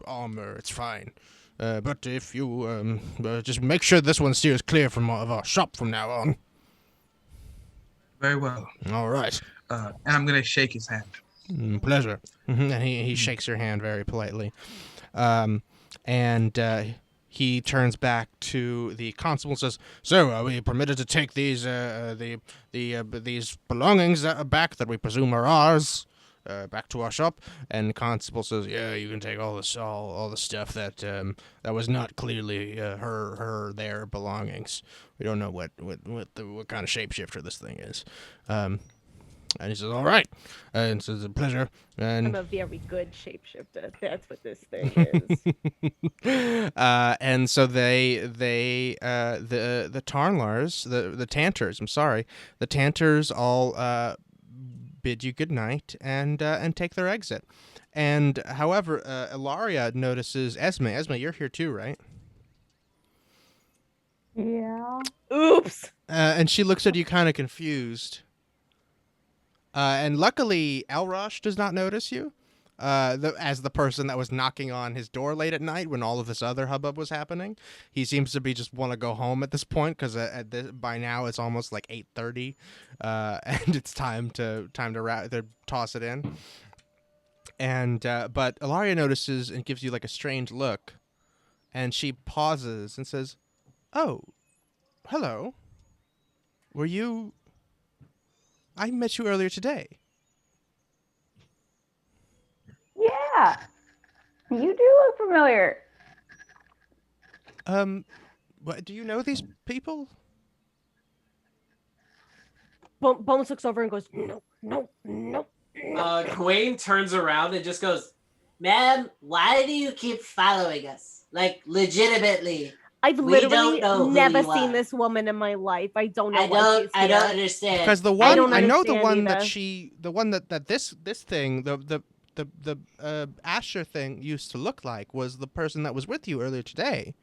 armor, it's fine. But if you, just make sure this one steers clear of our shop from now on. Very well. All right. And I'm going to shake his hand. Pleasure. And he shakes your hand very politely. And he turns back to the constable and says, so are we permitted to take these these belongings back that we presume are ours back to our shop? And the constable says, yeah, you can take all the stuff that was not clearly their belongings. We don't know what kind of shapeshifter this thing is. And he says, all right. And says, a pleasure. And I'm a very good shapeshifter. That's what this thing is. And so the Tarnlars, the Tanters, the Tanters all bid you good night and take their exit. And however, Ilaria notices Esme. Esme, you're here too, right? Yeah. Oops. And she looks at you kind of confused. And luckily, Elrosh does not notice you as the person that was knocking on his door late at night when all of this other hubbub was happening. He seems to be just want to go home at this point because by now it's almost like 8:30, and it's time to toss it in. And but Ilaria notices and gives you like a strange look, and she pauses and says, "Oh, hello. Were you? I met you earlier today." Yeah. You do look familiar. What, do you know these people? Boneless looks over and goes, no. Gewayne turns around and just goes, ma'am, why do you keep following us? Like, legitimately. I've literally never seen this woman in my life. I don't know why she's here. I don't understand. Because the one that this thing, the Asher thing used to look like was the person that was with you earlier today.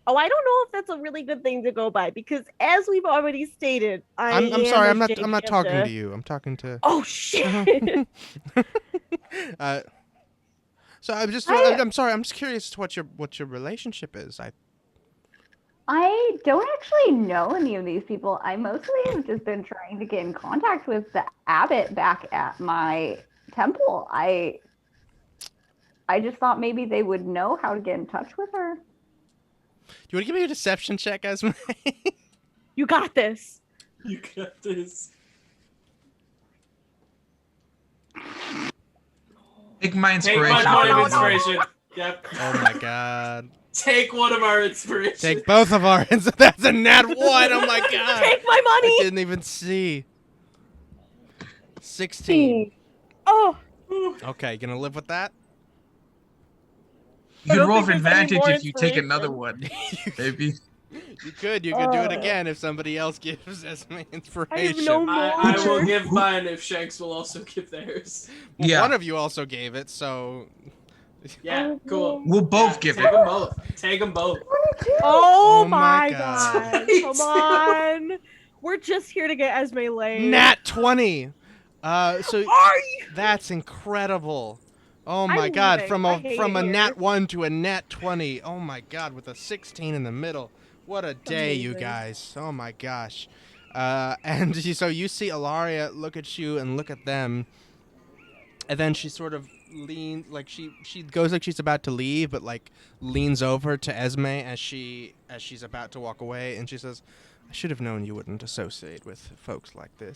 Oh, I don't know if that's a really good thing to go by because, as we've already stated, I'm sorry. I'm not talking to you. I'm talking to. Oh shit. So I'm sorry. I'm just curious to what your relationship is. I don't actually know any of these people. I mostly have just been trying to get in contact with the abbot back at my temple. I just thought maybe they would know how to get in touch with her. Do you want to give me a deception check, Esme? You got this. You got this. Take my inspiration. Take my point of inspiration. Yep. Oh my god. Take one of our inspiration. Take both of our. That's a nat 1. Oh my god. Take my money. I didn't even see. 16. Oh. Okay, gonna live with that? You can roll for advantage if you take another one. Maybe. You could do it again if somebody else gives Esme inspiration. I have no more. I will give mine if Shanks will also give theirs. Well, yeah. One of you also gave it, so. Yeah, cool. We'll both give take it. Them both. Take them both. I want to Oh, my my God. god. Me Come too. on. We're just here to get Esme laid. Nat 20. So Are you? that's incredible. Oh my I'm god, leaving. from I a hate from it a here. nat 1 to a nat 20. Oh my god, with a 16 in the middle. What a day, you amazing. guys. Oh my gosh. And so you see Ilaria look at you and look at them. And then she sort of leans, like she goes like she's about to leave, but like leans over to Esme as she's about to walk away, and she says, "I should have known you wouldn't associate with folks like this.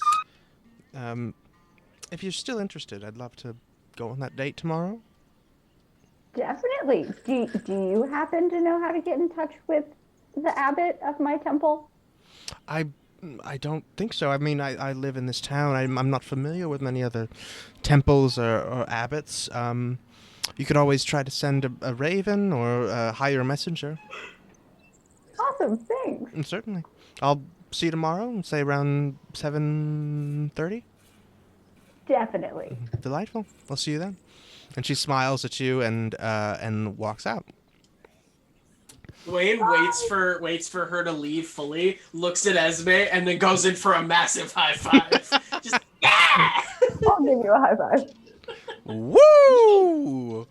If you're still interested, I'd love to go on that date tomorrow." Definitely. Do you happen to know how to get in touch with the abbot of my temple? I don't think so. I mean, I live in this town. I'm not familiar with many other temples or abbots. You could always try to send a raven or hire a messenger. Awesome, thanks. Certainly. I'll see you tomorrow, say around 7:30. Definitely. Delightful. I'll see you then. And she smiles at you and walks out. Wayne waits for her to leave fully, looks at Esme, and then goes in for a massive high five. Just yeah! I'll give you a high five. Woo!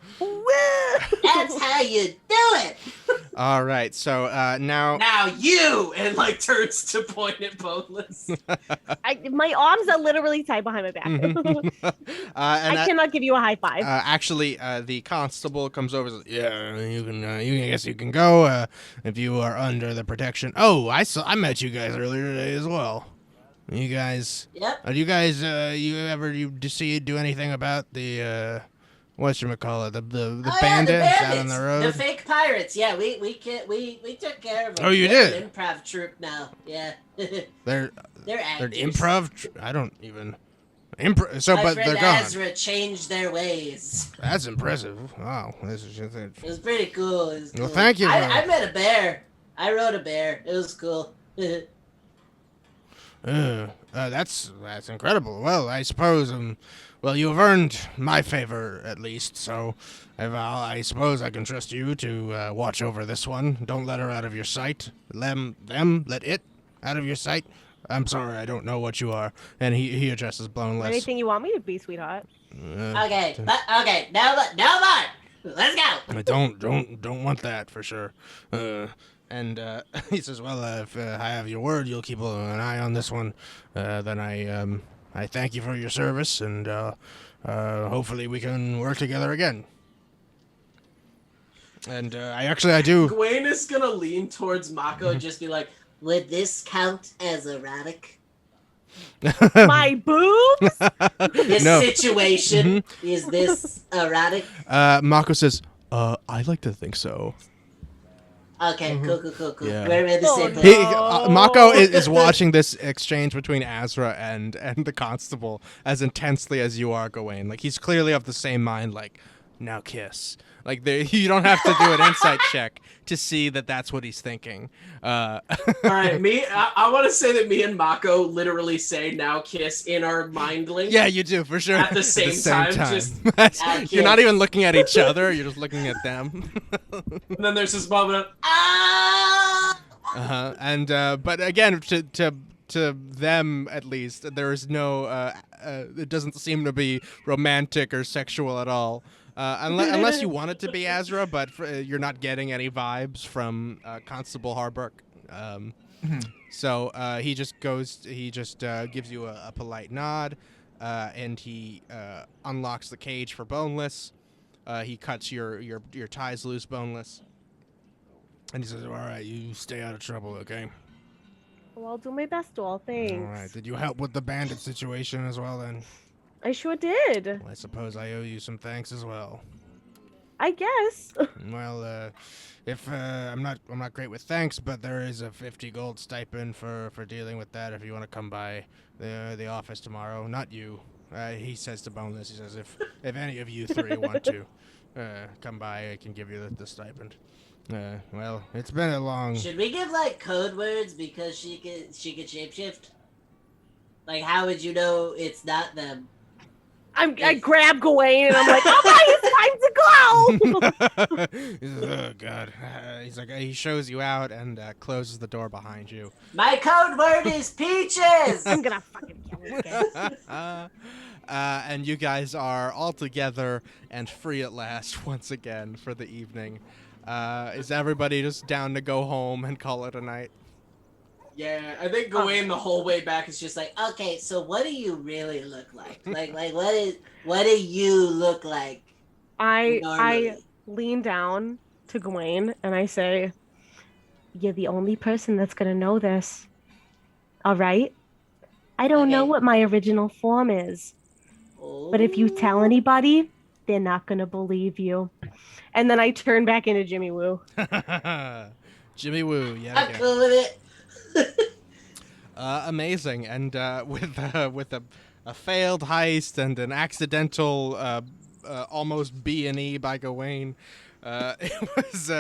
That's how you do it. All right. So now. Now you! And like turns to point at Boneless. My arms are literally tied behind my back. I cannot give you a high five. Actually, the constable comes over and says, "Yeah, I guess you can go if you are under the protection." Oh, I met you guys earlier today as well. You guys. Yep. Are you guys? You do anything about the whatchamacallit, the bandits out on the road? The fake pirates. Yeah, we took care of them. Oh, you They're did? an improv troupe now. Yeah. They're actors. improv. I don't even. So, My but friend they're gone. Asra changed their ways. That's impressive. Wow, this is just It was pretty cool. It was cool. Well, thank you. I met a bear. I rode a bear. It was cool. That's incredible. Well, I suppose well, you have earned my favor at least. So, I suppose I can trust you to watch over this one. Don't let her out of your sight. Let it out of your sight. I'm sorry, I don't know what you are. And he addresses Boneless. Anything you want me to be, sweetheart. Okay, now what? Let's go. I don't want that for sure. And he says, "Well, if I have your word, you'll keep an eye on this one. Then I thank you for your service, and hopefully we can work together again." And I do. Gewayne is gonna lean towards Mako and just be like, Would this count as erotic? My boobs? This No. situation, is this erotic? Mako says, "I like to think so." Okay, cool. Yeah. We're in the Oh, same no. place. Mako is watching this exchange between Asra and the constable as intensely as you are, Gewayne. Like, he's clearly of the same mind, like, now kiss. Like, you don't have to do an insight check to see that that's what he's thinking. All right, I want to say that me and Mako literally say "now kiss" in our mind link. Yeah, you do, for sure. At the same time, just you're not even looking at each other, you're just looking at them. and then there's this moment of And but again, to them at least, there is no it doesn't seem to be romantic or sexual at all. Unless you want it to be Asra, but you're not getting any vibes from Constable Harburg. So he just gives you a polite nod, and he unlocks the cage for Boneless. He cuts your ties loose, Boneless, and he says, "All right, you stay out of trouble, okay?" Well, I'll do my best, doll. Thanks. All right. Did you help with the bandit situation as well, then? I sure did. Well, I suppose I owe you some thanks as well. I guess. Well, if I'm not great with thanks, but there is a 50 gold stipend for dealing with that. If you want to come by the office tomorrow, not you. He says to Boneless. He says, if any of you three want to come by, I can give you the stipend. Well, it's been a long. Should we give like code words because she could shapeshift? Like, how would you know it's not them? I grab Gewayne and I'm like, all right, it's time to go. He's like, oh god. He's like, he shows you out and closes the door behind you. My code word is peaches. I'm gonna fucking kill this kid. And you guys are all together and free at last once again for the evening. Is everybody just down to go home and call it a night? Yeah, I think Gewayne the whole way back is just like, Okay, so what do you really look like? Like what do you look like? I Normally. lean down to Gewayne and I say, "You're the only person that's gonna know this. All right? I don't know Okay. what my original form is, but if you tell anybody, they're not gonna believe you." And then I turn back into Jimmy Woo. Jimmy Woo, yeah. I'm cool with it. Amazing, and with a failed heist and an accidental almost B&E by Gewayne, it was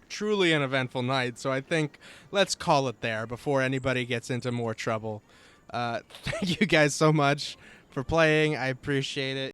truly an eventful night. So I think let's call it there before anybody gets into more trouble. Thank you guys so much for playing. I appreciate it.